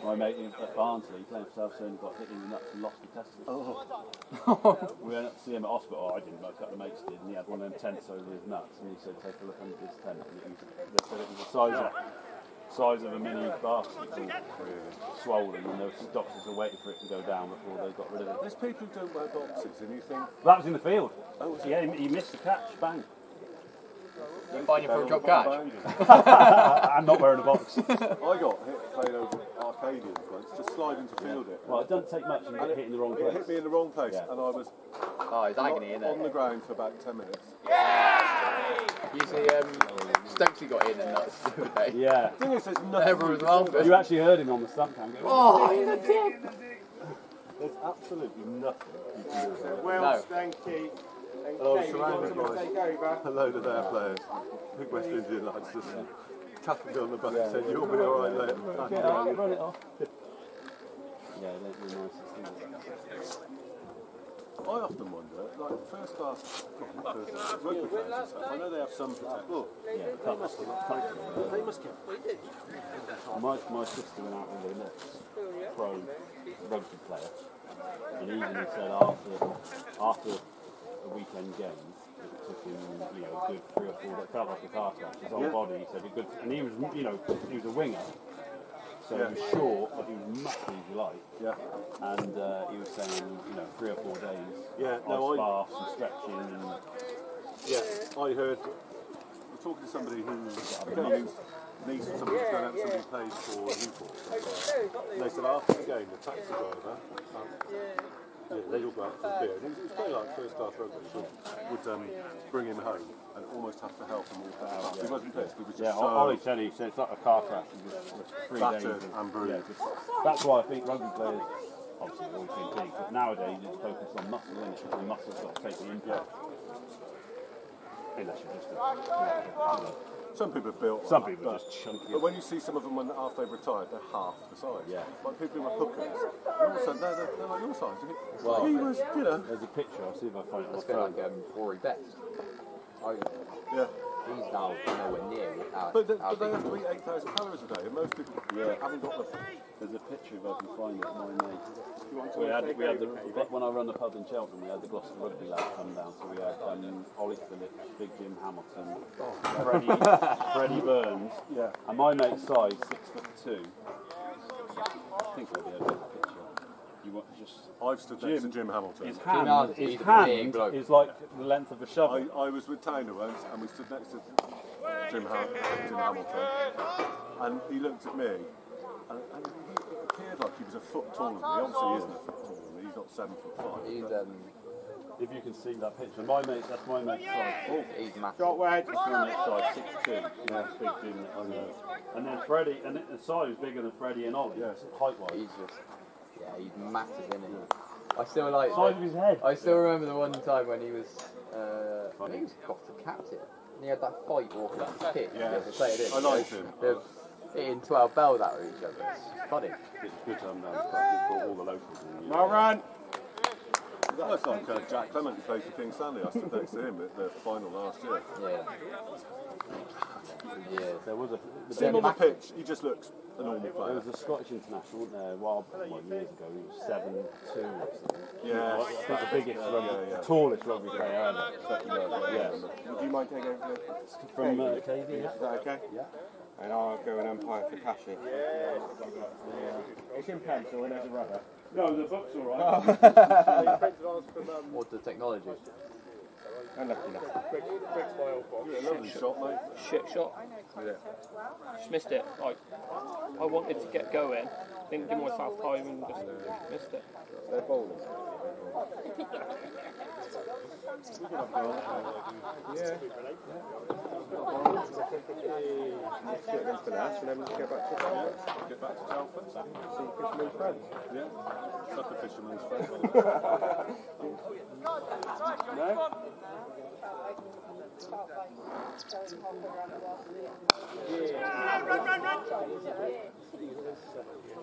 my mate at Barnsley, he claimed himself saying he got hit in the nuts and lost the testicles. Oh. We went up to see him at hospital. I didn't, but a couple of mates did, and he had one of them tents over his nuts, and he said, take a look under this tent. And they said it was the size of a mini basketball, swollen, and the doctors were waiting for it to go down before they got rid of it. There's people who don't wear boxes, and you think. That was in the field. Oh, yeah, he missed the catch, bang. Fine for a drop catch. I'm not wearing a box. I got hit playing over Arcadians once, just sliding to field it. Well, it doesn't take much to get hit in the wrong place. It hit me in the wrong place, and I was it's agony, isn't it? on the ground for about 10 minutes. Usually, Stokesy got in and nuts. Yeah. The thing is, there's nothing. Everyone's laughing. You actually heard him on the stump cam. Oh, he's a tip. There's absolutely nothing you can do. Well, Stanky. Hello, surrounded boys. Hello to their players. Big West Indian lads just tapped me on the back and said, you'll be alright later. Run it off. Yeah, they're the nicest things. I often wonder, like first class rugby players and stuff, I know they have some protective. Yeah, They must get. My sister went out with a pro rugby player, and he even said after a weekend game, it took him, a good 3 or 4 days. It felt like a car crash. His whole body, he said, and he was, he was a winger. So he was short, but he was muscly as you like. Yeah. And he was saying, 3 or 4 days. Yeah, ice baths and stretching and. Yeah, I heard. We're talking to somebody who's niece or somebody who's going out, somebody plays for Newport. And they said after the game, the taxi driver, they'd all go out for a beer. And he was playing like first class rugby, would bring him home and almost have to help him walk out. He wasn't pissed, he was just Ollie said he said it's like a car crash. It was 3 days. and bruised. That's why I think rugby players, obviously they're all too big, but nowadays it's focused on muscle, isn't it? The muscle's got to take the impact. Unless you're just some people are built. Some people are just chunky. But when you see some of them after they've retired, they're half the size. Yeah. Like people who are hookers. And all of a sudden, they're like your size. Well, he was, There's a picture, I'll see if I find it on That's the a bit phone. like Rory Betts. Yeah. He's now nowhere near what But they have to eat 8,000 calories a day, and most people haven't got the... There's a picture if I can find it. My mate. We had when I run the pub in Chalford, we had the Gloucester rugby lads come down. So we had Ollie Phillips, Big Jim Hamilton, Freddie Burns, and my mate's size 6'2". I think I'll be able to get the picture. You want just? I've stood next to Jim Hamilton. His hand is like the length of a shovel. I was with Towner once, and we stood next to Jim Hamilton, and he looked at me, and he appeared like he was a foot taller than me. Obviously, he isn't a foot taller than me. He's not 7'5". He's if you can see that picture, that's my mate's size. Oh, he's massive. Shot wedge. That's my mate's size 6'2". Yeah, Big Jim. And then Freddie, and the size is bigger than Freddie and Ollie. Yes, height-wise. He's just, he's massive, isn't he? I still like size of his head. I still remember the one time when he was, I think he was Gloucester captain. And he had that fight walking up the pitch. Yeah, I liked him. They're hitting 12 bells out of each other. It's funny. It's good to have done all the locals. Well run! That's like Jack Clement who plays for King Stanley. I stood next to him at the final last year. Yeah. There was see him on the pitch, he just looks a normal player. There was a Scottish international, wasn't there, years ago, he was 7'2" or something. Yeah. I think the biggest, tallest rugby player ever. Yeah. Would you mind taking over from KV? Is that okay? Yeah. And I'll go and umpire for Cashy. It's in pencil and there's a rubber. No, the book's alright. What's the technology? Unlucky enough. Quick my old box. Lovely shot, mate. Shit shot. Just missed it. Like, I wanted to get going, didn't give myself time and just missed it. They're bowling. Yeah. Shit against Finesse and then get back to Chalford. Get back to Chalford. See Fisherman's friends. Yeah. Such a fisherman's friend. No?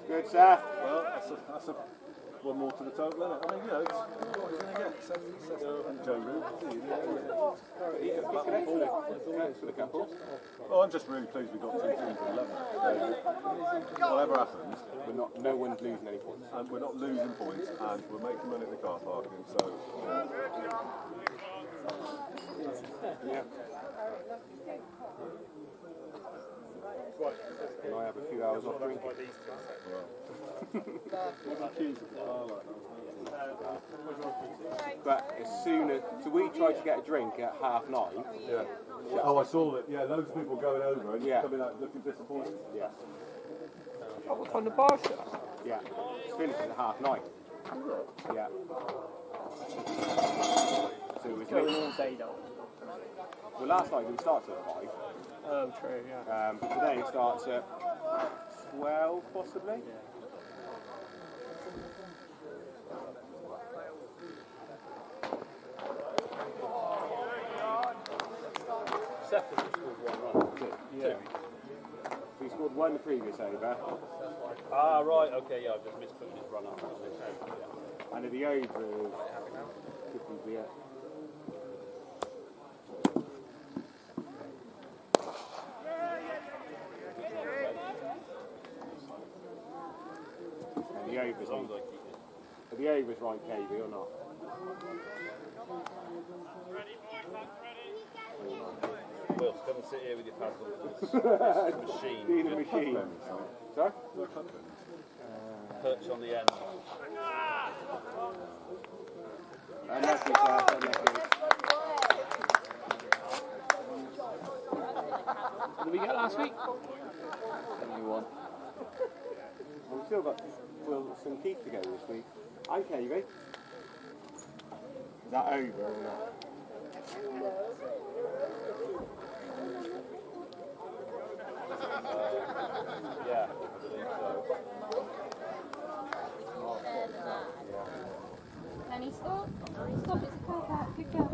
Good, Seth. Well, that's a one more to the total, isn't it? I mean, you know, it's, what are you going to get? Joe Root. For the couple. Well, I'm just really pleased we've got 2 teams in 11. Whatever happens, No one's losing any points. And we're not losing points, and we're making money at the car parking, so... Yeah. And I have a few hours off drinking. But as soon as... So we tried to get a drink at 9:30. Yeah. Oh, I saw it. Yeah, loads of people going over and coming out looking disappointed. Yeah. Oh, what time the bar shut? Yeah. It's finished at 9:30. Yeah. So it was going all day though. Well, last night we started at 5. Oh, true, yeah. Today it starts at 12, possibly. Seth has scored 1 run. Yeah. He scored 1 the previous over. Ah, right, okay, yeah, I've just missed putting his run up. And at the over, could be it. And the over's on. Are the overs right, KB, or not? Will, come and sit here with your paddle. This machine. Be the machine. Sorry? Perch on the end. Unlucky, Seth, unlucky. What did we get last week? 71. We've still got Wilson Keith to go this week. I'm KB. Is that over or not? Yeah, I believe so. Can he stop? Stop, it's a car park. Good girl.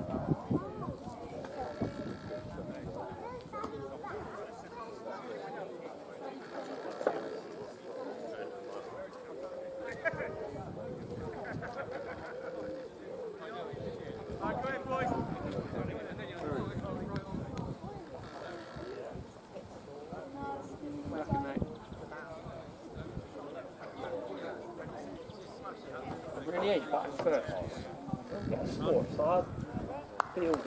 first, don't get a sport, so I feel it.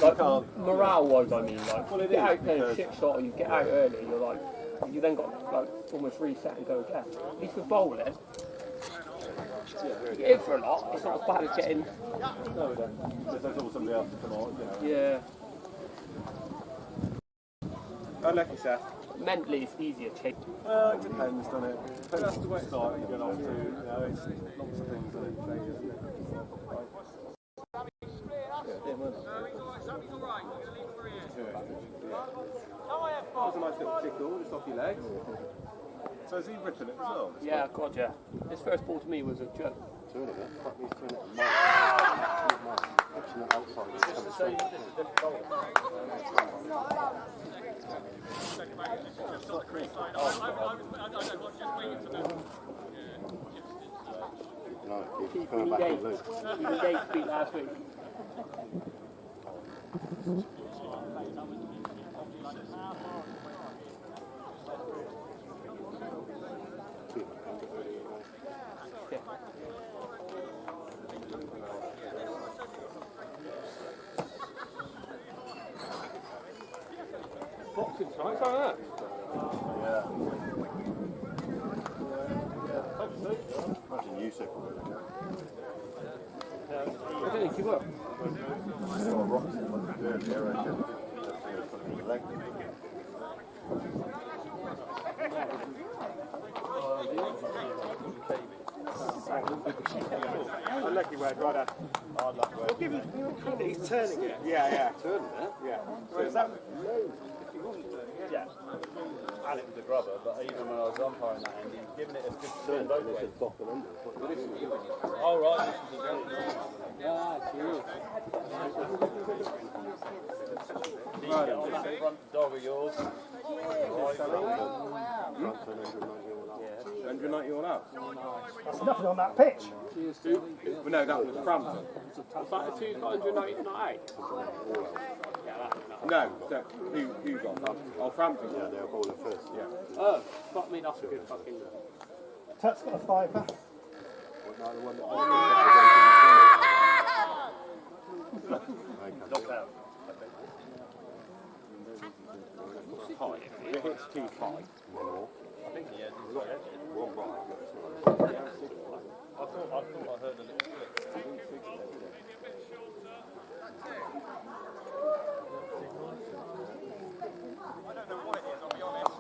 Like, morale-wise, I mean, like, you get out playing a shit shot, or you get out early, you're like, you then got like almost reset and go again. At least with bowling, you get in for a lot, it's not as bad as getting. No, then. There's always somebody else to come on, you know. Yeah. Unlucky, Seth. Mentally, it's easier to change. It depends, doesn't it? Depends on the start you get off to. You know, it's lots of things that it changes, isn't it? That was a nice little tickle just off your legs. So is he ripping it as well? Yeah, God, yeah. His first ball to me was a joke. Turning it. Fuck, he's turning it. Actually, outside. It's coming straight. Keeping engaged. Beat last week. Boxing tonight, like that? Yeah. Imagine you sick. I don't think you will. Unlucky word, righto. We'll give him credit, he's turning it. Yeah. Turning it? Yeah. So is that... Yeah. And it was a grubber, but even when I was umpiring that end, he was giving it a good turn both ways. Oh, right. Front dog of yours. 190 all out. That's nothing on that pitch. Well, no, that was Frampton. Was that the 2 got 198? No, so who got that? Oh, Frampton. Yeah, they were bowling first. Yeah. Oh, fuck me, that's a good fucking. Tut's got a fiver. Knocked out. High. If it hits too high. I think he had his head. I thought I heard a little click. I don't know what it is, I'll be honest.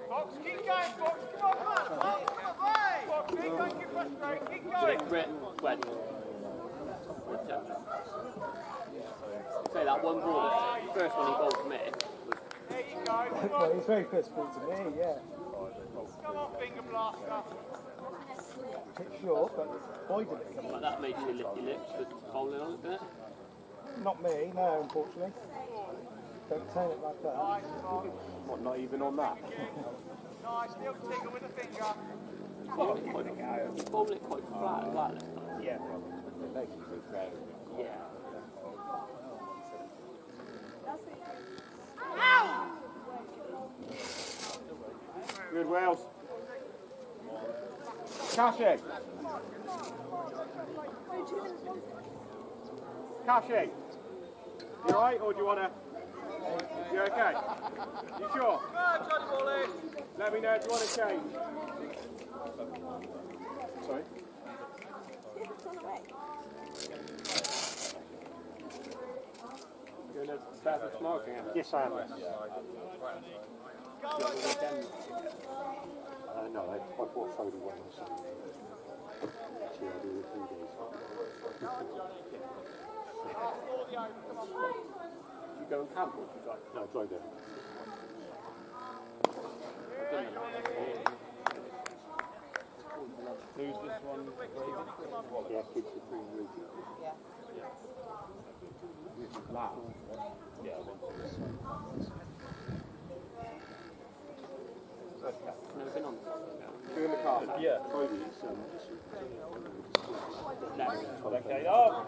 Fox, keep going, Fox. Come on, man. Fox, keep going, keep frustrated. Keep going. Say that one ball, the first one he bowled to me. There you go. Well, his very first ball to me, yeah. Come on, finger blaster. Hit short, but boy did it come Like that made you lick your lips with bowling on it, didn't it? Not me, no, unfortunately. Don't turn it like that. Nice, Fox. What, not even on that? Nice, little tickle with the finger. Bowling it quite flat as well. Yeah. Yeah. Good, Wales. Cashy. Cashy. You alright, or do you want to... You okay? You sure? Let me know if you want to change. Sorry? You're going to start with smoking? Yes, I am. No, I bought soda when I was actually I do it 3 days. You go and camp or you drive? No, I drive there. Who's this one? Yeah, kids are free and easy. Loud. Yeah, I want to. Never been on this. Good. in the car. Yeah. Okay, oh.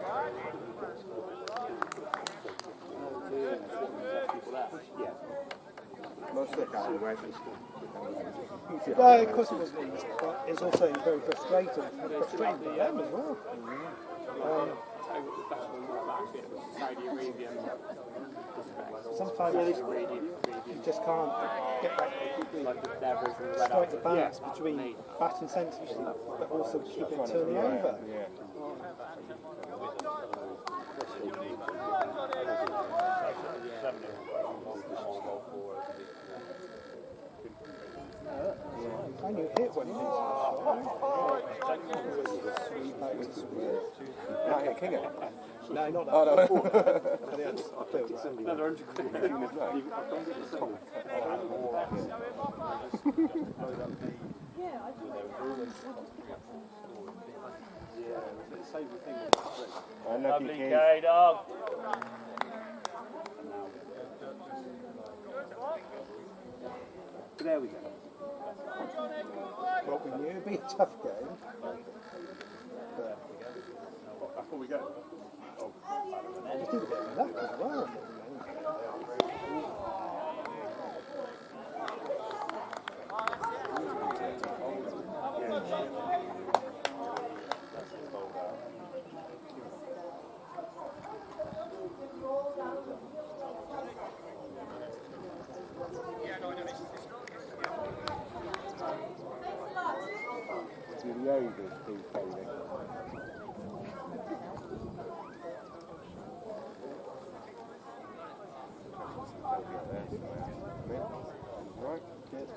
Yeah. Most of the car anyway. No, of course it wasn't easy, but it's also very frustrating. Frustrating for them as well. Sometimes you just can't get that strike the balance between batting sensitively but also keep it turning over. And you hit when it is. Not hit King it. No, not that. Oh, no. Another 100 quid. Lovely K-Dog. There we go. Well, we knew it'd be a tough game. Before we go. We did a bit of luck as well. The overs, Steve Bailey. Right, good.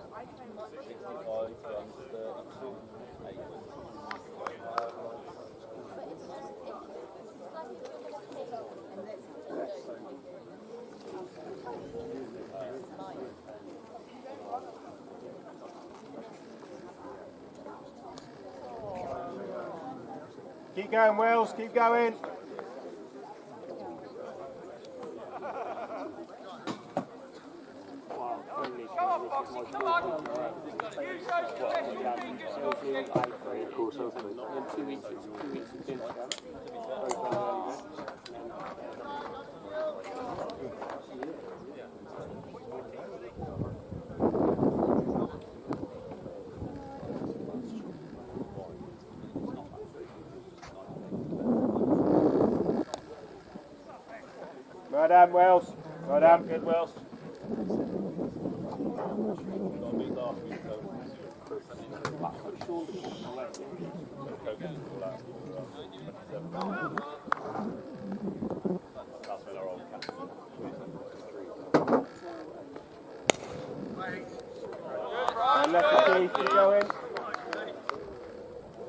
65 times 32, 8. Keep going, Wells, keep going. Of course, hopefully. In 2 weeks, it's 2 weeks of dinner. Well done, Wells. Well done. Good, Wells. And left the key, keep going.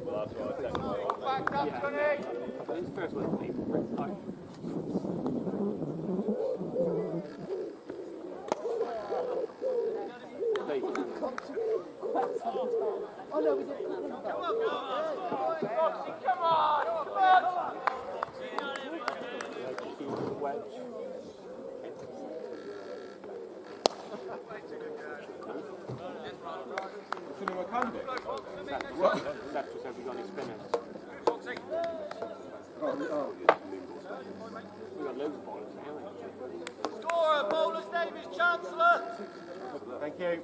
Well, that's what I think. It's the first one. Oh no, we didn't. Come on! Scorer, bowler's name is Chancellor. Thank you.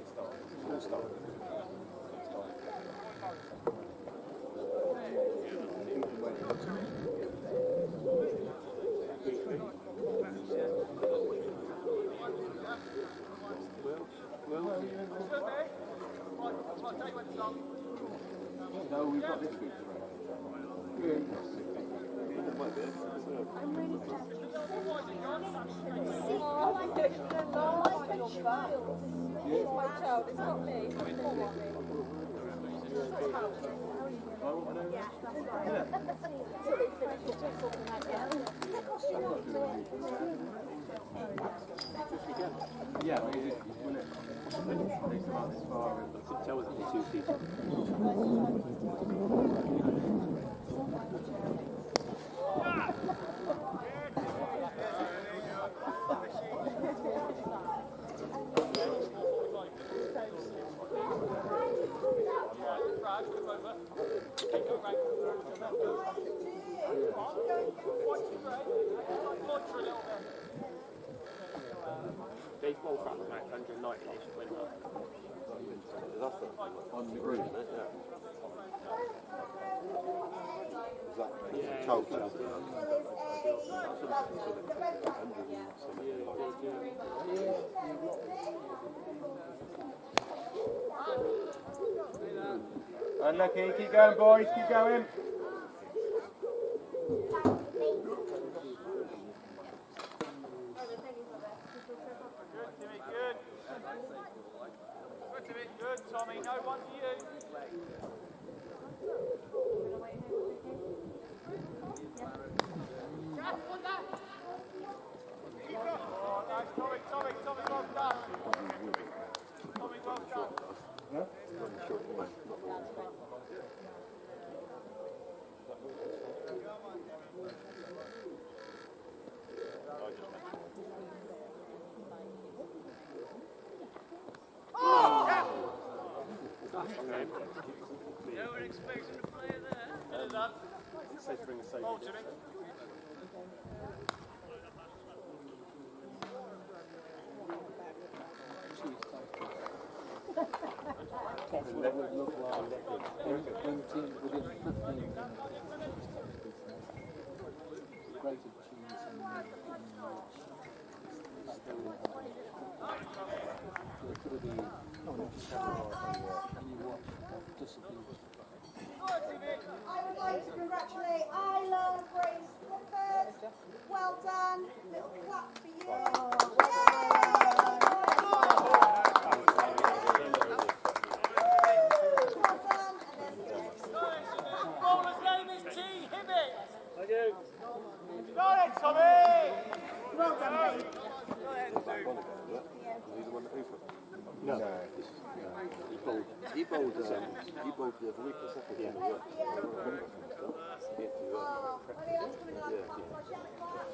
No, we've got this week. I'm really glad. My child, it's not me. Yeah, when it takes about this far, and Tell us the 2 seasons. They've both got like 190 this winter. On the green, isn't it? Yeah. Is that Chalford? Unlucky, keep going boys, keep going. Good, Tommy. No one to you. Oh, nice, Tommy, well done. Tommy, well done. No one expecting to play there. It says bring a save. Oh, Jimmy. That's what it would look like. When teams within 15 grated cheese and so it could be and you watch discipline. I would like to congratulate Isla Grace Clifford. Well done. Little clap for you. Well done. And then Bowler's name is T. Hibbett. Thank you. Got it, Tommy. well done, babe. No. He bowled the other week or something. Yeah. Oh, Leon's coming along.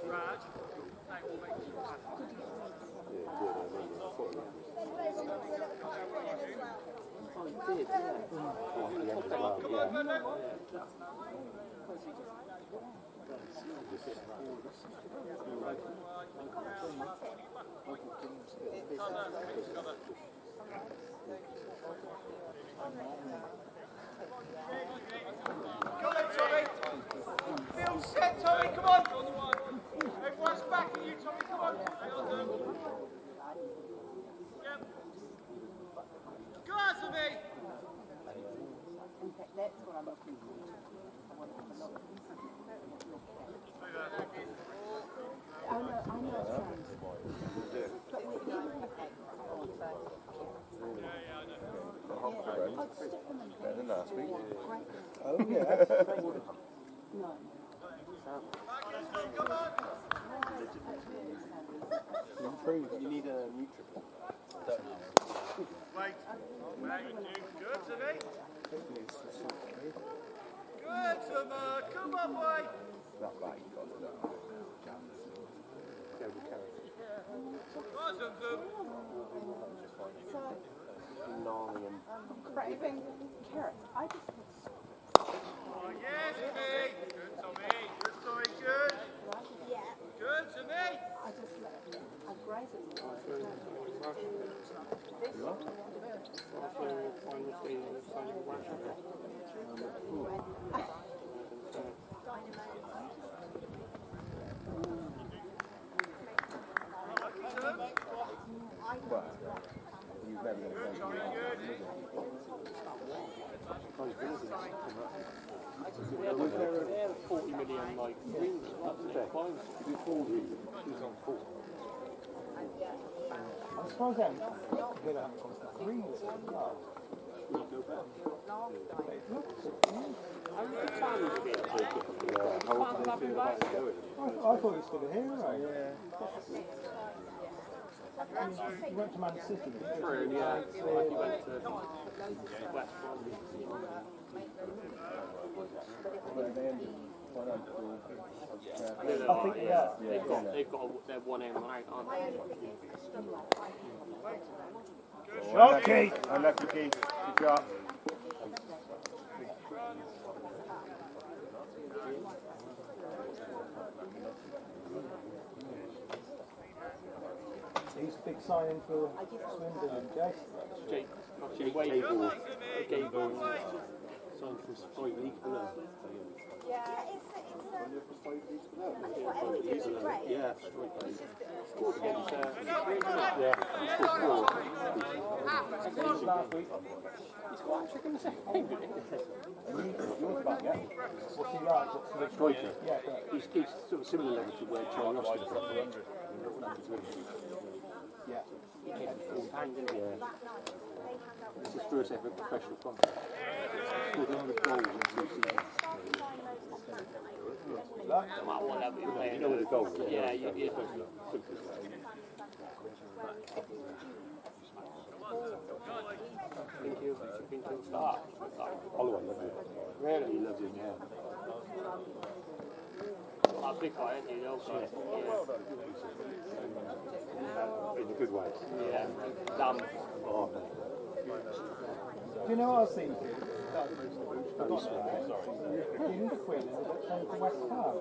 Raj. Oh, he did, Got it, Tommy. Field set, Tommy, come on. Everyone's backing you, Tommy, come on. Yep. Go on, Tommy. That's what I'm looking for. I know it's Better than last week. Oh, yeah. No. Improve. You need a nutrient. Wait. Good, Tommy. Good, Tommy. Come on, boy. Not right, you got to look. Craving carrots. I just Oh, yes, Tommy. Good, Tommy. Good, Tommy. Good. yeah. Good, Tommy. I just I graze it. Well, you've never going to go. They're 40 million like greens. You do 40, who's on 4? I suppose I'm going to have greens as well. How many fans have been Yeah, how old do they feel about it going? I thought he was still a hero. Yeah. He went to Man City. True, yeah. Like he went to West Brom. They've got their one in, right, aren't they? Okay. Unlucky, Keith. Good job. big signing for Swindon and Jason. Jake Gable signed from Sprite League below. Yeah, it's great. Yeah, scored against he scored last week. He scored actually in the second game, didn't he? What's he like? What's the Striker. Yeah, He's sort of similar level to where Charlie Austin is. yeah. It's his first ever professional contract. Scored 100 goals in 2 seasons. No matter what level you're playing. You know what the goal is? Yeah, you do. I think he'll start. Holloway loves him. Really? He loves him, yeah. That big guy, isn't he? The old guy. In a good way. Yeah. Damn. Oh, no. Do you know what I was thinking? Jim Quinn is playing for West Ham.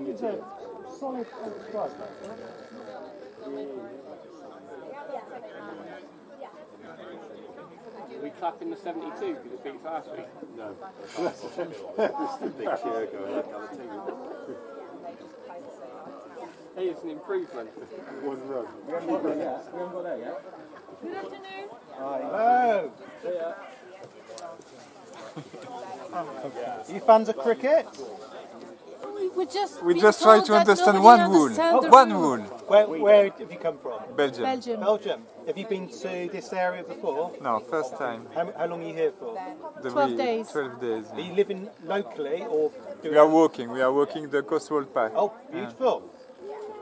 He's a solid striker. We clapping the 72 because it beat last week. No. That's the big cheer going on the team. Hey, it's an improvement. One run. We haven't got there yet. Good afternoon. Hello. Are you fans of cricket? We just try to understand one rule. One rule. Where have you come from? Belgium. Belgium. Have you been to this area before? No, first time. How long are you here for? 12 days. 12 days. Are you living locally or? We are walking. We are walking the coastal path. Oh, beautiful.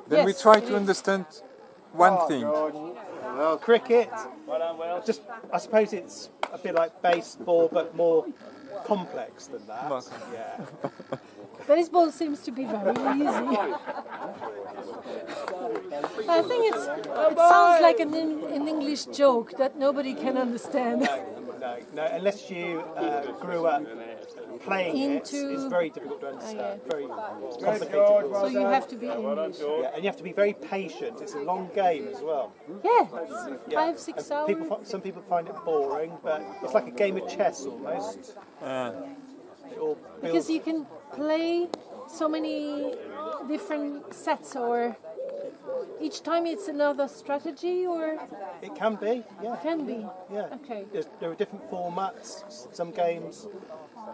Then we try to understand one thing. Well, cricket. Just, I suppose it's a bit like baseball, but more complex than that. Yeah. Baseball seems to be very easy. I think it sounds like an English joke that nobody can understand. No, unless you grew up playing it's very difficult to understand. Very complicated. So you have to be English. Yeah, and you have to be very patient. It's a long game as well. Yeah, 5-6 hours. Some people find it boring, but it's like a game of chess almost. Because you can play so many different sets, or each time it's another strategy, or it can be. Yeah, it can be. Yeah. Okay. There are different formats. Some games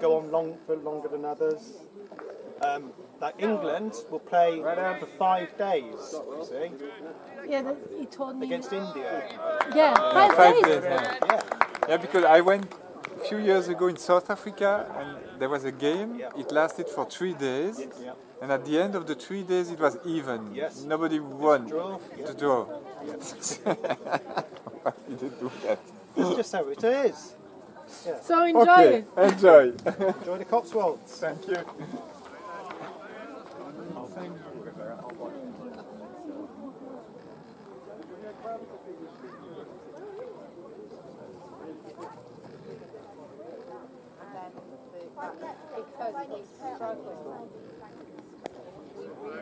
go on for longer than others. Like England will play for 5 days. You see? Yeah, he told me against India. Yeah, 5 days. Yeah, because I went a few years ago in South Africa and there was a game. It lasted for 3 days, and at the end of the 3 days it was even. Nobody won. The draw. Why did they do that? It's just how it is. Yeah. So enjoy it. Enjoy. Enjoy the Cotswolds. Thank you.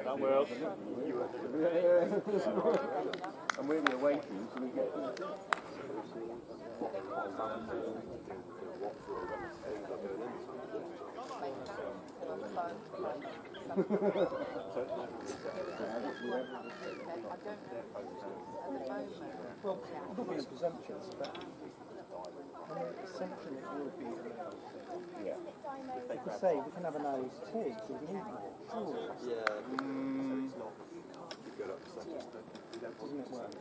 That world. And we're the away team, so we get Well, I'm not being presumptuous, but essentially it would be. Like you say, we can have an iced tea, so we need more. Doesn't it work?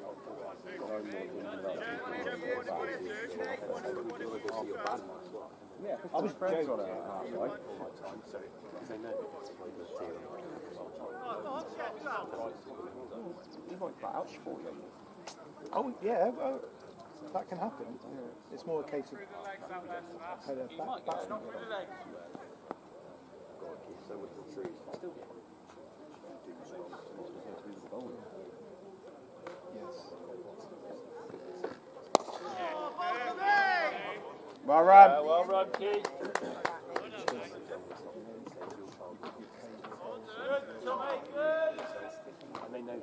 Yeah, I was joking. Oh yeah, well, that can happen. It's more a case of how the batsman well run. Well run, Keith. And they know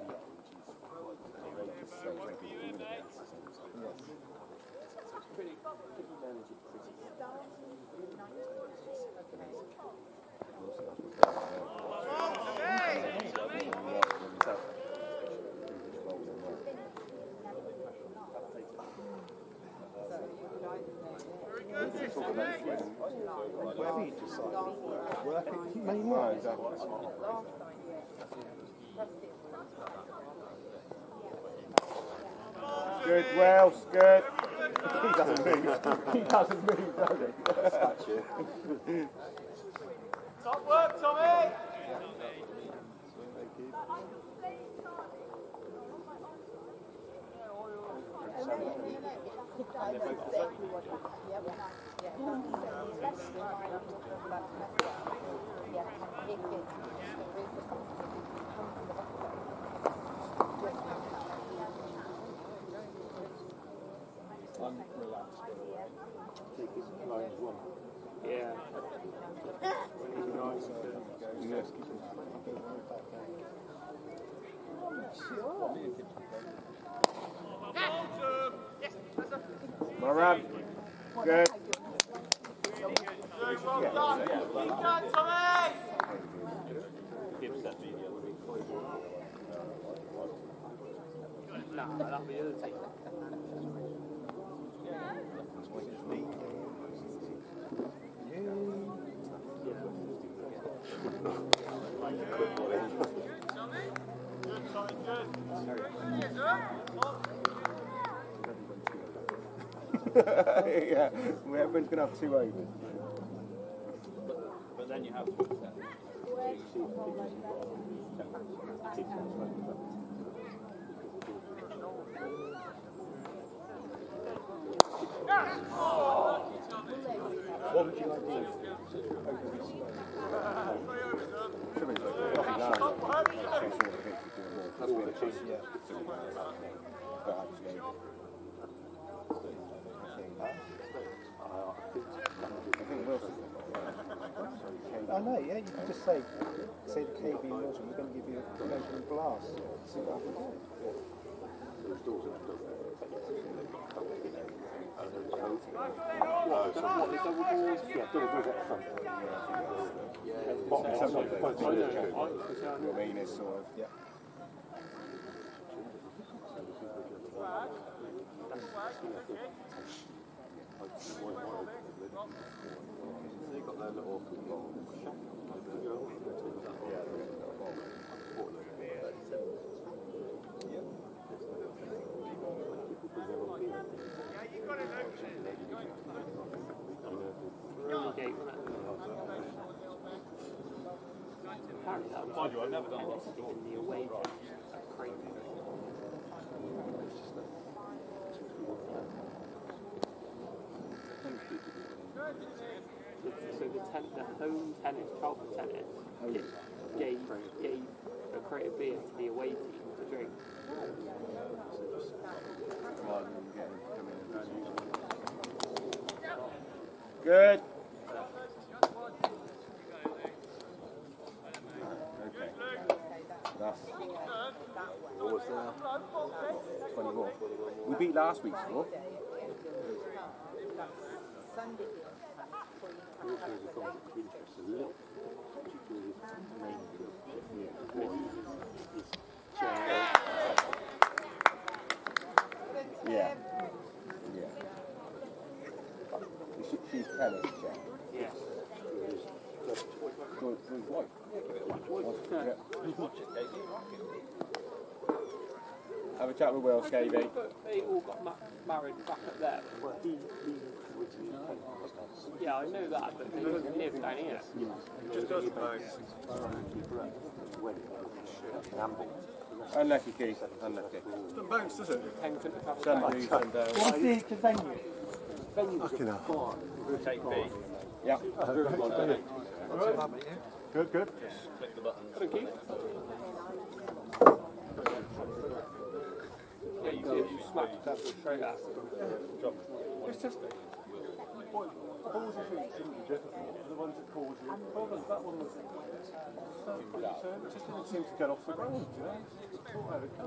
Whatever you decide, work it, main line. Good, Wells, good. He doesn't move. He doesn't move, does he? Top work, Tommy! I'm relaxed. Take his lines one. Yeah. Moran, good. Well done. Keep going, Tommy! Nah, that'll be the other team. Yeah, everyone's going to have 2 overs. But then you have to accept. What would you like to do? I know, yeah, you can just say the KB Wilson, we're going to give you a measuring glass. See what happens. Your mean is sort of, yeah. They got their little Apparently that was mind you, I've never done lots of in the away match. That's crazy. So the home tennis, Chalford tennis, gave a crate of beer to the away team to drink. Good. That's what was 21. We beat last week's score. Yeah. Yeah. She's tennis, yeah. Yes. Have a chat with Will, Scavey. They all got married back up there. Yeah, I know that, but they don't live down here. Just doesn't know. Unlucky, Keith. Unlucky. Doesn't bounce, does it? Sun moves, sun down. What's the venue? Fucking hell. Take B. Yeah. Good, good. Just click the button. Thank you. Yeah, you smacked that straight at It's just... Balls and feet shouldn't be difficult. The ones that cause you problems, that one was... It just didn't seem to get off the ground, you know? Just thought I would go.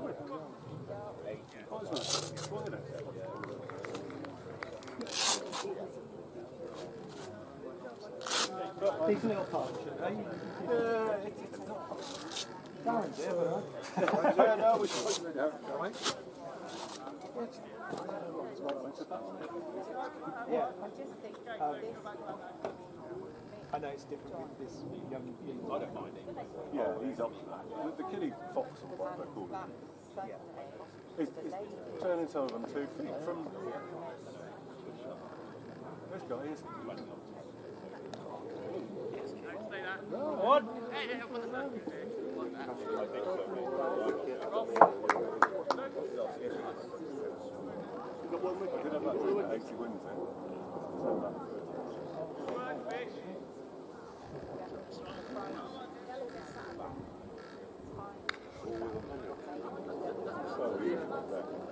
Decent little punch. Darren's here, but yeah, no, we should put it down, yeah. I know it's different with this young people. I don't mind it. Yeah, he's up to that. The Killy Fox or what they're called. He's turning some of them 2 feet from. This guy is. What? Got 1 wicket. Did have that 80 wins then.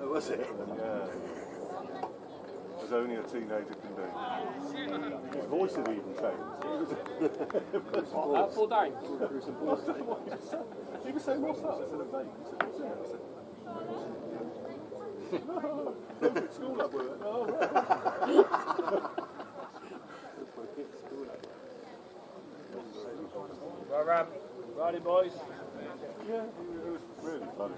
Oh, was it? Yeah. As only a teenager can do. His voice had even changed. Full down. He was saying, what's that? I said, a vape. He said, what's that? I said, at school up with it. Oh, Right, righty boys. Yeah, it was really funny.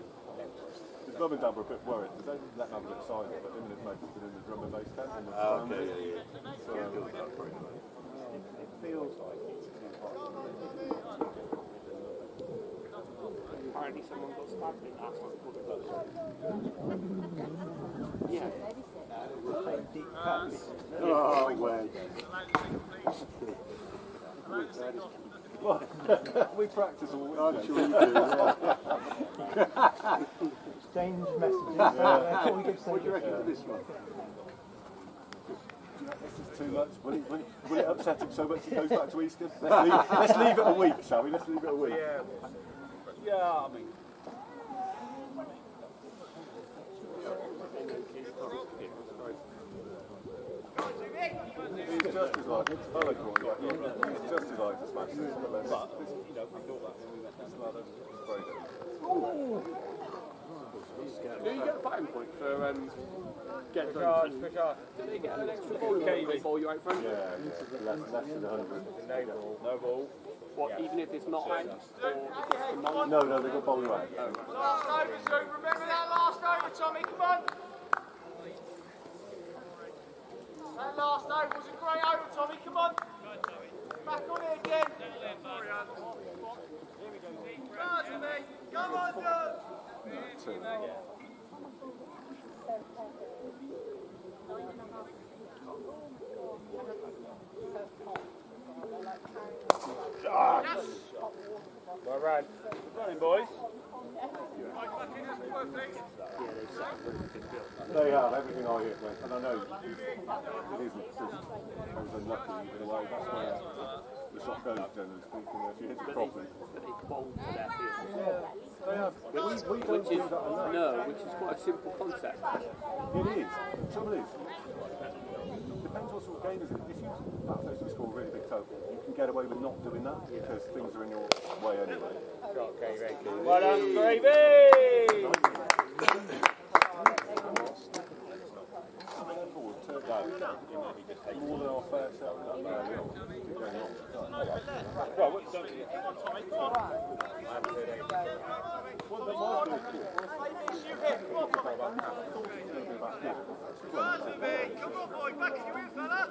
His mum and dad were a bit worried because they didn't let him have a bit silent, but him and his mates had been in the drum and bass tent in the Okay, yeah. So, It feels like it's too hot. Apparently someone got stabbed in that one. Yeah. We're playing deep cuts. Oh, way. We practice all week. I'm sure you do, Exchange messages. What do you reckon for this one? This is too much. Will it upset him so much he goes back to Eastern? Let's leave it a week, shall we? Let's leave it a week. Yeah, I mean. He's just as like, I like he's just as like to smash this, but you know, we thought that when we went down to Ladder, sprayed it. Do you get a batting point for get charge? Did they get an extra ball? Ball you out front? Yeah, less than 100. No ball. What, even if it's not out? Or No, they got ball you out. Last over, so remember that last over, Tommy, come on. That last over was a great over, Tommy, come on. Back on it again. Come on, Doug. Well, right. Running, boys. They have everything I hit, mate. And I know it isn't because I was unlucky in a way. That's where the shot goes, generally speaking. If you hit it properly. But they bowl to their field. They have. We don't do that enough. No, which is quite a simple concept. It is. The trouble is, depends what sort of game is it. If you bat first and score a really big total, you can get away with not doing that because things are in your way anyway. Well done, Gravy! More than our fair share of that. Well, what don't you? Come on, boy, back in your in, fella.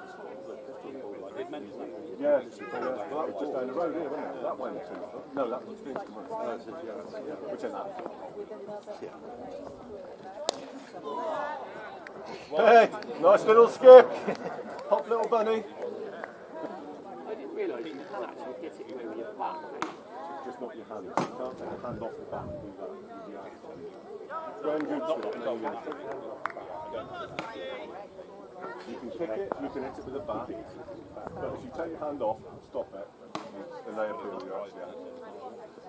Yes, that was just down the road here, wasn't it? That went 2 foot. No, that was Finscombe. Which end? Hey, nice little skip. Hop little bunny. I didn't realise you can actually hit it with your back. Just not your hand. You can't take your hand off the bat and do that with the hand. Graham Gooch with it. You can kick it, you can hit it with a bat, but if you take your hand off, stop it, then they appeal you actually out.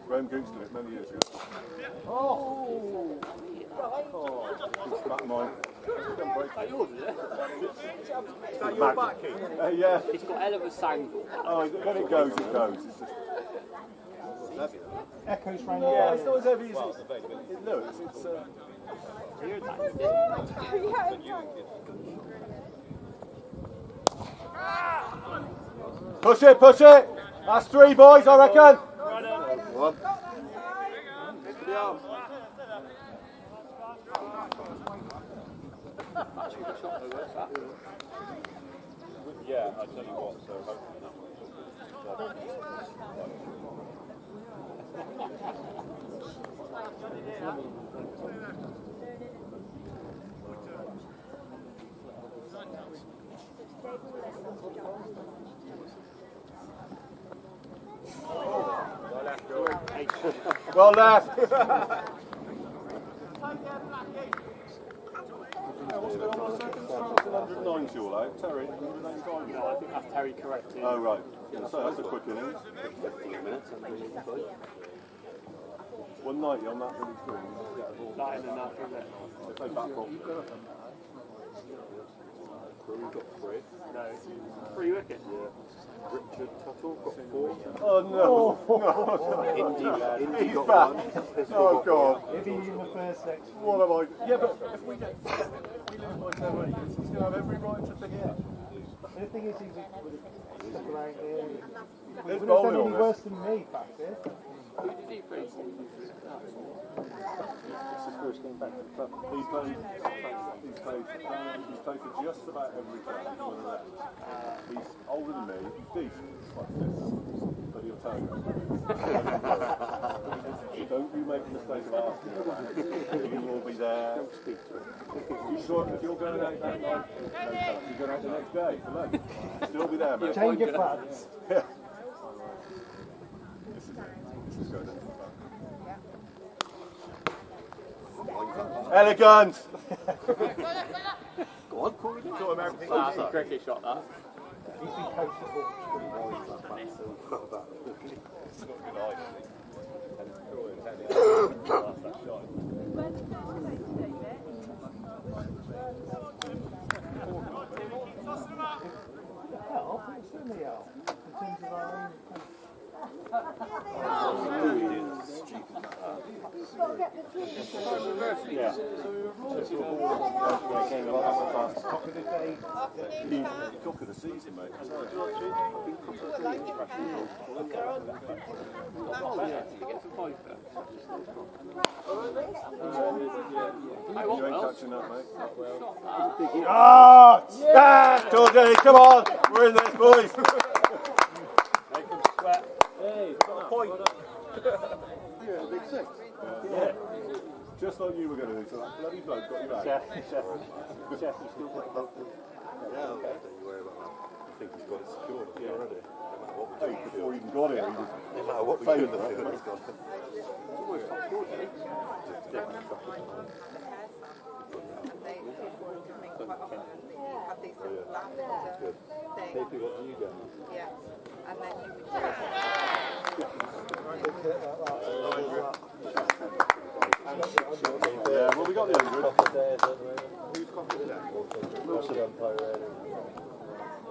Graham Gooch did it many years ago. Oh! It's back mine. Is that yours, is it? Is that your back, Keith? Yeah. It's got a hell of a sound. Oh, when it goes, it goes. It's just... Echoes round yeah, it's not as heavy as it looks. It's... Push it, push it! That's 3 boys, I reckon! One. Yeah, I tell you what, so hopefully that Well left! What's going on in a second? 190 all out. Terry, 185. No, I think that's Terry correcting. Oh, right. So that's a quick innings. 15 minutes. 190 on that really screen. Not in enough, is it? They play back ball. We've got 3. No. 3 wickets? Yeah. Richard Tuttle got 4. Oh no! Indy He's got back. 1. Oh god! If he's in the first section. What am I? Yeah, but if we lose by 10 wickets, he's going to have every right to think it. The thing is, he's around here. He There's wouldn't have bowling done on any this. worse than me back there. Who did he play? It's his first game back to the club. He's played for just about every game. He's older than me, he's decent, he's like this, but he'll tell you. Don't you make the mistake of asking about it. He will be there. Don't speak to him. You sure if you're going out that night, you're going out the next day for lunch. Still be there, mate. Change your plans. Yeah. This is going on. Elegant! Go on, call it. That's a cricket shot, that. He's been coached at Yeah. Cock of the season, mate. You ain't touching that, mate. Ah! Yeah! Georgie, come on! We're in this, boys! Make them sweat. Hey, got a point. Yeah, big 6. Yeah. Just like you were going to do, so that bloody bloke got you back. Chef, you still got both. Yeah, okay. Don't you worry about that. I think he's got it secured already. Hey, before he even got it, he was. No matter what we do in the field, he's got it. Good. Maybe what do you get? Yeah. And then you would Yeah, well, we got the 100. Who's got it then?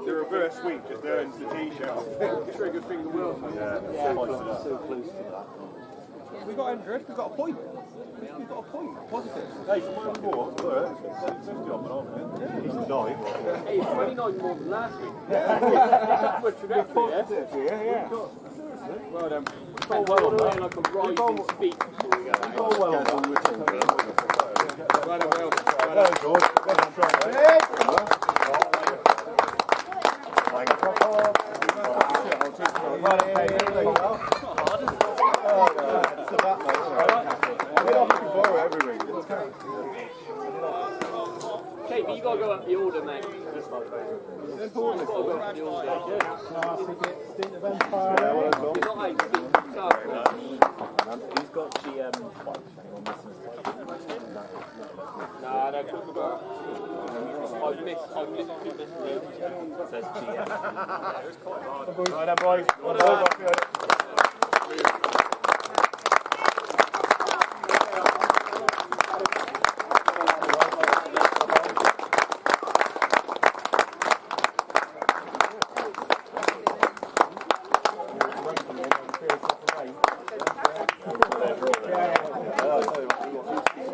The reverse sweep just earns the t-shirt. Trigger finger will. Yeah, So close to that. We got 100, we got a point. We've got a point. Positive. Hey, for my report, look, it's 50 on, aren't we? Yeah, He's 9. Hey, it's 29 more than last week. Yeah. Yeah. Well done. Oh, well done. Like a rising speed before we go out. Well done. George. Okay, but you got to go up the order, mate. You've got to go up the order. Stint of Empire. You're not out to beat Chalford. He's got GM spikes. Nah, no, we've got. I've missed 2 missed leads. Says GM. Right then, boys.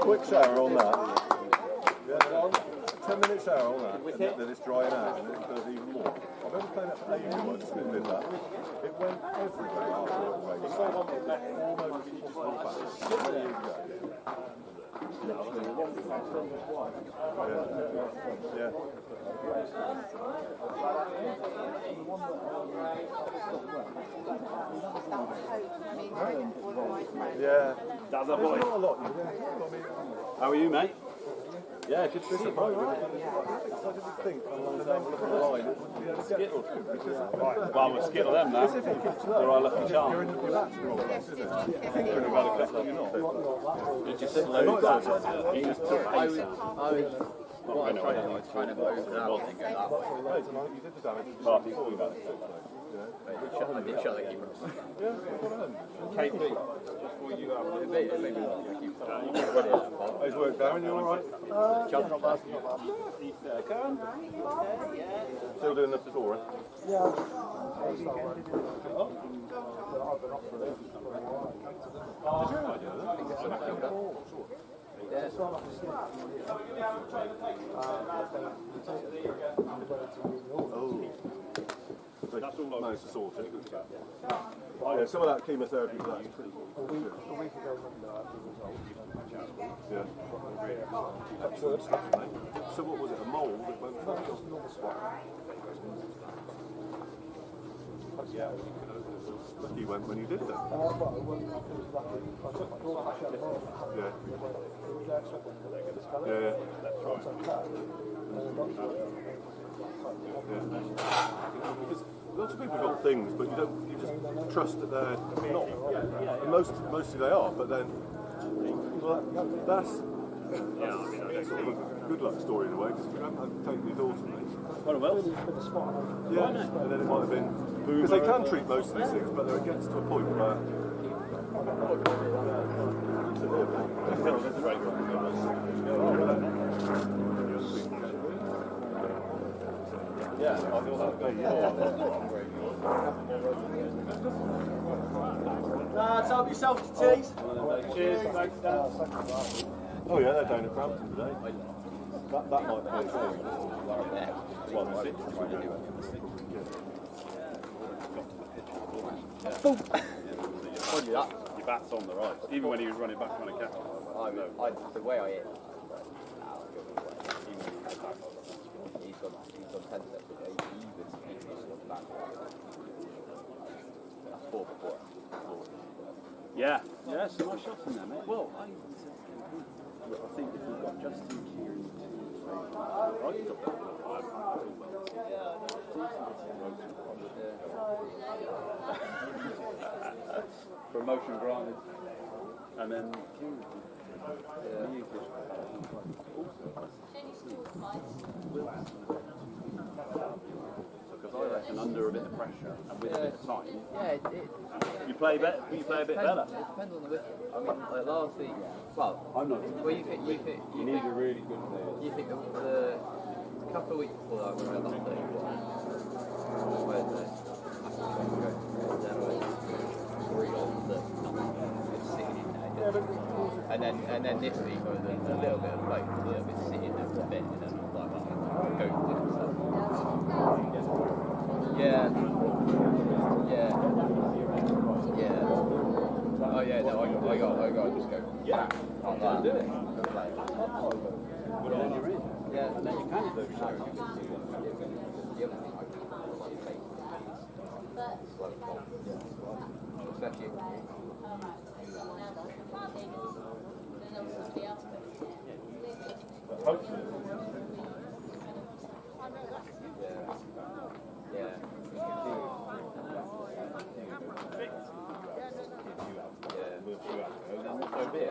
Quick shower on that. 10 minutes shower on that, and then it's drying out, and it does even more. I remember playing that for AU once, and it did that. It went everywhere after it rained. It's almost just all back. 6 years ago. Yeah. Yeah. That's a boy. Not a lot. How are you, mate? Yeah, good to see you. I didn't think along the line it would be a skittle. Well, we'll skittle them now. They're our lucky charm. You're in the back to roll. Did you sit low back? Trying to go over that one and go that way. You did the damage. Well, I think we got it. I did shut the keeper. KP. How's work, Darren? You alright? Still doing the tour? Yeah. That's all I managed to sort it. Yeah, some of that chemotherapy was actually pretty good. A week ago, yeah. So what was it, a mole that went through? Just normal spot. Yeah. Lucky you went when you did that. I took my daughter to show them all. Yeah. Yeah. That's right. Because lots of people have got things, but you just trust that they're not. And mostly they are, but then that's sort of a good luck story in a way, because you haven't taken your daughter, mate. Yeah, and then it might have been, because they can treat most of these things, but it gets to a point where yeah, I feel that way. Help yourself to teas. Cheers, thanks, Dan. Oh yeah, they're down at Brampton today. That might be the same. 1-6. Your bat's on the right, even when he was running back trying to catch it. The way I hit. He's got 10 steps. That's 4 before. Yeah, some nice shots in there, mate. Well, I think if we've got Justin Kieran promotion granted, and then Kieran. Because I reckon under a bit of pressure and with a bit of time, you play a bit better. It depends on the wicket. I mean, like last week, well, I'm not. Well, you need a really good player. You think the couple of weeks before that, when I had that 31, Wednesday, then I went 3 on that it's sitting in there. And then this week I was a little bit of both, a little bit sitting there for a bit, and then I was like, well, go with it. So. Yeah. Oh yeah, no, I got to just go. Yeah. Like that. Do it. Good on your end. Yeah, and then you can do those shows. The other thing I do is slow down. Especially. Hopefully. Yeah.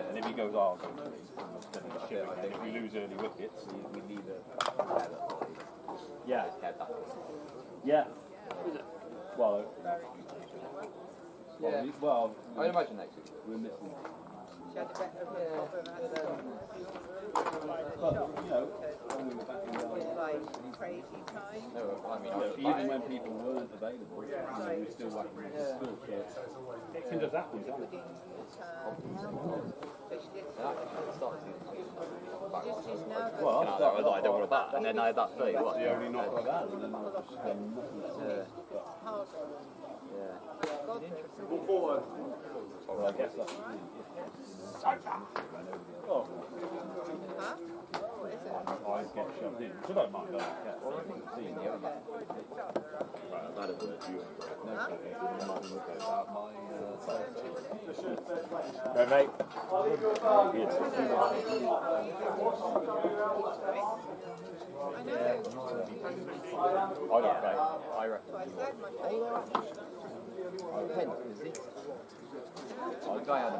And if he goes, I'll go. If we lose early wickets, we need a yeah. Is it? Well, I imagine next week we're missing. But, crazy time. No, I mean, even when people weren't available, we were still like still kids. Everything just happens, doesn't it? Well, I don't want that, and then I had that 31. You only knock like that, and then I'll just nothing. Well, I guess that's. Oh. I get shoved in. So I don't mind, I don't care. Right, I've had a word for you. Right, mate. Yes. I don't care. I reckon. The guy had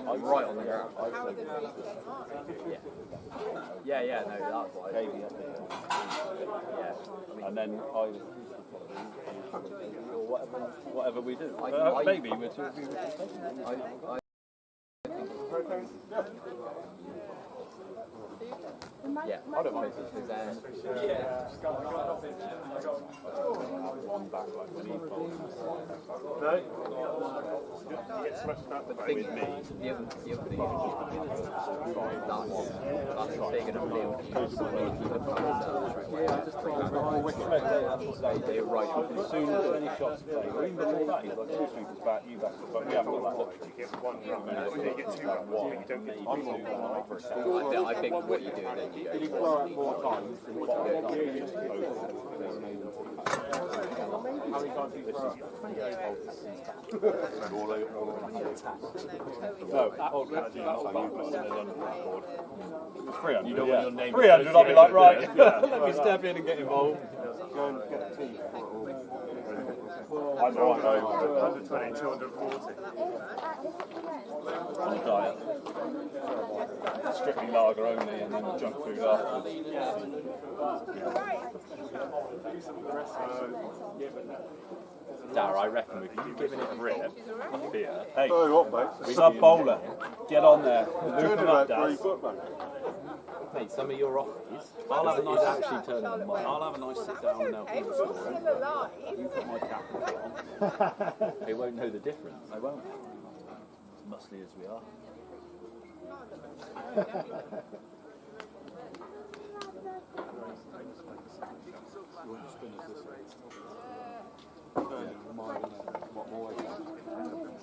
I'm right on the ground. Yeah, no, that's what I Baby up there. Yeah. And then I was or whatever we do. Maybe we're too. Yeah, I don't mind this because one back like when he falls. No? You get smashed out the thing with me. The other thing that's big enough field. They're right. As soon as any shots play, or even before that, he's like 2 strings back, you back, but we haven't got that luxury. You get one run, you get two runs, you don't get two runs. I think what you do then you go. Did he blow out more times than what How many times did he throw out? No, old Captain, not you, but there's 300. You don't want your name. 300, I'll be like, right, let me step in and get involved. Go and get a team. I'm all right, 120, 240. on the diet. Strictly lager only and then junk food afterwards. Dar, I reckon we could be giving it a rip on beer. Hey, sub bowler, get on there. Loop them up, Daz. Mate, some of your offers. I'll have a nice actually turn on mine. I'll have a nice sit down and help you score. You put my cap on. They won't know the difference. I won't. As muscly as we are.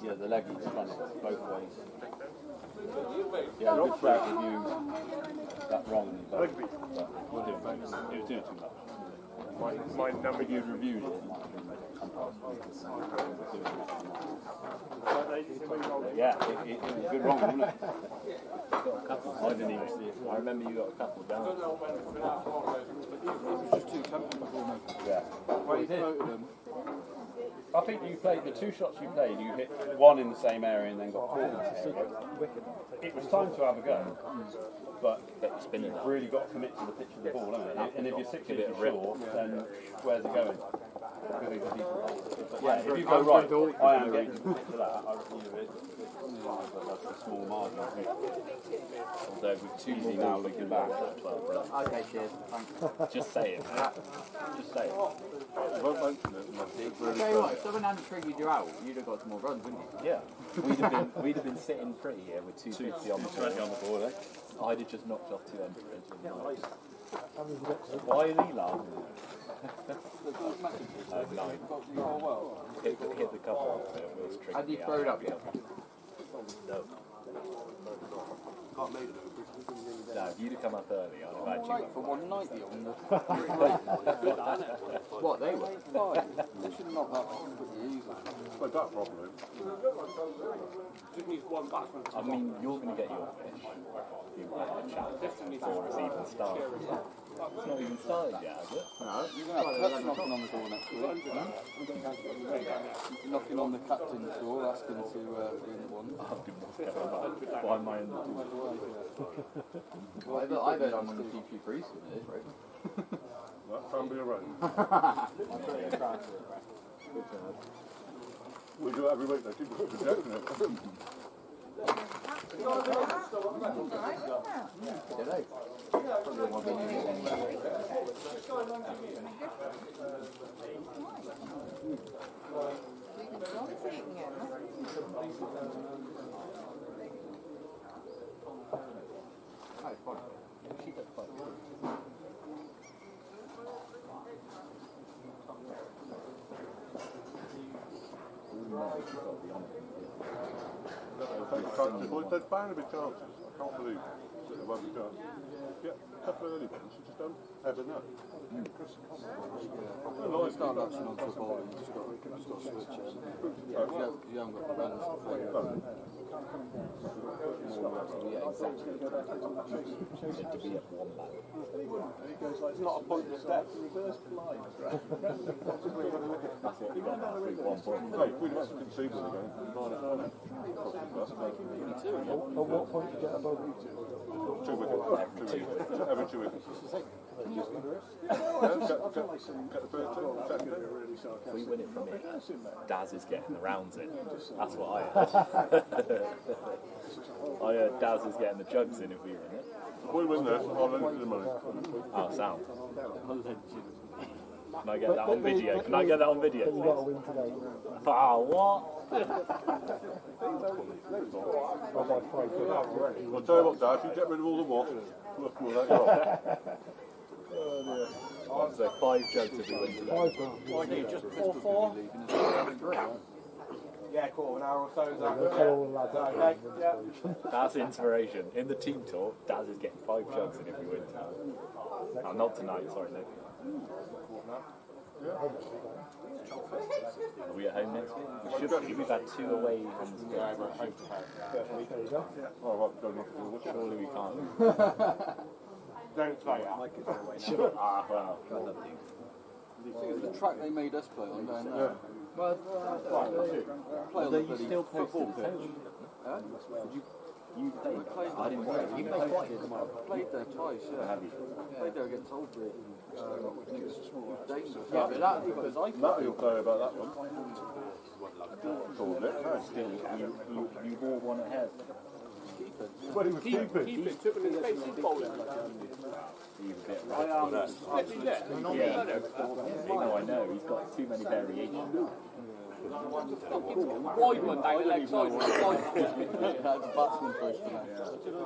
Yeah, the leg is running both ways. Yeah, good flag with you. That wrong. But it was doing too much. My number you reviewed it. Yeah, it was good wrong, wasn't it? Got a couple. I didn't even see it. I remember you got a couple down. It was just too comfortable. Yeah. Well, you floated them. I think you played the 2 shots you played. You hit one in the same area and then got caught. It was time to have a go, but you've really got to commit to the pitch of the ball, haven't you? And if you're 6 inches short, then where's it going? But yeah, if you go right, I am getting to commit to that. I reckon but that's a small margin. Although with 2 now looking back, 12. Okay, cheers. Thanks. Just say it. Just say it. Okay, right, if someone hadn't triggered you out, you'd have got some more runs, wouldn't you? Yeah. We'd have been sitting pretty here with 250 on the board, eh? I'd have just knocked off 200. Why is he laughing? Hit the couple off there. Had you thrown up yet? No. Can't make it. No, if you'd have come up early, I'd have had you. For 190 on the. What, they were? Fine. They should knock that off pretty easily. But that problem. I mean, you're going to get your fish. You might have a chat before it's even started. It's not even started yet, has it? No, you're going to have Cuts knocking on the door next week. Knocking on the captain's door, asking to be in the one. Why am I in the I've heard I'm on the GP priest with it, right? That can be arranged. We do it every week, though. Keep projecting it. There's bound to be chances. I can't believe that there won't be chances. Yeah, a couple of early ones, you just don't ever know. You start latching onto the ball, you just got to switch it. You haven't got the balance to play. To be at one back. And he goes like, it's not a pointless step, reverse line. That's what we got now, 3-1 point. Hey, we'd have to concede with the game. At what point do you get above you two? 2 wickets. Every 2 wickets. Get the first two, second two. If we win it from here, Daz is getting the rounds in. That's what I heard. I heard Daz is getting the jugs in if we win it. If we win this, I'll lend you the money. Oh, sound. Can I get that on video? Can I get that on video, You got to win today. Ah, what? I'll tell you what, Dad, if you get rid of all the wash, we'll let you off. So 5 jugs if we win today. What do you do, just before 4? Yeah, quarter of an hour or so. Is that okay? Yeah. That's inspiration. In the team talk, Daz is getting 5 jugs in if we win tonight. Oh, not tonight, sorry, Nick. Are we at home next week? We should be. We've had 2 away and surely we can't. Don't play out. Ah, well. The track they made us play on down there. Play on the bloody still football posted pitch. Huh? You played? I didn't play. You played Played there twice, yeah. Have you? Played there against Hawkesbury. Yeah, but that's because I Matt will play about that one. Still, you wore one ahead. When he was keeping. Keep it, took it in the face, he's bowling. He's a bit right on us. Yeah, I know. He's got too many variations. Wide one down the leg side. That's a batsman first for that.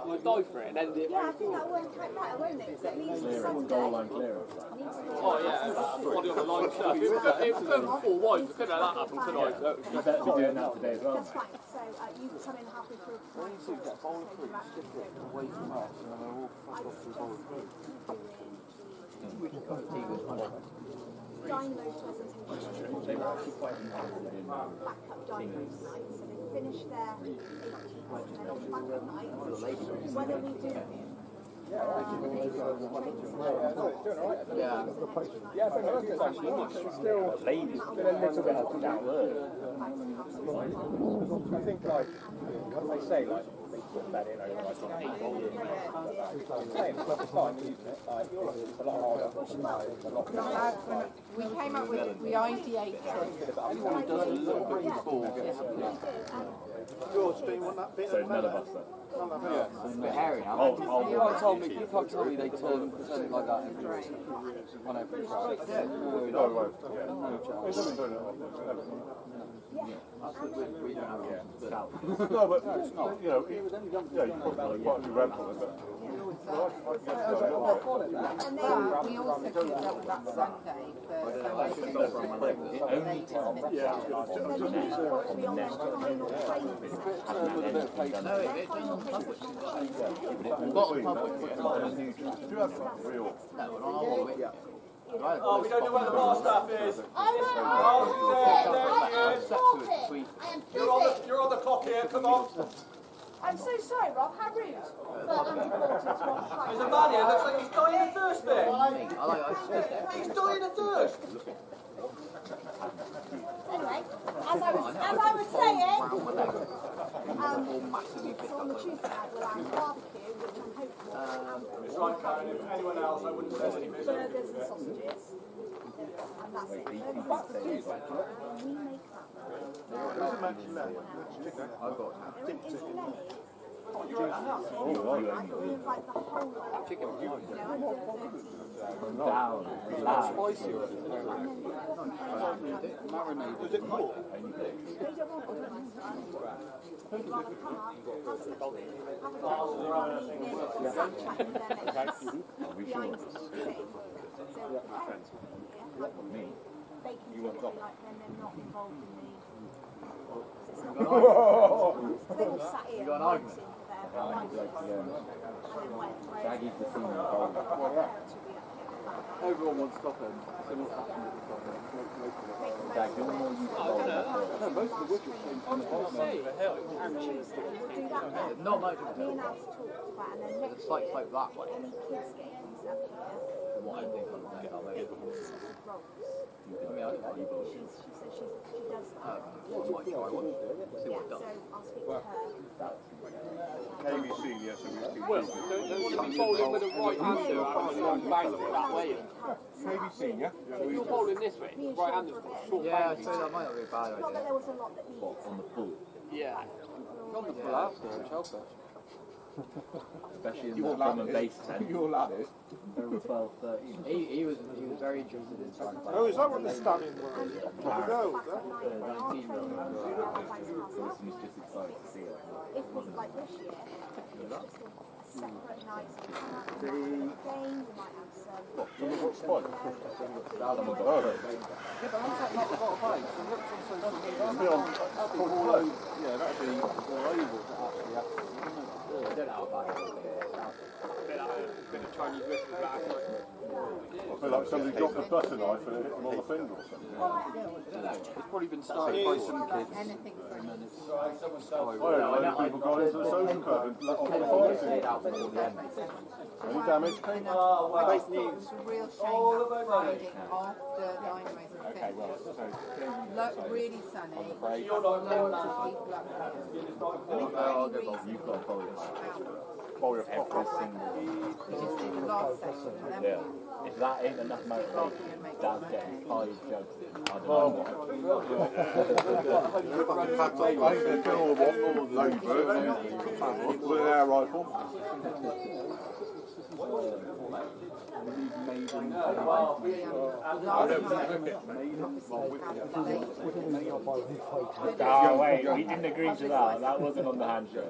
You dive for it and end it. Yeah, I think that won't count right, won't it? At least Clearance, goal line clearance. Oh yeah, body on the line stuff. It was going 4 wide, we couldn't have that happen tonight. You better be doing that today as well. That's fine. So you come in halfway through. When you get bowler through, stick it away from us, and then they'll all fuck off through bowler through. Dyno's presentations. They were actually quite backup Dyno's tonight, so they finished their 8 and then on backup night, whether we do Ladies, been a little bit up and down. I think, like, they say, like, they put that in over, like, 8 years. It's fine, isn't it? Like, it's a lot harder. We came up with, we ideated. Anyone who does a little bit of ball gets something. George, do you want that bit? So none of us then. Yeah. It's a bit hairy now. You can't tell me they turn something like that every on every track. No we don't have it. No, but it's not. You know, yeah, you probably quite a few red on it, but. And then we also did that Sunday Oh, we don't know where the bar staff is. You're on the clock here, come on. I'm so sorry, Rob. How rude. But I'm deported to one fight. There's a man here, looks like he's dying of thirst there. He's dying of thirst. Anyway, as I was saying, so on the Tuesday night we'll have barbecue, which I'm hopeful. It's right, Karen, if anyone else, I wouldn't say anything. Burgers and sausages. And that's it. Burgers and sausages. And we make that. Is Lenny? We invite the whole chicken. Down. Spicy. Marinated. Was it cool? They don't want they'd rather come up, have a have a evening, or some chat with their mates behind the thing. So the parents will be here, like me. They can feel like then they're not involved in the. It's not because they all sat here and waiting for their lunches, and then went. Shaggy's the senior The goal. parents will be up here. Everyone wants top end. So what's happening at the top end? Dag, you're more used to bowling. No, most of the wood came from the bottom end. Not much of Me it. and Alf talked about, and then next It's like year, that way. any kids games up here, From what I think on the net, I'll make it. I mean, I don't know. she said she does that. I might try one. See Yeah, what it so does. I'll speak to her. Amy Senior, so we can Well, don't want to be bowling with a right hander having a long bank that way. Maybe Senior. If you're bowling this way, right hander's got a short Yeah, bank. so that might not be a bad Not that idea. there was a lot that needed. On the full. Yeah. On the full after at Chalford. Especially in You all from a ladders. base 10. You all ladders. There were 12, 13. He was very interested in trying to play. Oh, is that what the stallion was? The 19-year-old. He was just excited to see it. If we, like this year, it's just a separate night, so we might have games, we might have some. What's fun? Yeah, but how's that not a lot of bikes? I looked on social media. Yeah, that'd be more able to actually have to. I don't know how bad it is. Bit of Chinese whiskey back. I feel like somebody dropped a butter knife and it hit them on the finger or something. It's probably been started by some kids. Anything for And then it's I don't know, people got into the social club and let off on the fire. Any damage? It was a real shame that Friday after Dynamos had Okay, well, finished. Really sunny. Loads of people up there. And if for any reason You've got a bowl. bowl of Every pop. single. we just do the last session and then Yeah. If that ain't enough motivation, Dad's getting 5 jugs. I don't know. I think they kill all the load birds with an air rifle. Oh, wait, we didn't agree to that. That wasn't on the handshake.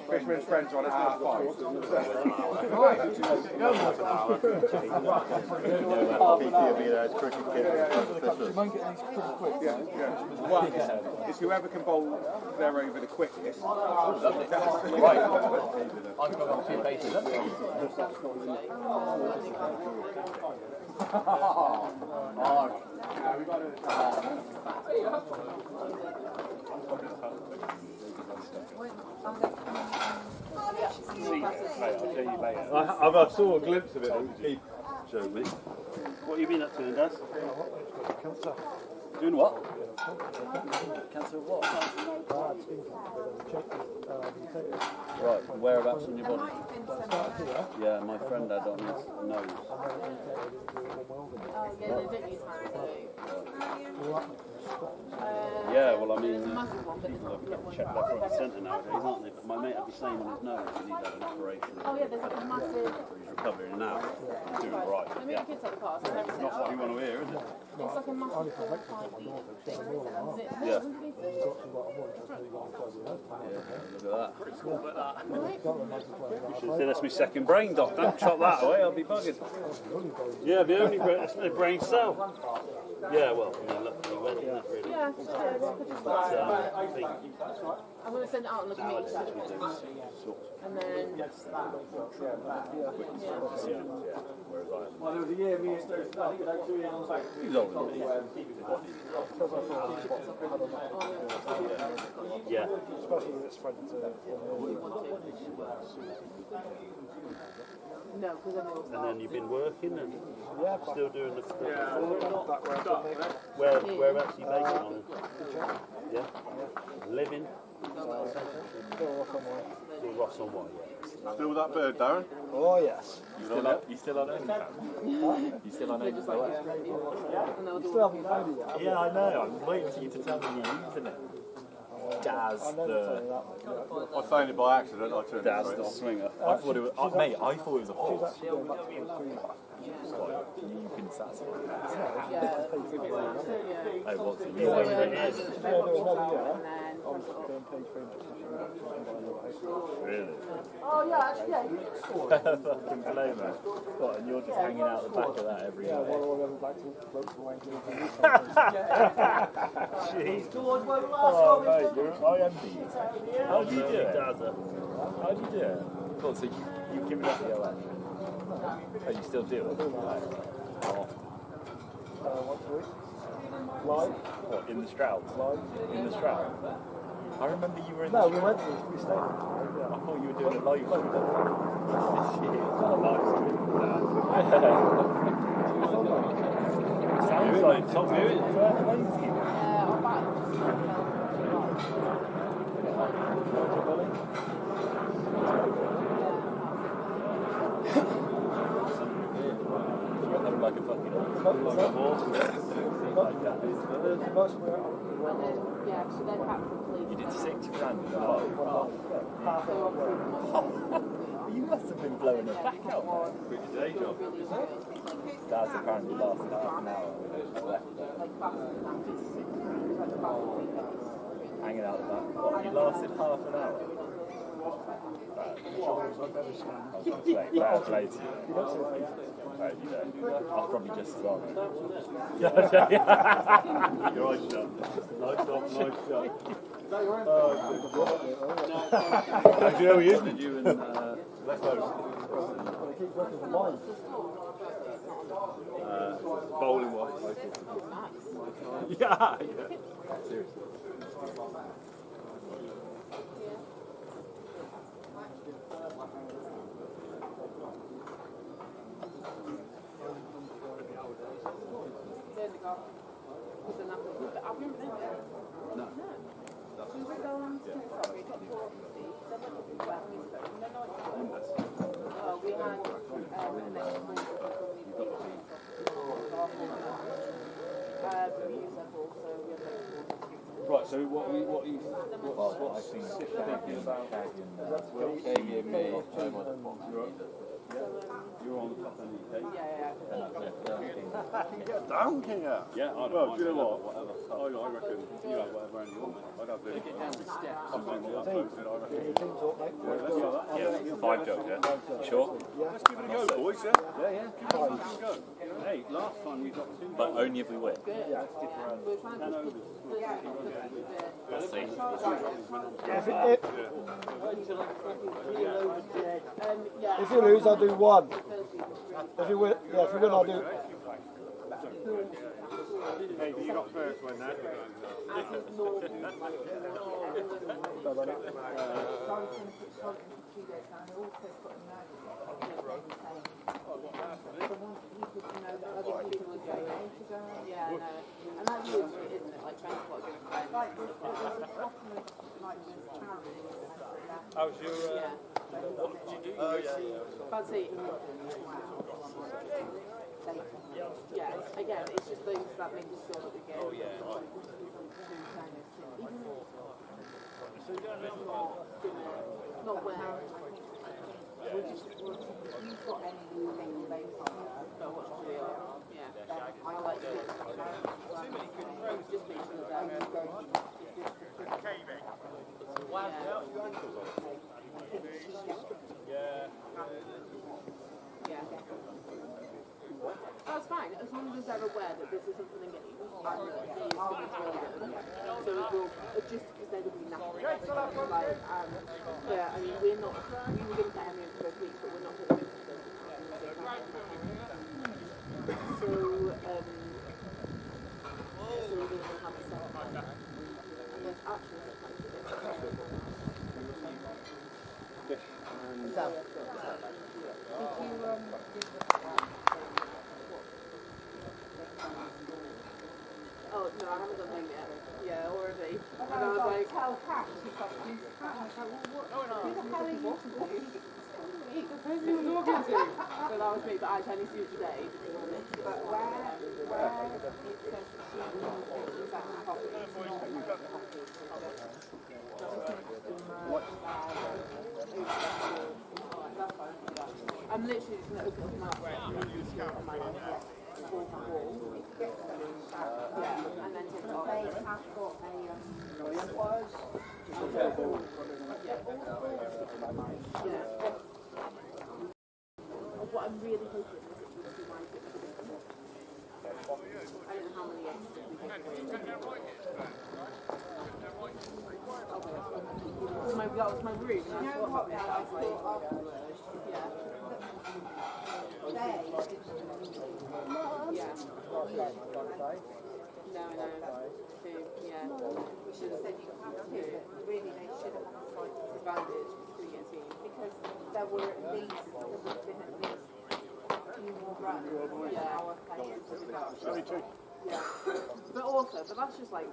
Fisherman's friends on at half-5. One is whoever can bowl there over the quickest. Right. I'm going on 2 bases. I saw a glimpse of it. He showed me. What have you been up to then, Daz? Doing what? Cancer of what? Right, whereabouts on your body? Yeah, my friend had on his nose. Yeah, well, I mean, people have got checked left, right, and centre nowadays, aren't they? But my mate had the same on his nose, and he's had an operation. Oh yeah, there's like a massive. So he's recovering now. He's doing all right. Let me Yeah. get kids at the car. So It's not what you want to hear, is it? it's like a massive 4-5 thing. Yeah. Underneath it. Yeah, look at that. Pretty cool, like that. You should say that's my second brain, Doc. Don't chop that away, I'll be buggered. Yeah, the only brain cell. Yeah, well, I mean, look, he went in that really. Yeah, But, I think I'm going to send it out and look at me. And then. Well, there was a year me and Stoke, I think about 2 years on back. He's older than me. Yeah. Especially when it's spread to. No, because then it'll And then you've been working and still doing the Whereabouts whereabouts are you based on? Yeah. Living? Still Ross on White, yeah. Still with that bird, Darren? Oh yes. You still on OnlyFans? You still on OnlyFans? You still haven't found it yet. Yeah, I know. I'm waiting for you to tell me you're using it. Daz the... I found it by accident. I turned Daz it the straight swinger. I thought it was... mate, I thought it was a horse. She's You can satisfy that. Yeah. I was So, you know it is. Really? Oh yeah, actually, yeah. Fucking play, man. What, and you're just hanging out the back of that every night? Jeez. Oh, mate, you're IMD. How do you do it? How do you do it? Well, so you've given up the OS? Oh, you still do it? How often? Once a week. Live. What, in the Stroud? In the Stroud? I remember you were in the No, Stroud. we stayed. I thought you were doing it live. Sounds like top amazing. Like a fucking horse. You did 6 grand in a row. You must have been blowing it back out. With your day job. That's apparently lasted half an hour. Hanging out the back. What, you lasted half an hour? Fair play to you. Right, you know, I'll probably just as long. Your eyes shut. Nice shot. How do you know he isn't? You and Let's go. bowling wise. Yeah. Seriously. Right, so what I think Shaggy and me, I'm on the box. You're on the top end of the cake? Get down, can you? Yeah, I don't Well, mind. do you know what? Whatever. I reckon you have whatever end you want. I'd have this. Get down the steps. Something like that posted, I reckon. Yeah, 5 jobs, yeah? You sure? Let's give it a go, boys, yeah? Yeah. Give it a go. Hey, last time we got 2. But only if we win. Yeah. 10 overs. Let's see. If you lose, I'll do 1. If you win, I'll do. Hey, you got first one then. And that's usually, isn't it? Like transport going How's your... what did you do? Fancy. Yeah, again, it's just things that make sure that we get. Oh, yeah. Not where. You've got anything based on that. But what's real? Yeah. I like to too many good throws. Just make sure that I'm going. That's fine, as long as they're aware that this isn't going to get you and that he is going to drill them. So it will, just because they would be nothing. Like, yeah, I mean, we were going to get him in for those weeks, but we're not going to go for them. So, we're going to have a set. And there's actually Oh, no, I haven't done him yet. Yeah, already. And I was like, tell Cash. Who the hell are you to talking to? So that was me, but actually I need to do it today. But where it says is that I'm literally just going to open them up on my wall. Yeah, and then take it off. They have got what I'm really hoping is it would be like I don't know how many extras we get. That was my room, and I thought about it. I was like, yeah. Yeah. No, yeah. We should have said you have to. Really, they should have had a slight disadvantage between your team because there would have been at least a few more runs. Yeah, our players. Yeah. But that's just like.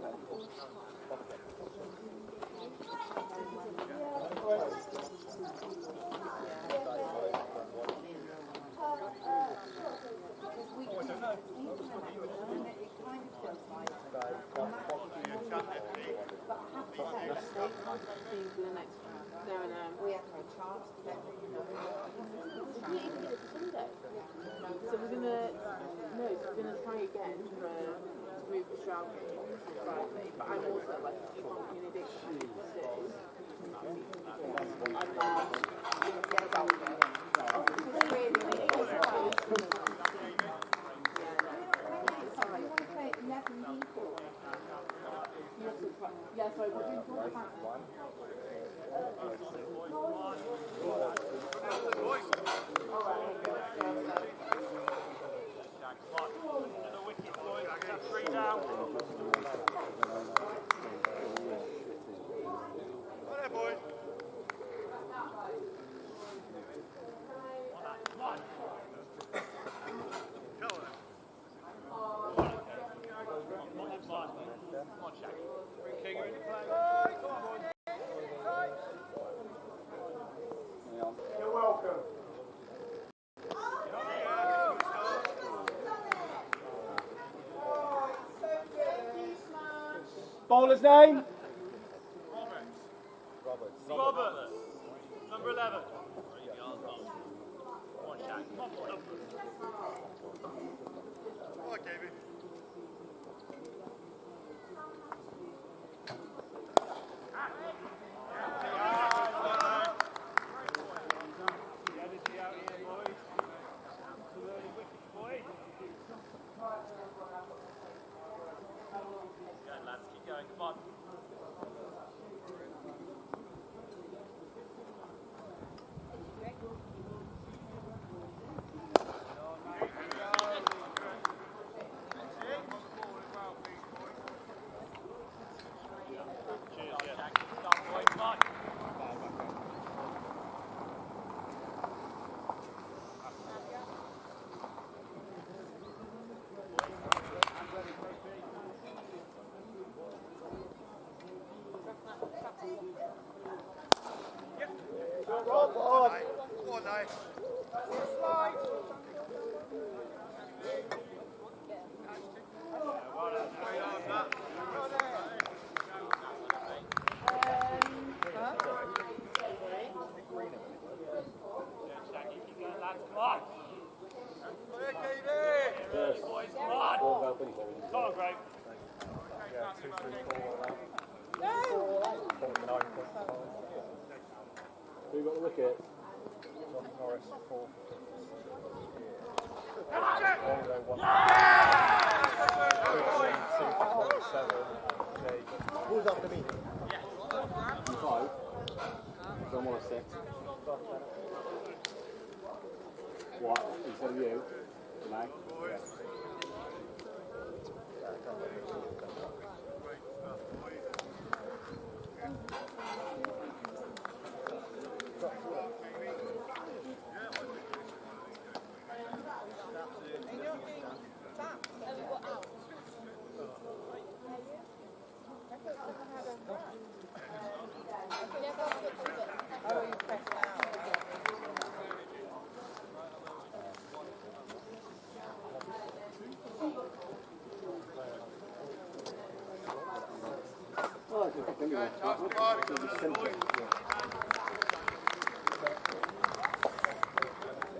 We have to charge so we're gonna try again to move the Chalford to Friday, but I'm also like in addition to yeah, sorry, what do you talk about? You're welcome. Bowler's name? Roberts. Number 11. Come on, Shaq. Come on, boy. Come on, David. Keep going, come on. Who got the wicket? John Norris, 4. Who's after me? 5. So I'm on a 6. What? Instead of you? Mag?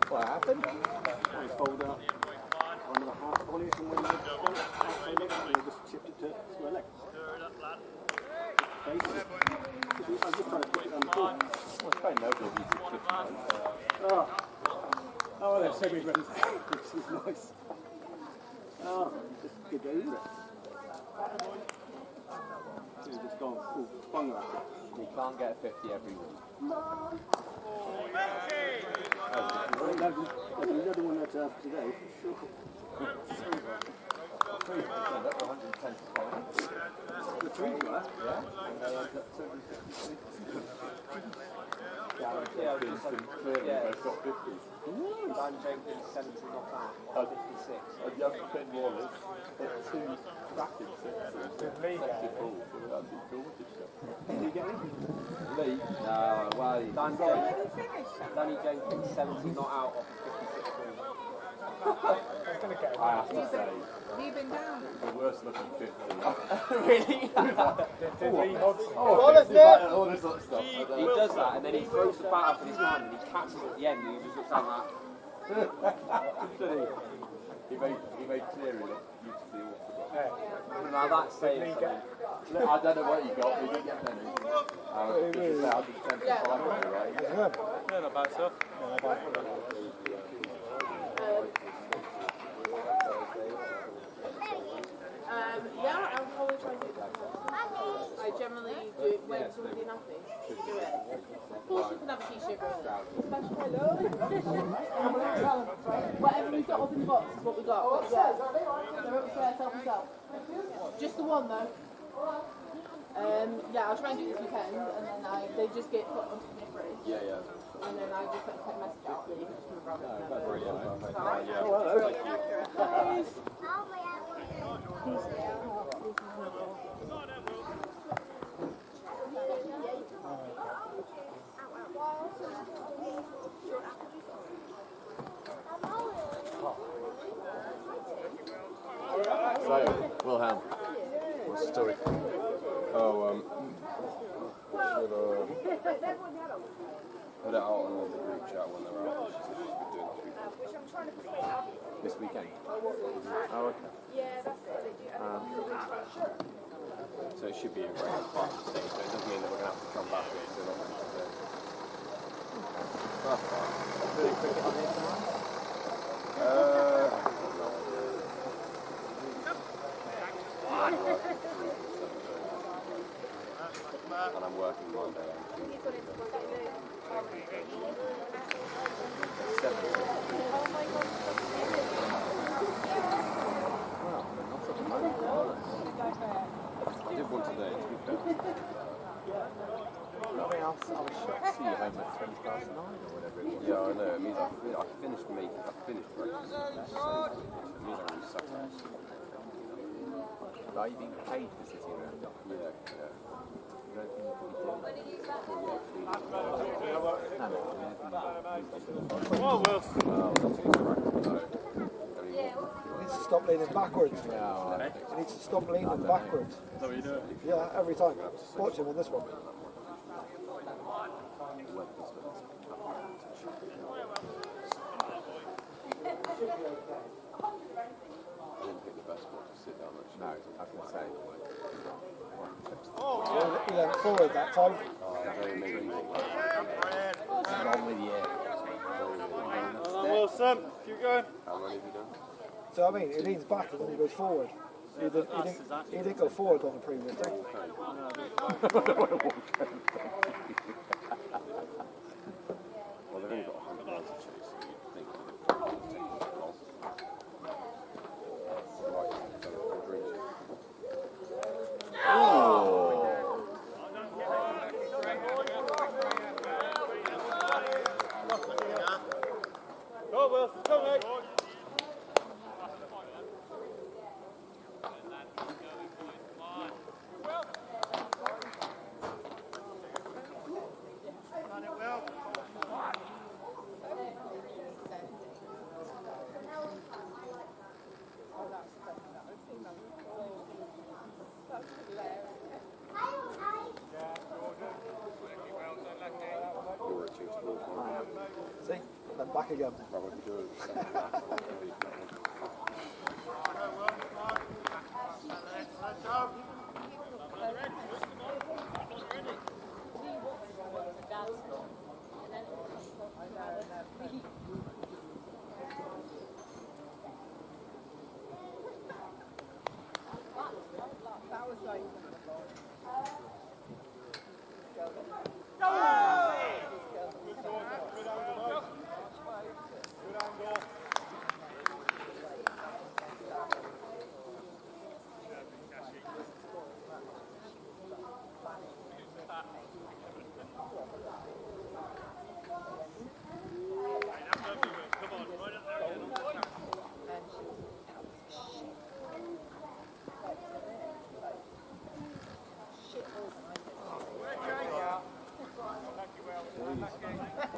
What happened? I fold up one of the half volleys and when they just chipped it to my leg. I'm just trying to put it on the ball. Well, it's very noble of you to chip it. Oh, well, there's so many runs. This is nice. Oh, just get over it. So you just gone full bung at it. You can't get 50 every week. There's another one that's up today, for sure. The three were? Yeah. They've got 50s. Dan Jenkins 70 not out. 56. And you have to pin Wallace at 2 cracking sixes. That's cool. That'd be cool. Did you get him? Lee? No, well, Danny Jenkins 70 not out of 56 balls. I have to say, Have you been down? the worst looking 50. Really? all this sort of stuff. He does that and then he throws the bat up in his hand and he catches it at the end and he just looks like that. He made Cleary look beautifully awful. Now that's saying something. I don't know what you got, but you didn't get many. Just about 110 right? Yeah, not bad stuff. Yeah, I'll probably try and do that. I generally do it when somebody happy. Do it. Of course you can have a t-shirt roll. Whatever we've got up in the box is what we got. They're upstairs, help yourself. Just the one though. Yeah, I'll try and do it this weekend and then they just get put onto the fridge. Yeah. And then I just put a text message out that you can come grab it. So, Wilhelm, what's the story? Oh, Put it out on the group chat when they're out. She said she's been doing this weekend. Oh, okay. Yeah, that's it. So it should be a regular part of the thing, so it doesn't mean that we're going to have to come back with it. So not going to do. That's fine. Doing cricket on here tomorrow? And I'm working Monday and Tuesday. I did one today, to be fair. I mean, I was shocked to see you home at 20 past 9 or whatever it was. Yeah, I know. It means I finished breakfast. It means I'm really sucked. Are you being paid for sitting around? Yeah. You don't think you could be doing it? He needs to stop leaning backwards. He needs to stop leaning backwards. Is that what you do? Yeah, every time. Watch him on this one. I didn't pick the best spot to sit down, actually. No, I was going to say. He went forward that time. Long with you. Wilson, keep going. How many have you done? So I mean, he leans back and then he goes forward. He didn't go forward on the previous thing. Well, they've only got 100 yards to chase, so you'd think that they'd take the ball. Right, so for drinks. Go, Wilson, go, mate. See? Then back again. That was like.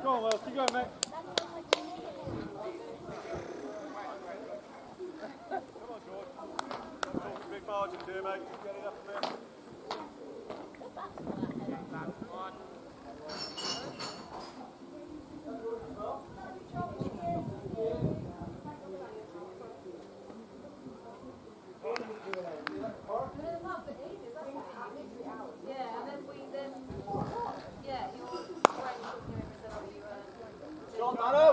Go on, Wells, keep going, mate. Come on, George. Talk a big margin here, mate. Just get it up a bit. Yeah, and then John, Mano!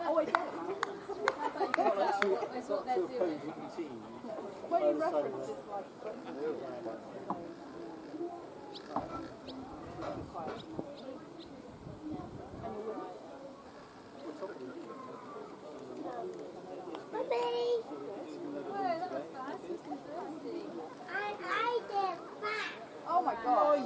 Oh, I get it. That's what they're doing. Well, you reference is like. Oh my God.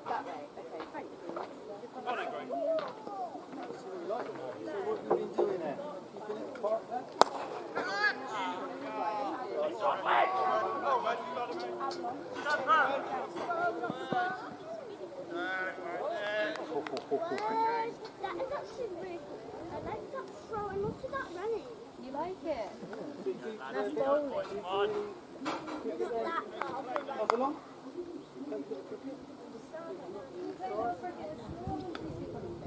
That way, okay, thank you. Well done, Greg. So what have you been doing there? You've been at the park there? You like it? That's bowling. Have a long? So what have we been doing with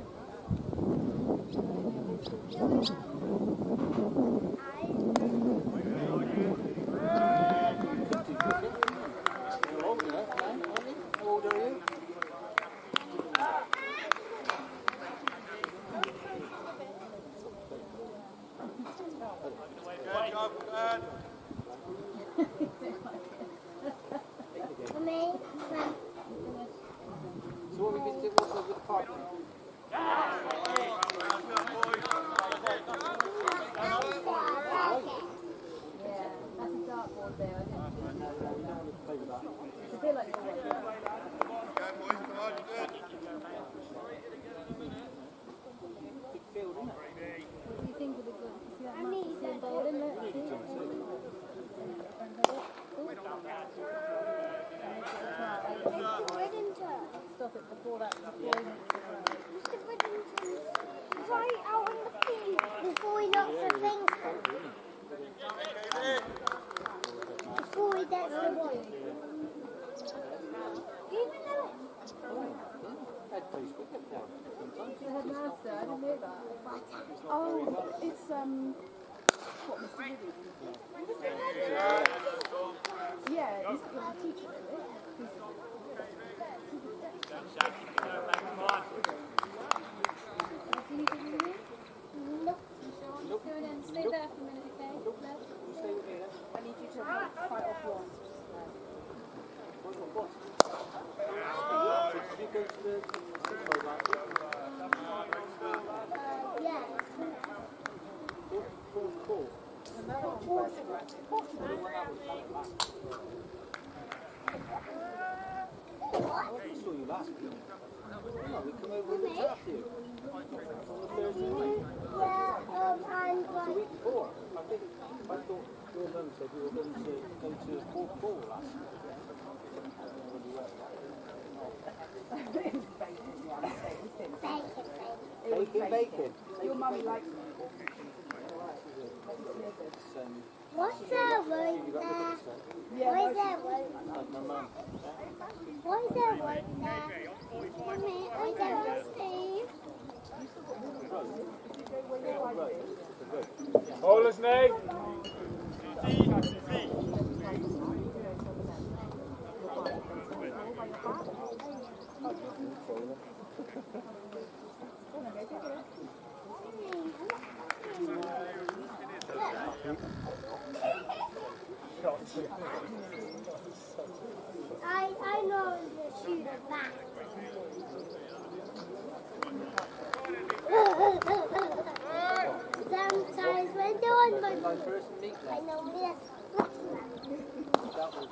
the park? That's a dartboard there. It's a bit like Come on, what do you think of the good? See that Matt bowling? Let's see. Stop it before that deployment. Right out on the field before he knocks the thing. Before he gets the ball. Do you even know it? The headmaster, I didn't know that. Oh, it's what, Mr. Wiggins? Yeah, he's a teacher, isn't it? Stay there for a minute, okay? I need you to fight off wasps. Yeah. saw you last week. No, we come over and chat to you. On the Thursday night. The week before. I thought your mum said you were going to go to a fourth ball last week. Bacon. Your mummy likes it. What's that one there? Why is that one? Why is that one there? Mummy, why is that one, Steve? Hold us, Nate. I know the shoot at back. Sometimes when they're on my first meet, I know this. that was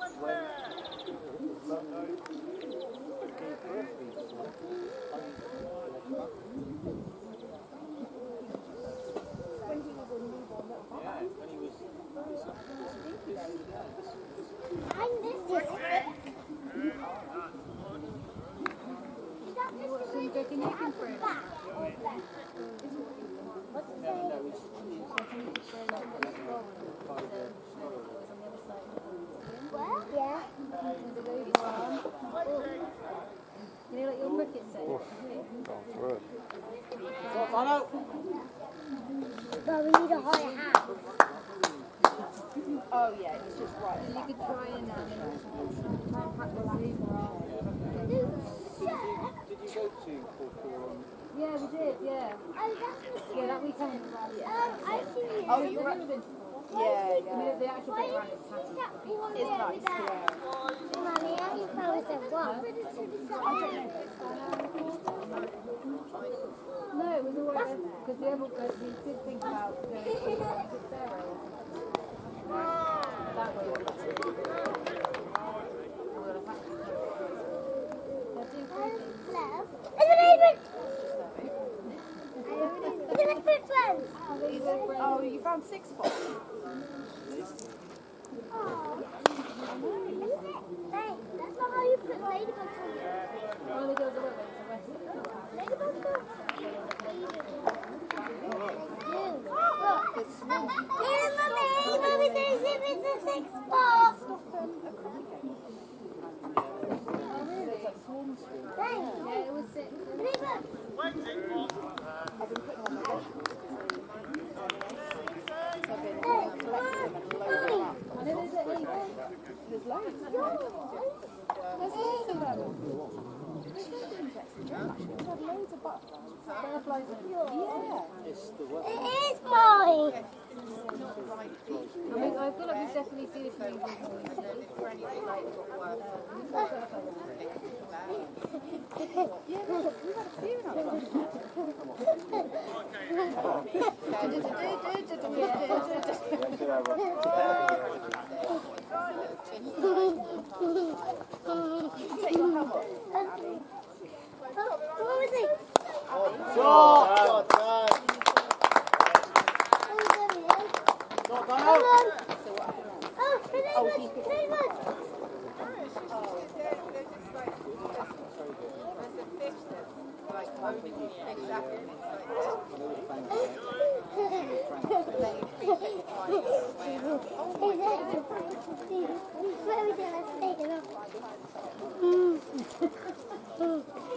When he was a newborn little boy. yeah, when he was I miss this. Is that just the way they get at the back or left? What's it say? Where? Yeah. You know, like your cricket set. But we need a higher hat. Oh yeah, it's just right. You could try and try and practice Zebra. Did you go to Portugal? Yeah, we did, yeah. Yeah, that weekend. I see you. Oh, you were. Yeah, yeah. The actual bit around is happy. It's nice, yeah. Mommy, how do you promise it what? No, it was always because the other we did think about going to Sarah. That way. Oh, you found 6 spots. Hey, that's not how you put ladybugs on. Only goes a little bit to the rest of it. Ladybugs are... Here, Mummy, there's if it's a 6 spot. Yeah, it was 6. Ladybug. There's loads. There's loads of them. There's insects in there. We've had loads of butterflies. Yeah. It is mine. I mean, I feel like we've definitely seen a few Take your helmet off. What was it?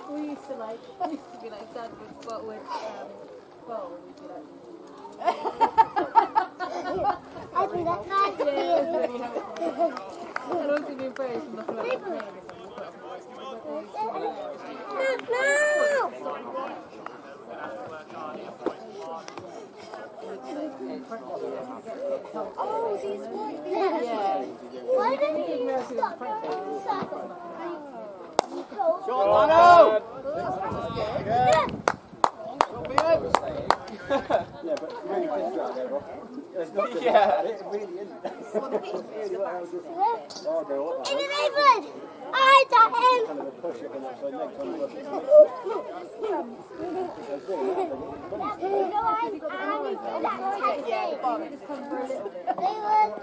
We used to be like Dad would spot with bowl and we'd be like I think that can't be it. I'd also been very from the floor. Oh, these ones. Yeah. Why don't you stop? Shot, Dano! Yeah. Yeah, but it's really good out there, Rob. It's not good. Yeah. It really isn't. I got him. Kind of a push it when upside next time.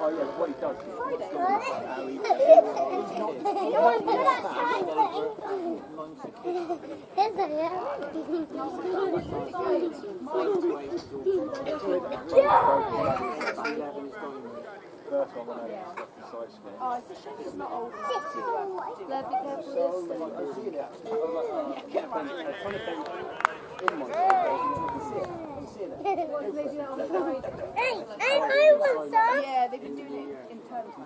Oh yeah, what he does. Oh, it's a shame it's not old enough to do that. Yeah, they've been doing it in terms of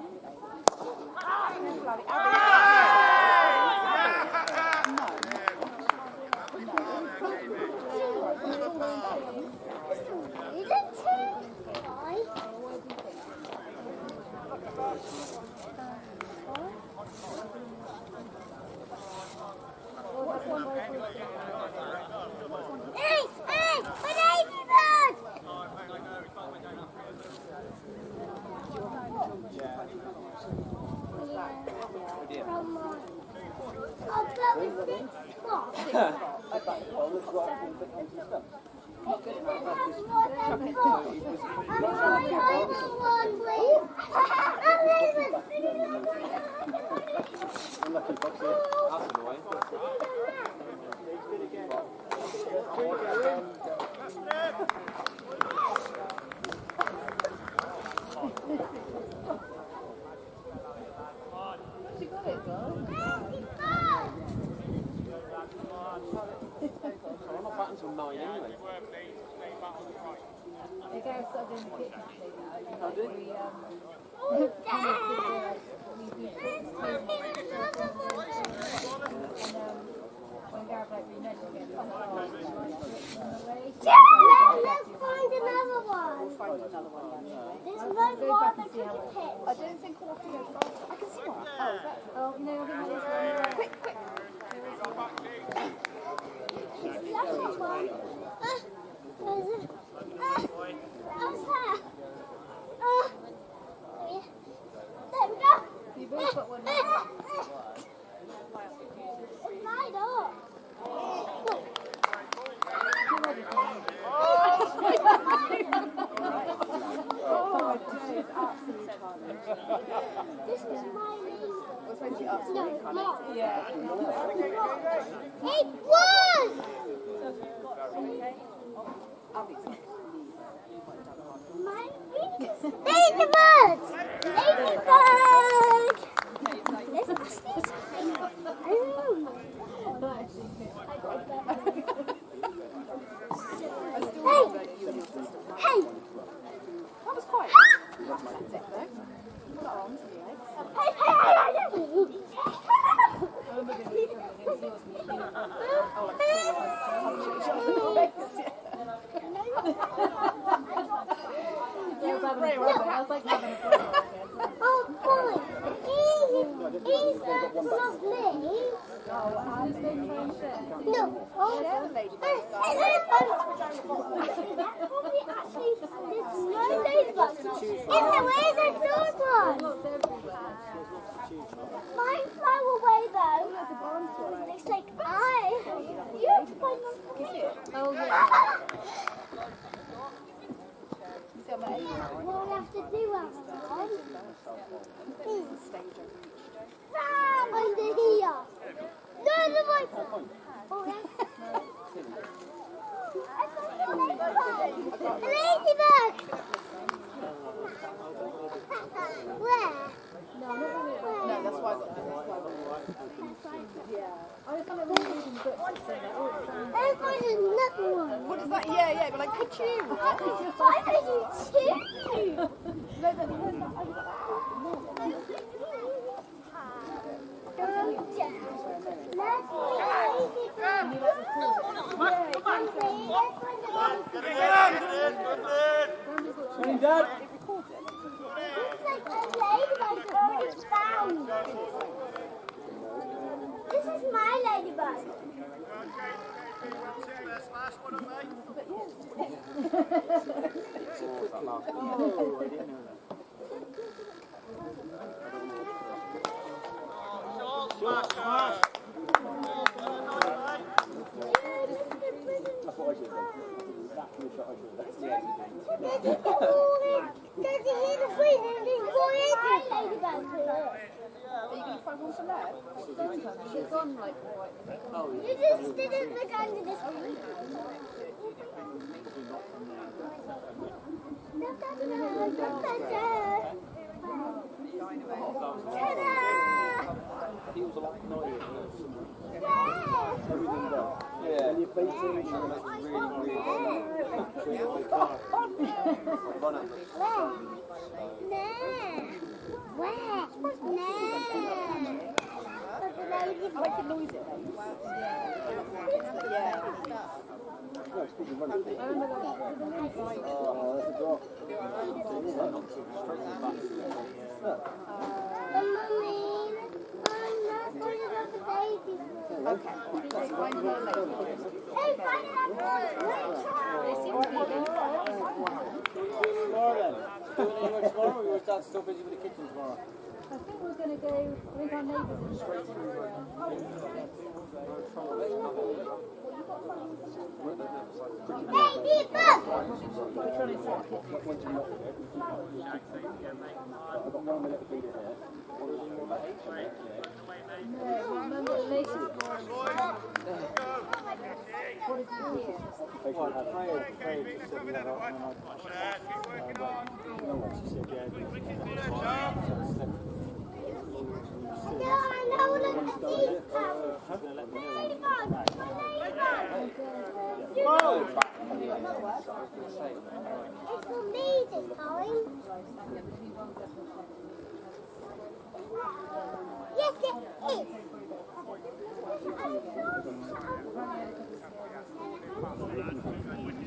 Oh, I didn't know that. Short smash! That's what I should have done. Exactly the shot I should have done. Does he hear the free handing for it? Are you going to find one for left? She's gone like right. You just didn't look under this one. Feels a lot noisier. Everything does. Yeah. And your face is really, really car. Run up. I like the noise it makes. Yeah. No, it's because you're running. Oh, that's a drop. Okay. Let's find her later. Tomorrow then. Doing anywhere tomorrow, or you're still busy with the kitchen tomorrow? I think we're going to go, I think our neighbours are straight through. Remember the latest one? What did you hear? It's for me this time. Yes, it is.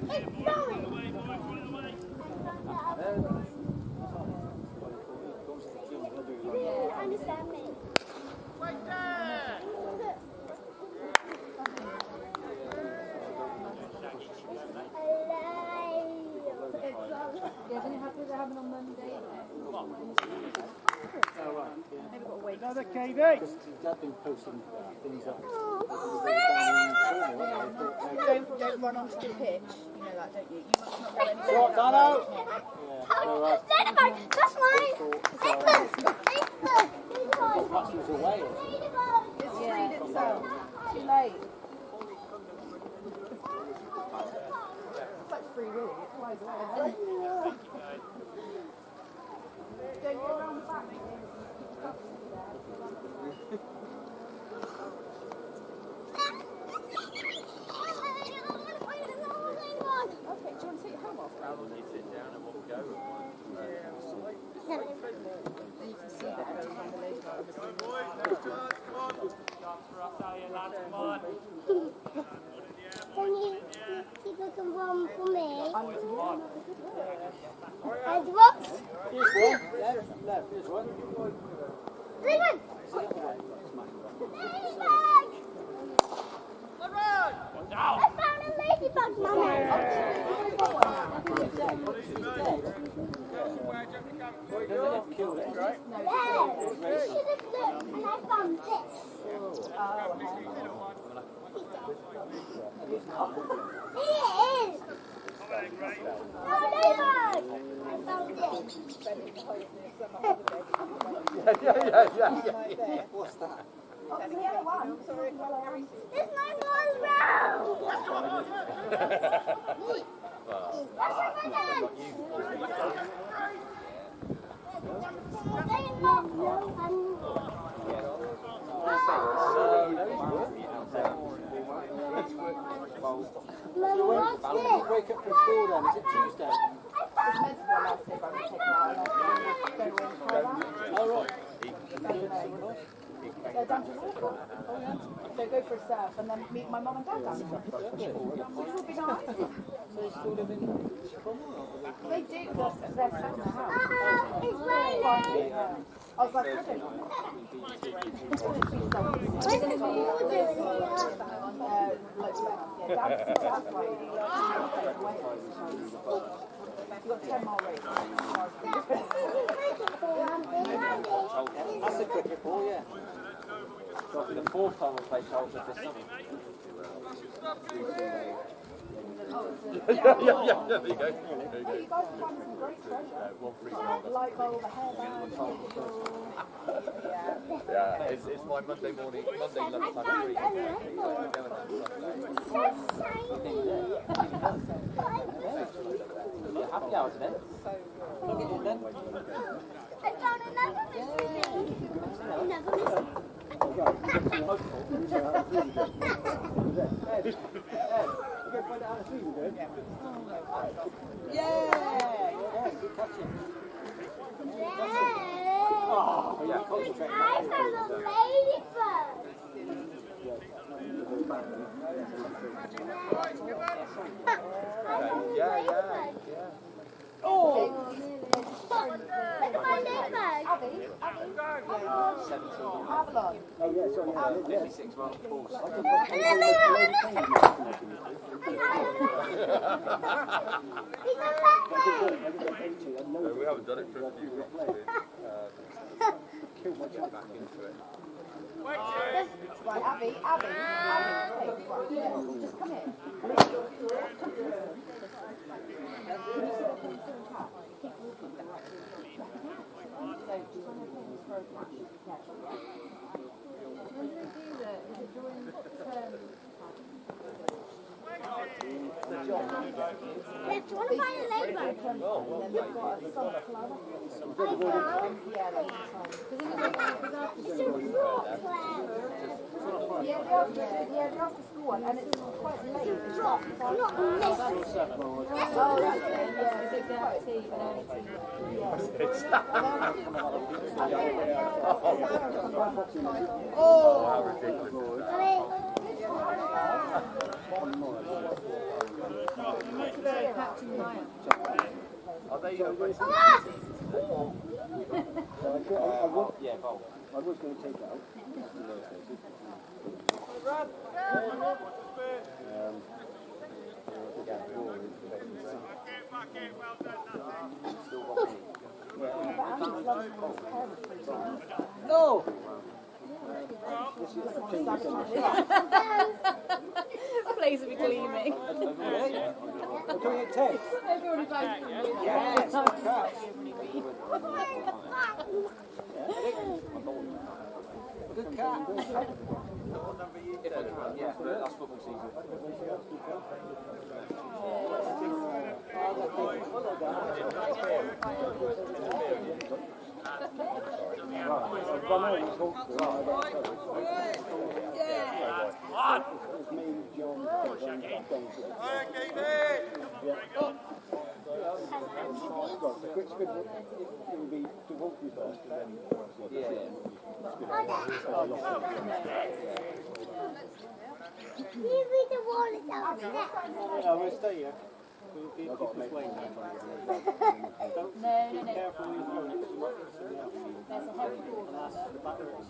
It's going. You understand me? Right there! Yeah, then you have to have it on Monday. Another KD! Because Dad's been posting things up. Don't run onto the pitch. You know that, don't you? You must not go anywhere. Shot, Dano! That's mine! Perhaps he was away. It's freed itself. Too late. It's like free will. It flies away. Don't go around the back. Okay, do you want to take your helmet off? Probably sit down and we'll go. Then you can see that every time the lady goes. Can you keep looking warm for me? And what? Here's one. Left. Here's one. Ladybug! I found a ladybug, Mummy. Killed it, right? Yeah, you should have looked and I found this. It is. Oh, ladybug! I found it. Yeah. What's that? Oh, it's the yellow one. There's no more round. That's a banana. They love you Mum, what's When did you this? wake up from school then? Is it Tuesday? It's meant to be our last day, but we take it out last day. Go away and try that. Oh, right. So down to Hawkesbury. So go for a surf and then meet my mum and dad down there. Which would be nice. So you still live in They do. They're set in the house. It's raining. I was like, I don't know. It's going to be something. It's going to be that's right. You've got 10 mile race. That's a cricket ball, yeah. So for the fourth time we'll play Chalford this summer. Yeah, there you go. There you go. You guys are finding some great treasure. Light bulb, a hairband, Yeah, it's my Monday morning, Monday lunchtime treat. Happy hour today. Look at it then. I found another mystery. Yeah, concentrate. I found a ladybird. Oh! Look at my ladybird. Avalon. Oh yeah, sorry, 56 miles course. We haven't done it for a few weeks. Back into it. Right, Abby, hey, right, just come here. Do you want to find a ladybird? It's a rock cloud. Yeah, they're after school one, and it's quite late. It's a rock, not mist. Oh, how ridiculous. Are they yeah, bowl. I was going to take it out. No! Place will be gleaming. We're doing it 10. Everybody buys them. Yes, good cat. Yeah, that's football season. I will stay here. We'll keep this way now. No. Careful with your phone. There's a heavy ball. The batteries.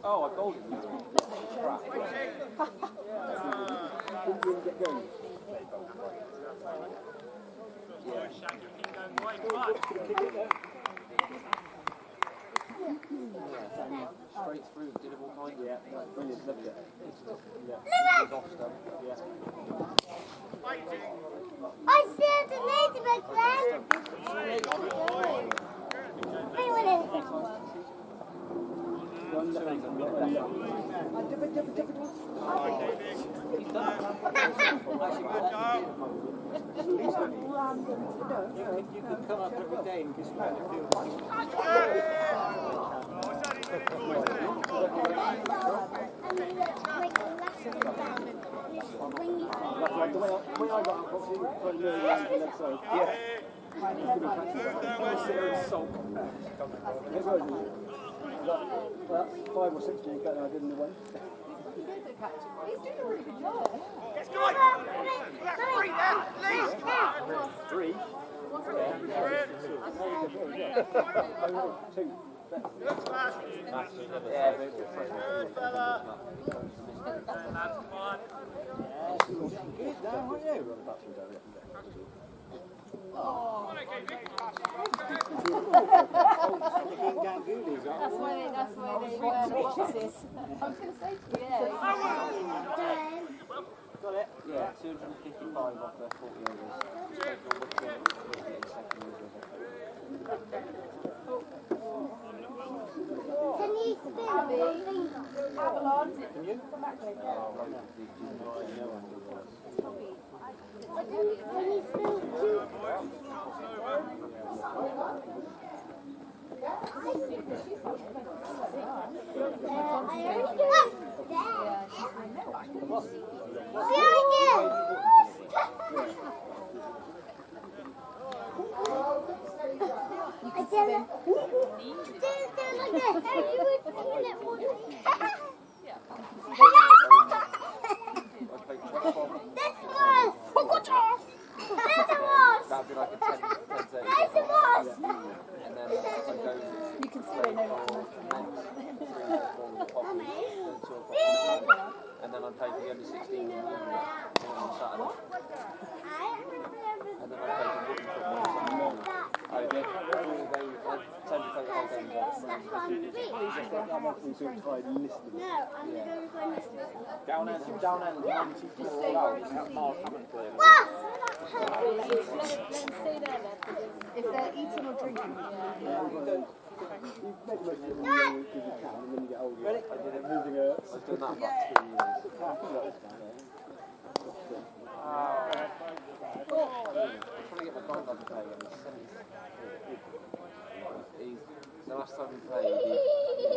Oh, I told you. Straight through, did it all kind. Yeah, brilliant. Look at it. I see the ladybird, Glenn. Anyone else? You could come up every day and just spread the field. That's 5 or 6 days better than I did in the one. catching one. He's doing a really good job. Let's go! That's 3 there, please! 3? That's why they riches. I was going to say to you, yeah. Got it? Yeah, 255 off their 40 overs. Can you spin? Avalon. Can you? That'd be like a 10 and then I go. You can see they know what's and then I'm playing the under 16 on Saturday. And then I play the wooden football on Sunday. I tend to play the whole game. Down end 94 Mark haven't played. Let them stay there then, because if they're eating or drinking, Ready? I did it moving I've done that about 2 years. I'm trying to get my granddad to play again. The last time we played, he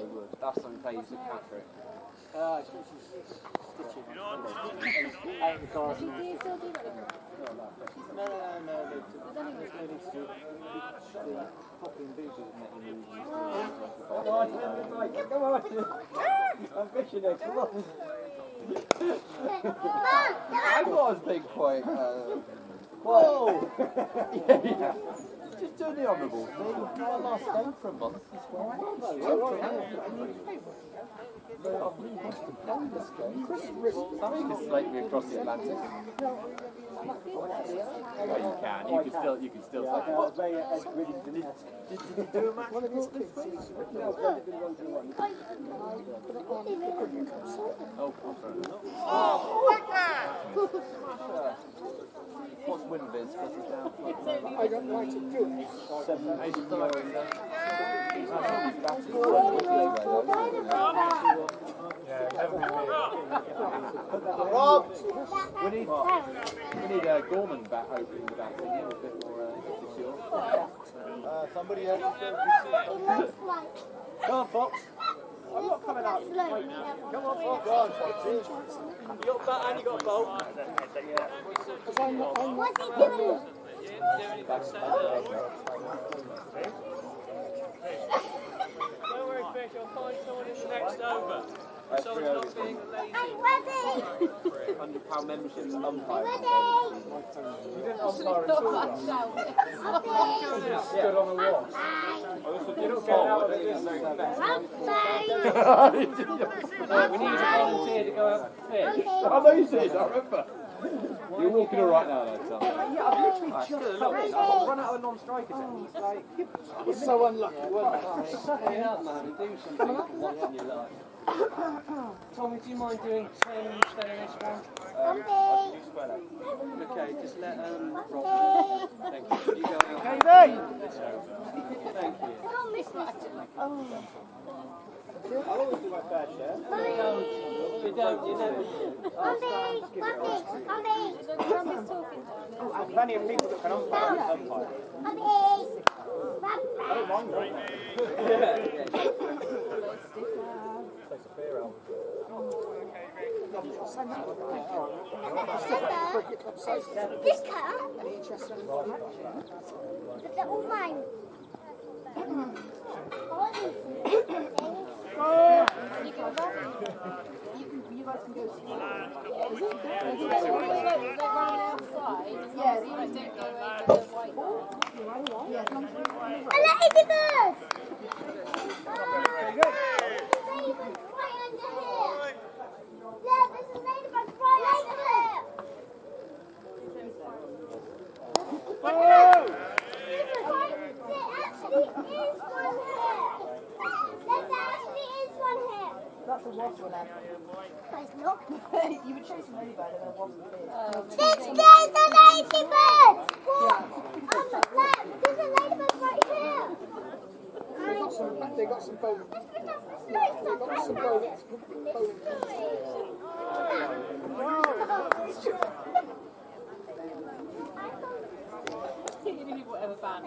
was a cat trick. It's stitching. Out the car. do you still do that? No. There's no need to do the popping booties and letting you move. Come on. I'm fishing it. Come on. I was big quite. Whoa! Yeah. Just doing the honourable thing. I last game for a month. Somebody could slate me across the Atlantic. Well, you can. You can still slate me. Did you do a match? One of his kids. What's win biz? I don't like to do it. 7, 8 Rob! We need a Gorman bat opening the bat thing, a bit more secure. Somebody has Come on, Fox. I'm not coming out. Come on, Fox. Go on, Fox. You got a bat and you got a bolt. What's he doing? Don't worry, Fish, I'll find someone in the next over. Someone's not being lazy. I'm ready. £100 membership to umpire. Ready. You didn't umpire at all. You stood on a wall. You don't get out of it. We need a volunteer to go out and fish. I know you did, I remember. You're walking all right now, though, Tom. Yeah, I've literally just come in. I've run out of non-strikers and he's like, it's so unlucky, wasn't it? Suck it up, man, and do something once in your life. Tommy, do you mind doing 10 instead of this one? Okay, just let Rob know. Thank you. You go out. Thank you. Don't miss that. I'll always do my fair share. You don't, you never do. Plenty of people that can umpire and umpire. I don't mind that. Takes a fair out. Sticker? Any interest in They're all mine. You guys can go skiing. A ladybird! Right under here! Yeah, there's a ladybird right under here! There actually is one here! There actually is one here! That's a wasp one, Em. No, it's not. You were chasing ladybird and then a wasp appeared. There's a ladybird! What? There's a ladybird right here! They got some bones. They got some bones. Whatever band.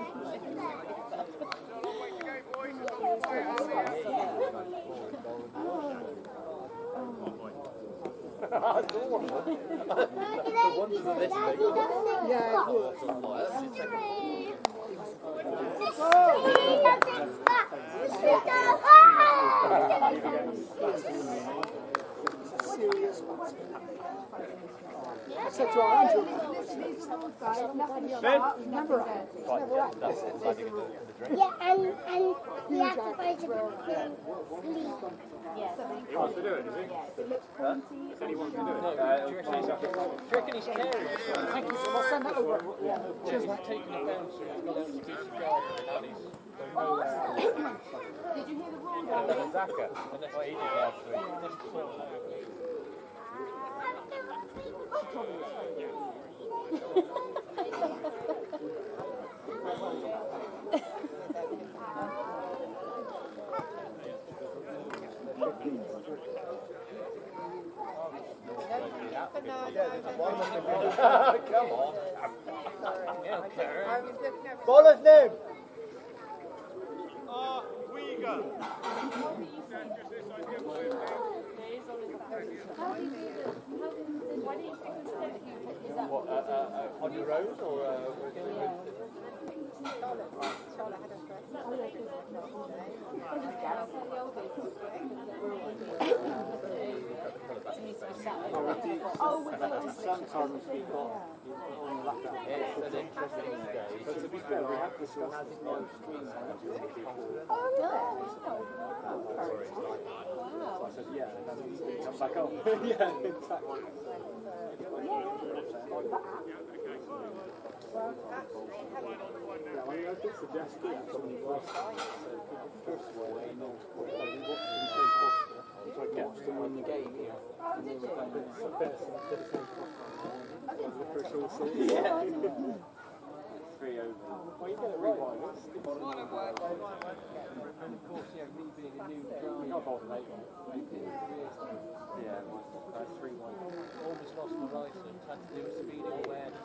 I said to our Andrew, never Yeah, and we have to fight it sleep. Yes. He wants to do it, does he? It looks pointy. He said he wants to do it. Do you reckon he's caring? Thank you, I'll send that over. Cheers, mate. Taking it down, so he's got out to teach the garden and he's Did you hear the roar? and then Zaka, and that's what he did last week. Come on. Bowler's name. Uyghur. What, on your own or Sometimes we got on the laptop. It's an interesting day. But to be fair, we have discussed this on screen. Oh, So I said, yeah, and then it comes back on. Yeah, exactly. Yeah, I mean, I did suggest it on somebody's website. So first of all, they know what they watched them play Foster. So I watched them win the game, yeah. And they were playing some best and I did the same Foster. The first all series. Yeah. 3 over. Well, you get it right. And of course, yeah, me being a new guy. I got bought late on. Yeah, it was 3-1. Almost lost my license, had to do a speeding awareness.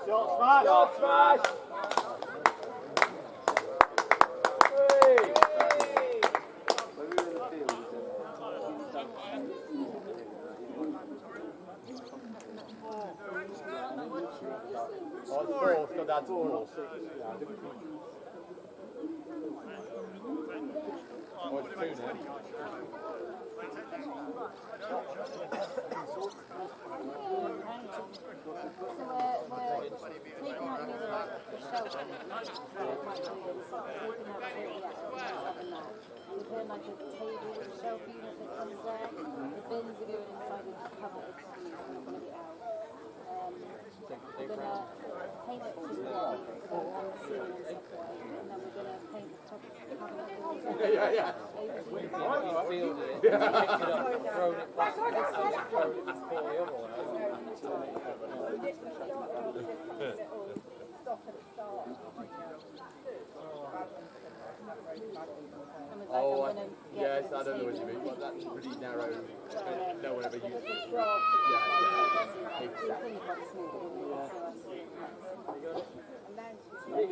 Shot smash! Shot smash! That's all. paint it just white, cereal separate, and then we're going to paint the top of the Yeah. Fielded it, picked it up, thrown it back, thrown it before the other one. Oh, yes, I don't know what you mean. Well, that's pretty narrow. No one ever used it.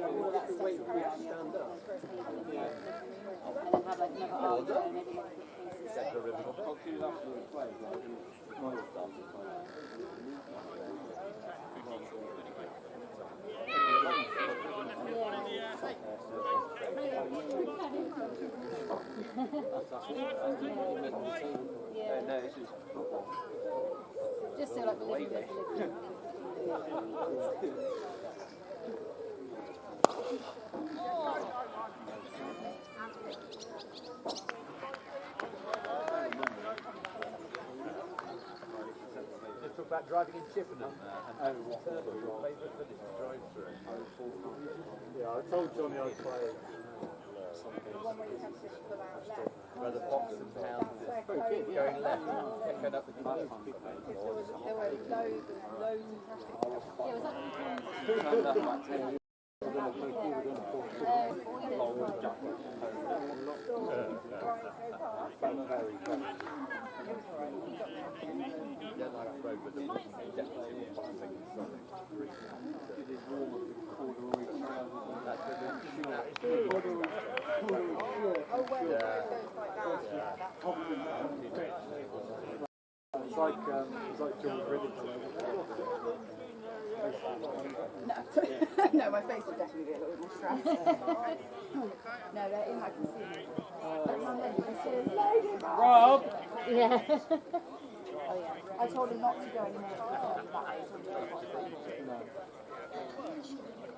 All that stuff's around, and then have like another after and everyone No, this is just so like the living bit. just talk about driving in Chippenham and your favourite village to drive through. Yeah, I told Johnny I'd play Where the box and pounds is going left, going up the cliff. There were loads of plastic stuff. Yeah, was that It's like George Riddick. No, my face would definitely be a little bit more stressed. No, they're in my concealer. Rob! Yeah. Oh yeah. I told him not to go anymore to the that way, so I'm just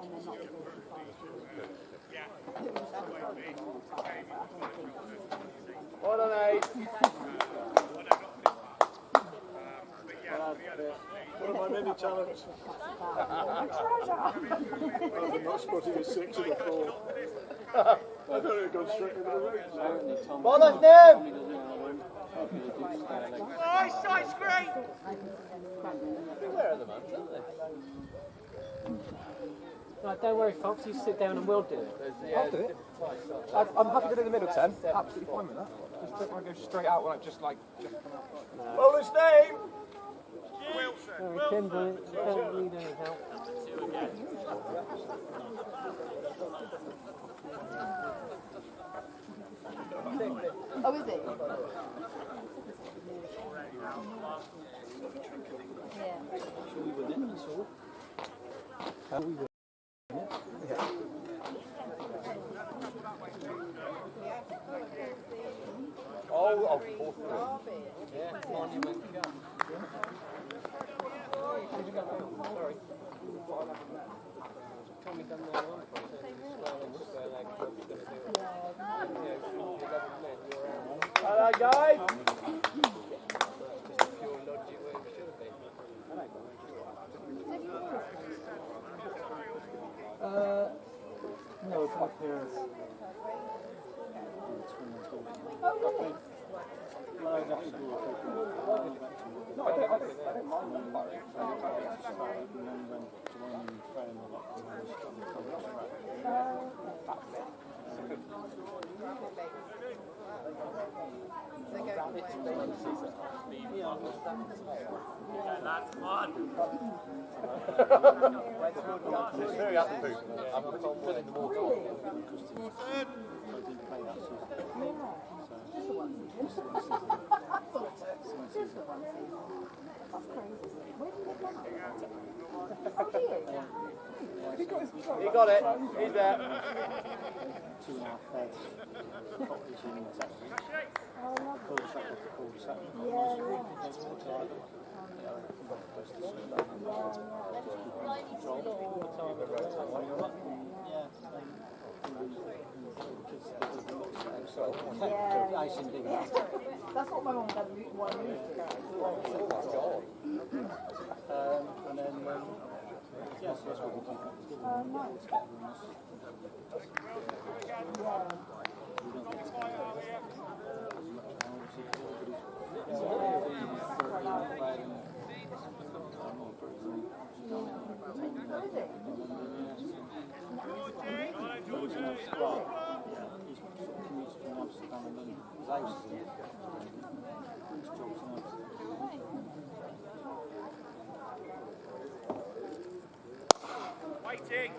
and then not to go too far. Well done, mate. One of my many challenges. I'm not spotting a 6 and a 4. I thought it had gone straight over the road. Well done, Tim! Nice side screen! Everywhere at the moment, aren't they? No, don't worry, folks. You sit down and we'll do it. I'll do it. I'm happy to do it in the middle, Tim. Absolutely fine with that. Just don't want to go straight out when I just like. Bowler's name! No, Tim, don't need any help. Oh, is it? Yeah. So we win it, that's all. How we win it? Yeah. Oh, 4-3. Yeah, Monument Cup. Sorry. Tommy done the one hello, guys! No, it's my parents. That's fun. It's very up the boot. I'm filling the water. He got it. He's there. 2.5 heads. Cottage in cul-de-sac after cul-de-sac. That's what my mum had one move to go. And then, yes, that's what we keep on doing. No. We don't get together as much Waiting.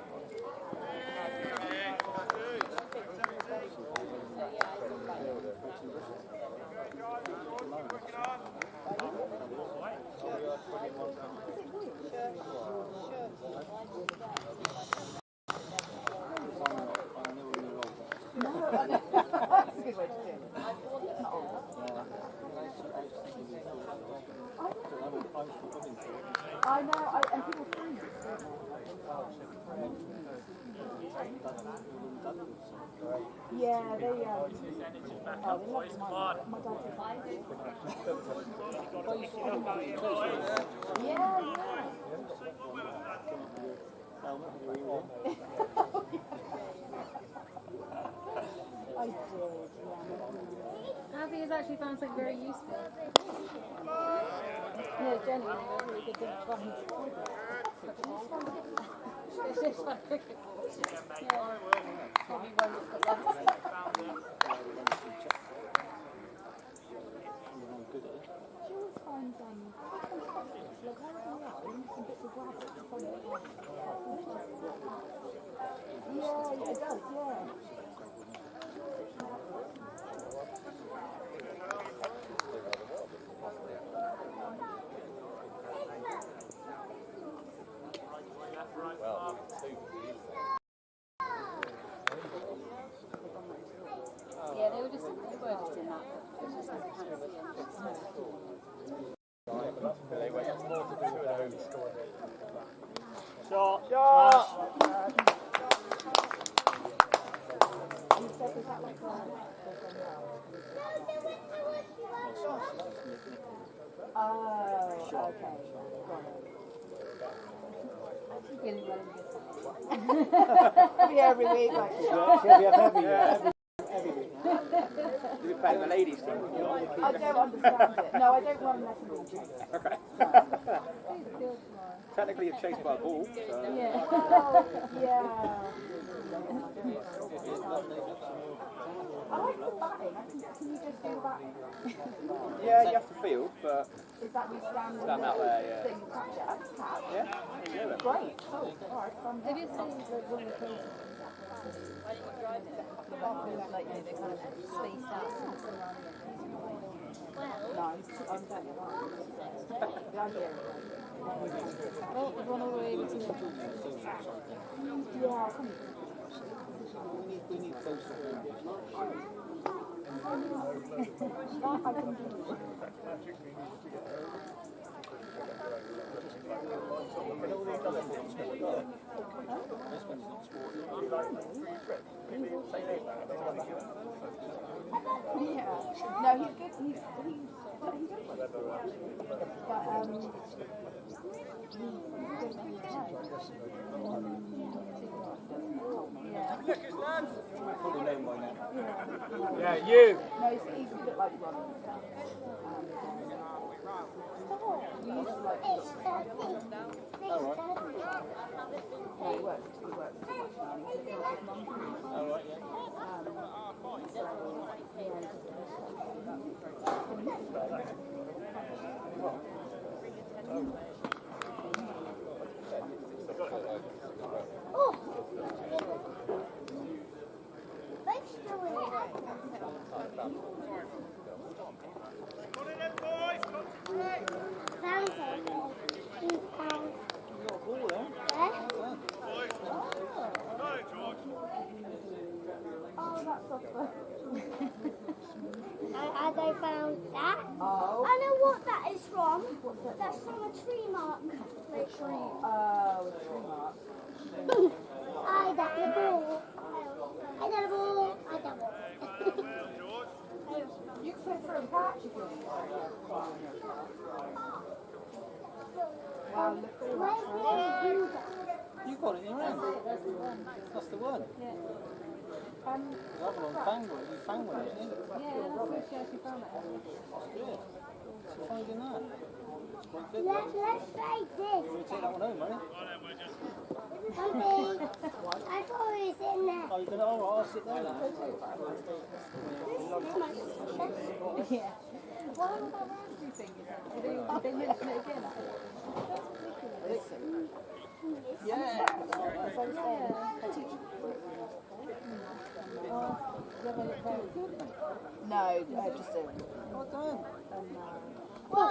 I know, and people think yeah, they oh, they love my I did, Abby has actually found something very useful. No, genuinely, they're really good things to find. It's just like cricket balls. Yeah. Probably one that's got less. She always finds like some bits of rabbit to find it. Yeah, it does, yeah. Yeah, they were just in that. It just has a fancy Shot! Shot! Oh, okay. Really well in this. I'll be every week. Like, she'll be up every week now. Is it playing the ladies team? I don't understand it. No, I don't run lessons in chase. Okay. Technically, you're chased by a ball. So. Yeah. Well, yeah. I like the batting. Can you just do batting? Yeah, you have to field, but. Is that we stand out there, yeah. Thing you catch it? I can catch. Yeah. Great. Cool. Alright, fun. Have you seen like one of the places? Like, you know, they're kind of spaced out some surrounding. No, I'm telling you that. The idea is oh, there's one all the way over to the yeah, come here. We need closer ranges. That I can do. This one's not sporty. Yeah. No, he's good. He does like sport. Probably known by now. Yeah, you! No, he's a bit like running. We used to like to Alright. no, he works too much now. Alright, yeah. Have I found that? Oh. I know what that is from. What's that? That's from a tree mark. A tree mark. I got the ball. I got the ball. I got the ball. You can play through and catch if you want. Wow, look at Where did you do that? You got it in your hand. That's the one. That's the one. Yeah. The other one, Fangwood. You Fangwood, isn't it? Yeah, that's where she actually found it. Good. So finding that. It's quite good. Let's try this. We'll take that one home, right? Mommy, I thought it was in there. Oh, you're gonna, all right, I'll sit there then. Yeah. What about that raspberry thing? Did they mention it again? Yeah. No, just a. Well done. Whoa.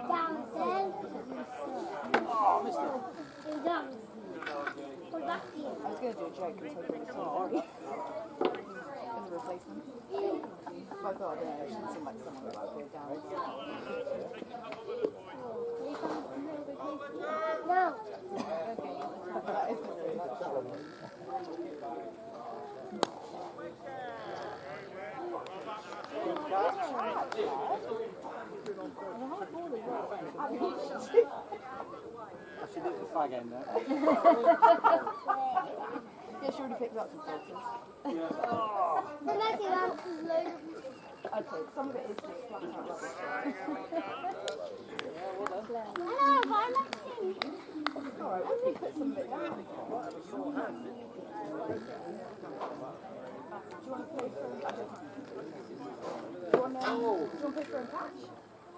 Down, son. Oh, missed it. You're down. What about you? I was going to do a joke and take it to the replacement. Oh god, yeah, it should seem like someone would like go down. No. Okay, that is good. I should do the fag end there. Yeah, she already picked up some filters. Okay, some of it is just flat out rubbish. Hello, Maxine. Alright, we'll keep put some of it down. Do you want to pay for a patch? Do you want to pay for a patch? Do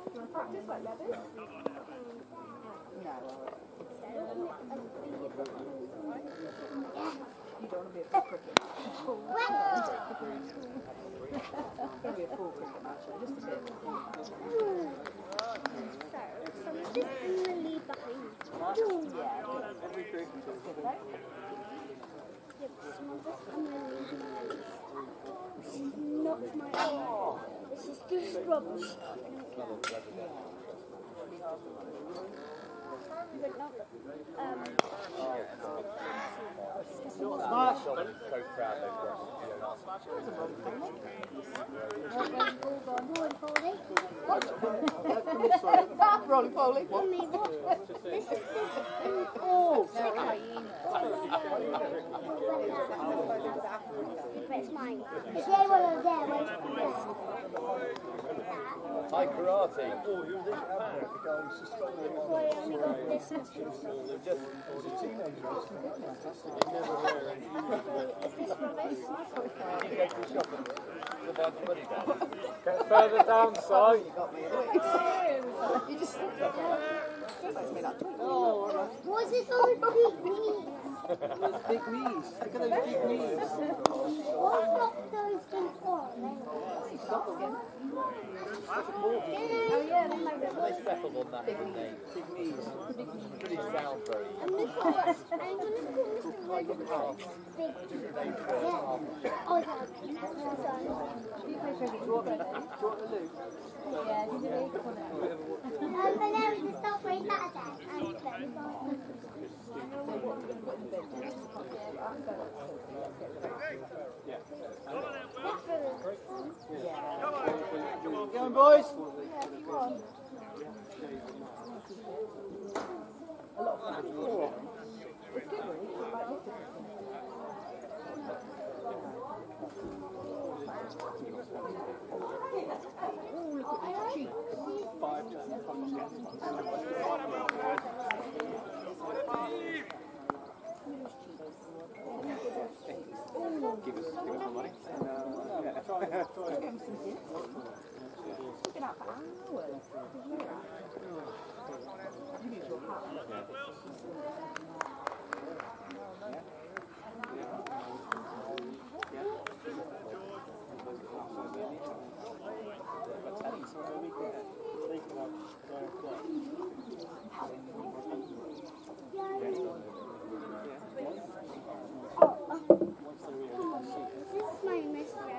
you want to practice like leathers? No. You don't want to be a full cricket match. It's going to be a full cricket match, just a bit. Someone's just really behind. Yeah. Every cricket. Someone's just really behind. This is not my own. This is just rubbish. But not Smash! So proud Rolling Foley. Mommy, what? This is Oh, it's mine. If they were there, wait. Hi, karate. Get further down, Si. You just Was it those big knees? Those big knees. Look at those big knees. What are those things for? Oh yeah, they might be. They settled on that, didn't they? Big knees. Pretty sound, very. I'm going to call Mr. Roger big. Oh, Do you play cricket? Do you want the loop? Yeah, do you do it? but now we can stop right back and Go on, boys. A lot of fun. It's good, really. It's like lifting. Oh, look at these cheeks. 5 Give us some money. Looking out for hours. You need your hat. this is my mystery.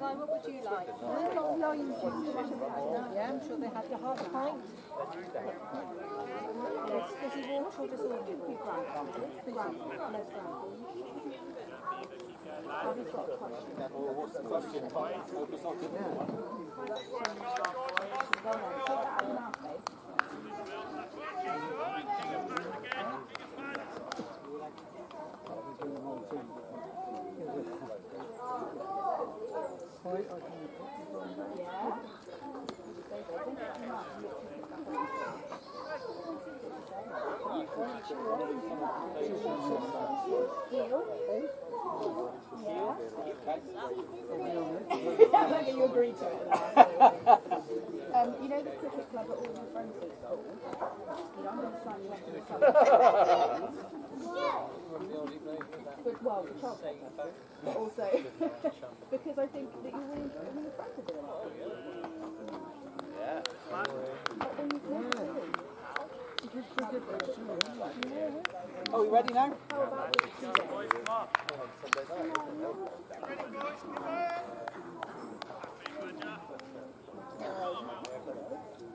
Guy, what would you like? They've got lime juice. Yeah, I'm sure they had the half pint. Yes, fizzy water or just ordinary water? Fizzy. No ground. Have you got a question? What's the question? Hope it's not difficult. Go on, put that out of your mouth, babe. You agree to it. You know the cricket club at all your friends at school? I'm going to sign you up to the well, for Chalford, but also because I think that you're really attractive in it. Yeah. Oh, you ready now? How about with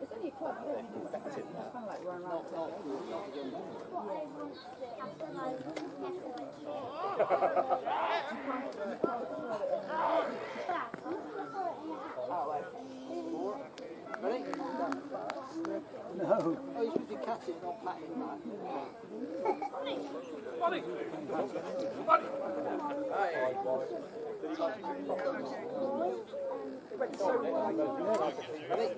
it's only a club, you don't do that. It's kind of like run around. Ready? No. Oh, you're supposed to be catching, not patting back. Buddy! Ready?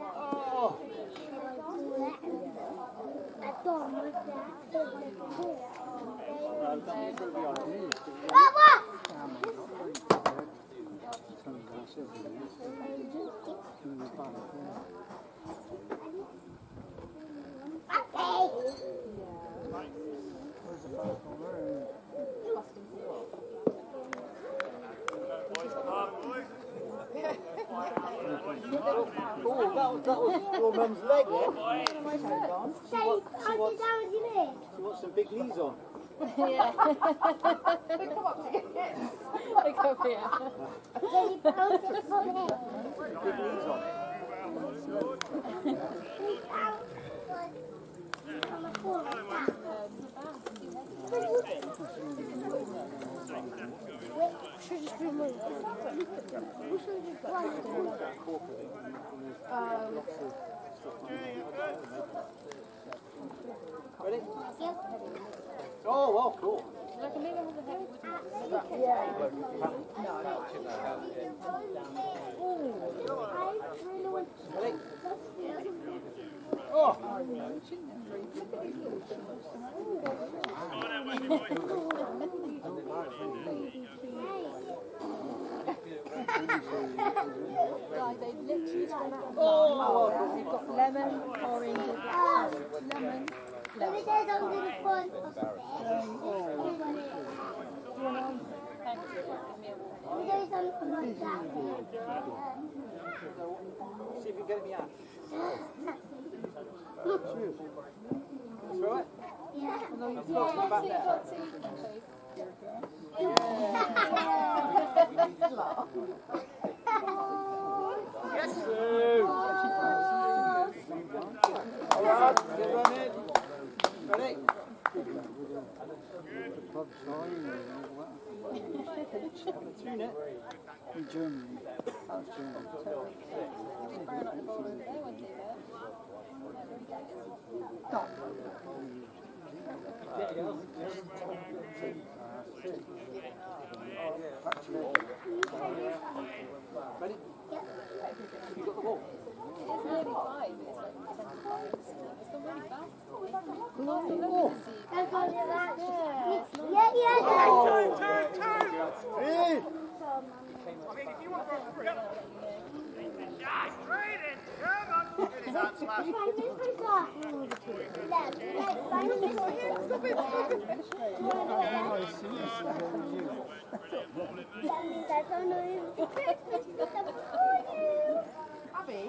Oh! Oh, that was your mum's leg, yeah? She wants some big knees on. Yeah. They come up to get it. They come here. Big knees on. Ready? Oh, well, cool. Like a little with a heavy wooden. Yeah. Ready? Oh! Guys, they've literally gone out of lemon. They've got lemon, orange, and black. Lemon, lemon. See if you get me out. Throw it? Yeah. No, you throw it back there. Yes, sir. All right, get running. Ready? Tune it. In Germany. How's Germany? Stop. Ready? You got the ball? It's nearly 5, it's like 10 to 5. It's gone really fast. I mean, if you want to go for it. Yeah, training. Come on. It is out smash. Abby?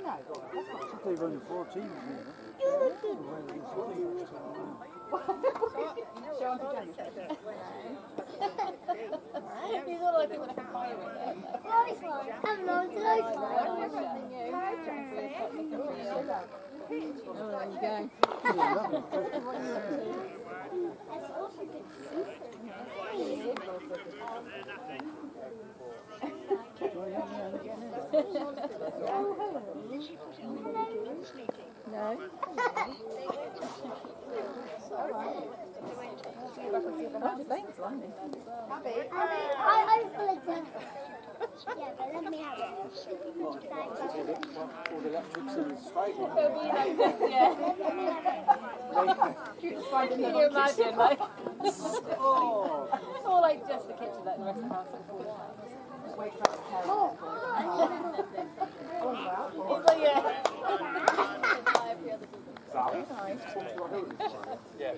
No. They've only 14 here. Show on to Jenny. He's all like with a fire with it. I'm not too far. Oh, there you go. No. Thanks, Lonnie. I feel like yeah, but let me have it. All the electrics in the straight. It'll be like this, yeah. Can you imagine, like, or like just the kitchen, like the rest of the house, like full times. It's like, yeah. Every other Yeah.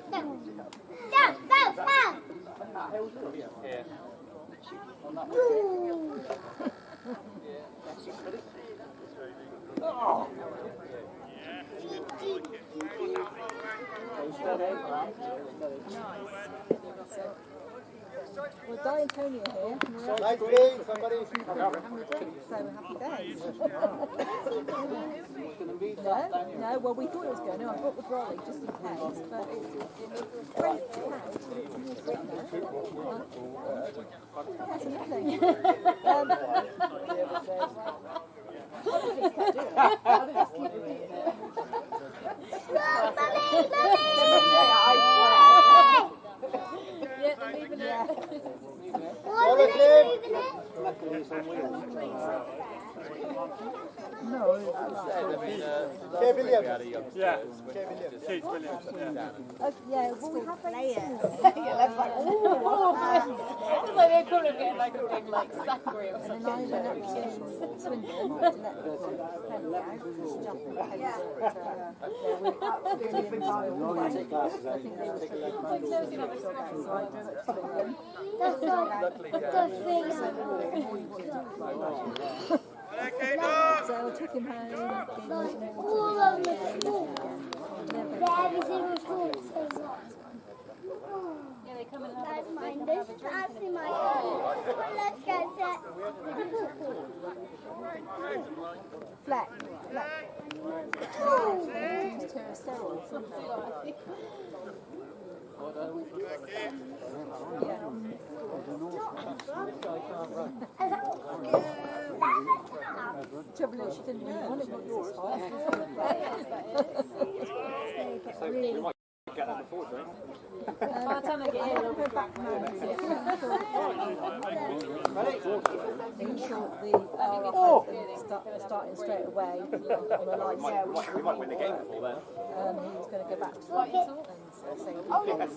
Go. Yeah. Well, Di and Tony are here. Nice being somebody. So happy days. No, well, we thought it was going to. I brought the brolly just in case, but it's great. Yeah, they're leaving it. Luckily it's on wheels. No, Kay Williams. Yeah. Kate Williams. Yeah, well, we have layers. Yeah, that's like, ooh. It's like they're kind of getting like a big like sackery or something. And then I went up to Swindon to let the penny out, jump and pay it. I think they were struggling. So I drove up to Swindon. So I took him home. All of the school. Every single school says that. Yeah, they come and have That's mine. This is actually my car. Let's go set. Flat. Used to steroids somehow. Trouble is, she didn't really want it. Get that before drink. By the time I get here, I'll go back home. Starting straight away on the lights. We might win the game before then. He's going to go back to Lights and say, Oh, yes.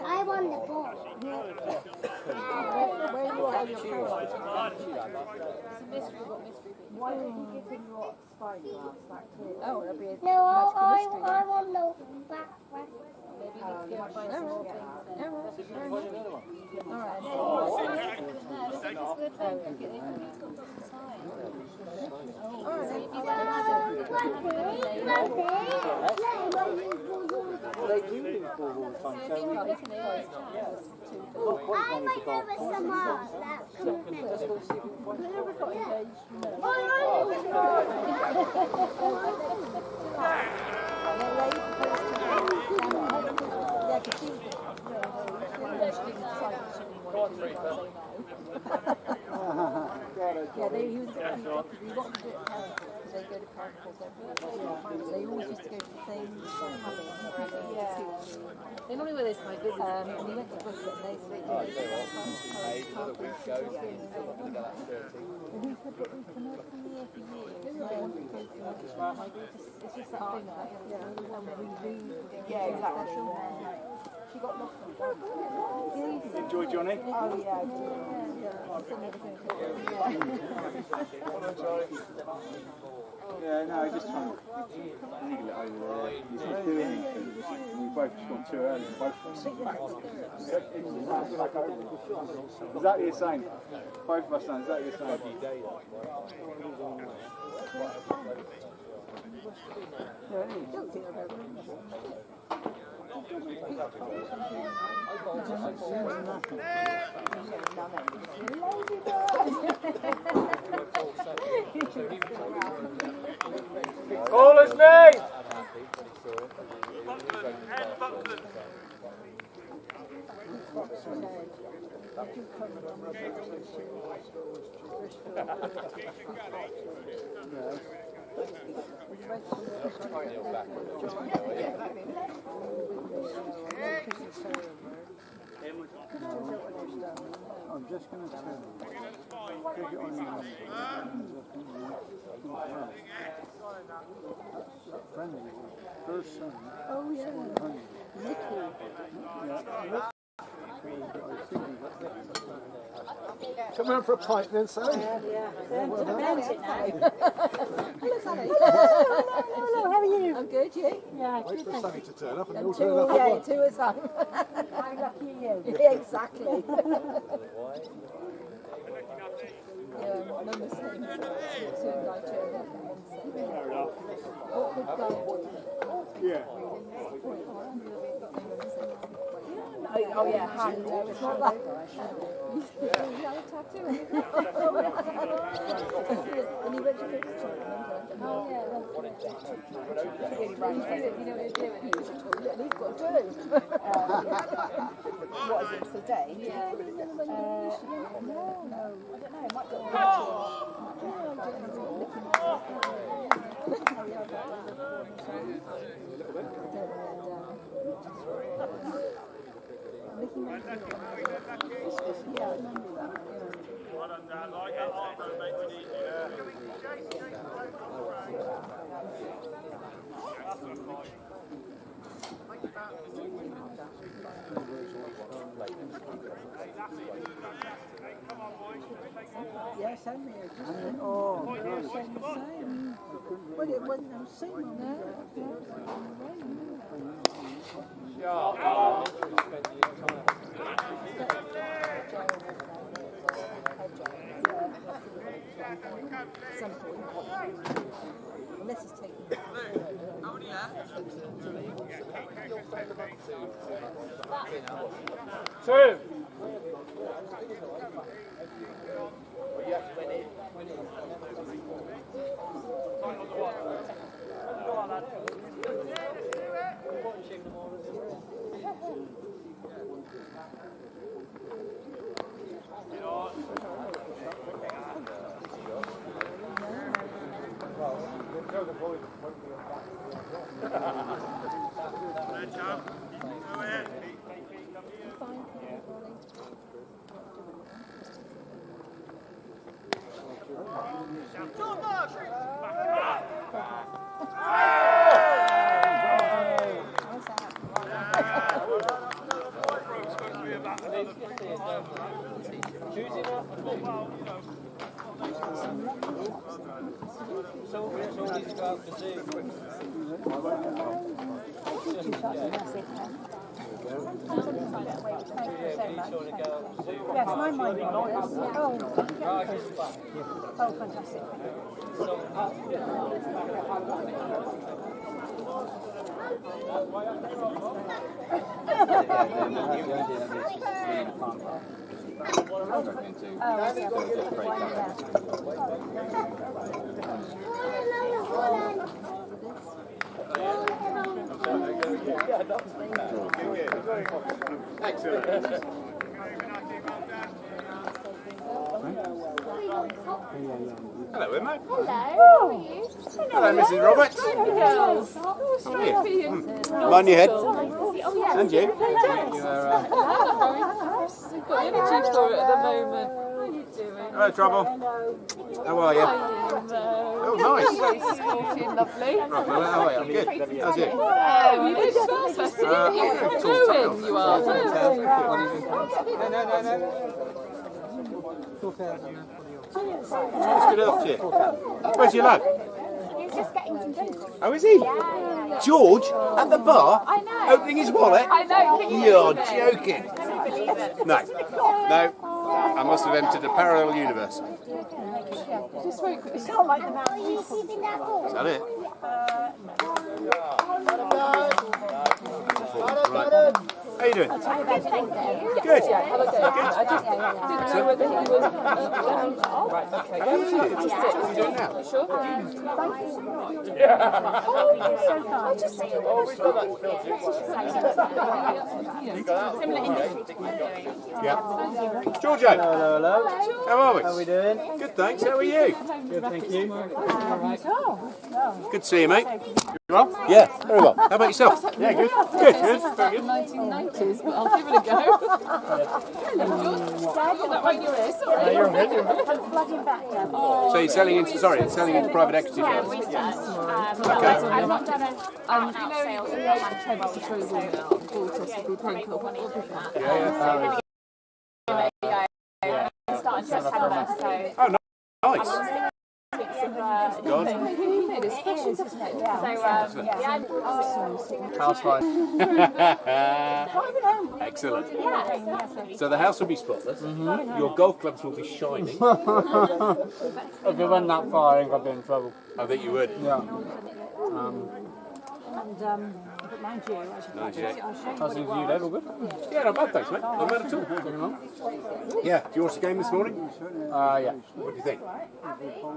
I won the ball. where you are your power. It's a mystery, what mystery? Why don't you give him your spine glass back here? Oh, that'd be a No, magical mystery. I want the back. Maybe you can get a Alright. They do ball all the time. So So if we, you're listening, not quite as long as the golf course. Let's go see if we can find a golf. Yeah, he was a bit because he wanted to do it at parent because they go to parent calls every week. They always used to go to the same cabin. They normally wear those kind of visits. And he went to book it and they said, Oh, there you are. Hey, another week goes, still got to get that 30. and he said, but we've been working here for years. No one can go through it. It's just that thing that Yeah, exactly. She got lost in the Enjoy, Johnny? Oh, yeah, I do. Yeah, no, just trying to wriggle it over there. He's not doing anything. We both just gone too early. Both of us back. Exactly the same. Both of us done exactly the same. Call his name! I'm just going to tell you. Take it on your own. That friend of yours, her son. Oh, yeah. Nicky. Come round for a pint then, Sally. Hello, how are you? I'm good, you? Yeah, Wait for Sally to turn up and and you'll two, turn up at yeah, once. two as well. How lucky are you? Yeah, exactly. Yeah, I'm the same. Two in Nigeria. What would go? Yeah. Oh yeah, hand. It's not that. You have a tattoo. And you went to the oh yeah, that's really right. You know what you're doing. He was a toilet and he's got to do. What is it today? Yeah. No, I don't know. It might Yes, and me. Oh, no. Saying the same. Well, it wasn't no same. Unless he's taking How many left? 2. Yes, my mind is. Oh, fantastic. Excellent. Hello, Emma. Hello. How are you? Hello, Mrs. Roberts. Girls. How are you? Mind your head. And you. We've got energy for it at the moment. How are you doing? Hello, Trouble. How are you? Oh, nice. Very sporty and lovely. Raphael, how are you? Good. How's it? Oh, you look fast. Doing you are. What's good up to you? Where's your lad? He's just getting some drinks. Oh, is he? George, at the bar? I know. Opening his wallet? I know. You're joking. No. No. I must have entered a parallel universe. Just very quick. It's not like the mountain. Is that it? Right. How you doing? Good. Good. I just didn't know whether he was down. Right, okay. How are you doing now? You sure? Similar industry to what we're doing. Yeah. Giorgio. Hello. How are we? How are we doing? Good, thanks. How are you? Good, thank you. Good to see you, mate. You well? Yeah, very well. How about yourself? Yeah, good. Good, good. Very good. 1990s, but I'll give it a go. Hello, George. That way you're here, sorry. You're good. I'm flooding back down. So you're selling into, it's selling into private equity Yeah, firms? research. Okay. I've not done a sales. Trends to throw women out and bought us to be painful. Yeah. Start in September, so. Oh, nice. God. Housewife. Excellent. So the house will be spotless. Your golf clubs will be shining. If we went that far, I think I'd be in trouble. I think you would. Yeah. But mind you, I should 98. How's things with you, Dave? All good? Yeah, not bad, thanks, mate. Not bad at all. Yeah. Do you watch the game this morning? Yeah. What do you think?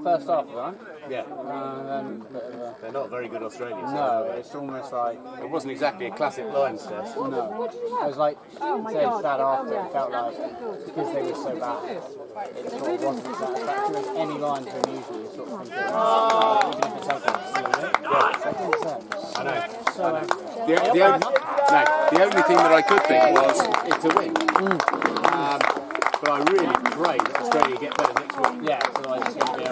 First half, right? Yeah. Then a bit of a... They're not very good Australians. No, it's almost like... It wasn't exactly a classic Lions test. No. It was like, said that after, it felt like, because they were so bad, it sort of wasn't as attractive as any Lions win usually, sort of thinking, even if it's I know. The only thing that I could think was it's a win. But I really pray that Australia get better next week. Yeah, otherwise it's going to be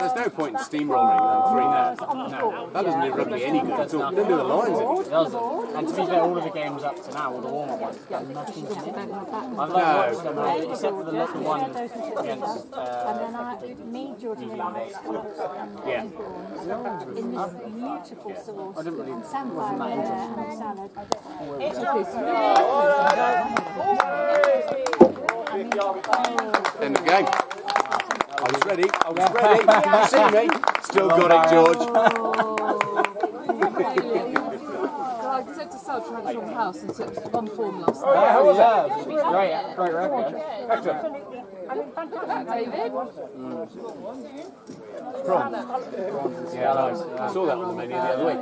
There's no point in steamrolling them 3-0. No. That doesn't do rugby any good at all. It doesn't do the Lions any good. It doesn't. And to be fair, all of the games up to now, all the warm-up ones, done nothing to it. I've watched them all, except for the little one against... and then me, George, and Yeah. in this beautiful sauce. I didn't really... And sambar and salad. End of game. I was ready. Did you see me? Still got it, George. I said to Sal to have a strong house and took one form last Oh, night. how was that? Great record. Excellent. David? Yeah, nice. I saw that on the menu the other week.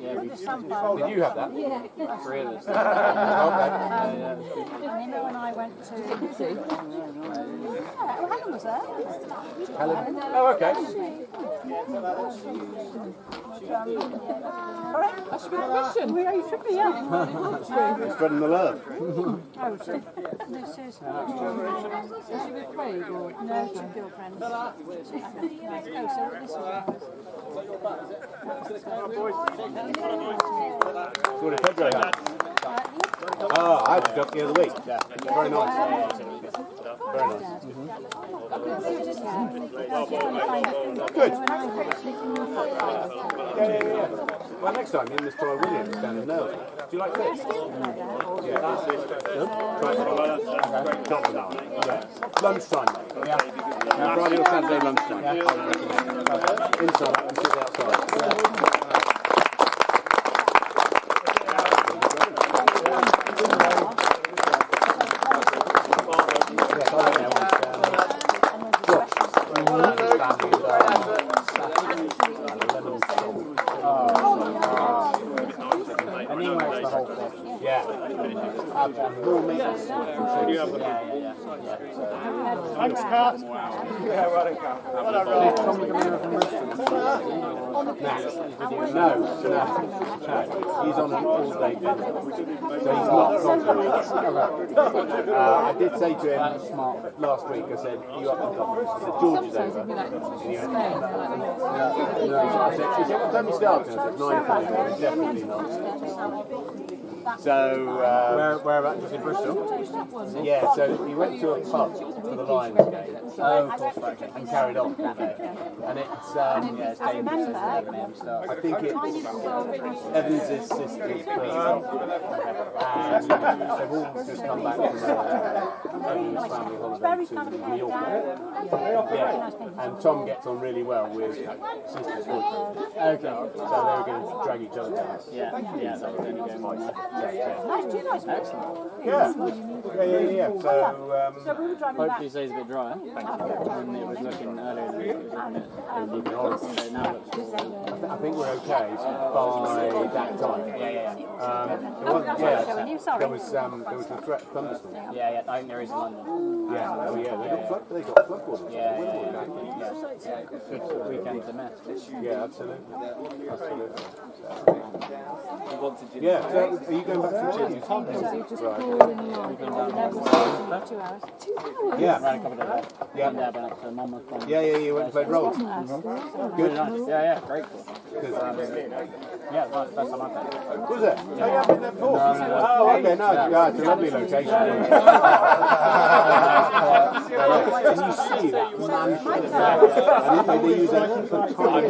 Yeah, did you have that? Yeah. 3 of us. Nemo and I went to... Helen was there. Helen? Oh, okay. Alright, that should be a question. You should be, yeah. Spreading the love. Oh, shit. No, seriously. Is she with Craig or... No, two girlfriends. Oh, so this one. What did Pedro have? I had the duck the other week. Very nice. Very nice. Good. Yeah. Well, next time, you must try Williams down in Nell. Do you like fish? Yeah. Try some. Not for now. Yeah. Lunchtime, mate. Yeah. Friday or Saturday lunchtime. Yeah. Inside and sit outside. Yeah. Thanks, Kat. Yeah, well done, Kat. Well done, Rob. No. He's on an all-day visit, so he's not I did say to him last week, I said, are you up and coming? He said, George is over. I said, what time you starting? I said, 9:30. Definitely not. So, whereabouts was in Bristol? Yeah, so he went to a pub for the Lions game. And carried on. And it's, I think it's Evans' sister's birthday. And they've all just come back from Evans' family holiday to New York. Yeah, and Tom gets on really well with sister's boyfriend. Okay. So they were going to drag each other down. Yeah, that was only going on. Excellent. Yeah. So, hopefully it stays a bit drier. Thank you. And it was looking earlier than it was looking horrible. So now it looks I think we're okay by that time. There was a threat of thunderstorm. Yeah, I think there is in London. Yeah, they got flood waters. Yeah. Good weekend to mess. Yeah, absolutely. Yeah, so are you going back to Chile? Yeah. Ran a couple of days. Yeah. Went up to Monmouth. Yeah, you went and played rolls. Good. Yeah, great. Good. Yeah, it was nice. First time I played. Was it? Oh, you haven't been there before? Oh, okay, no, it's a lovely location. Can you see that mansion? I think they use a tiny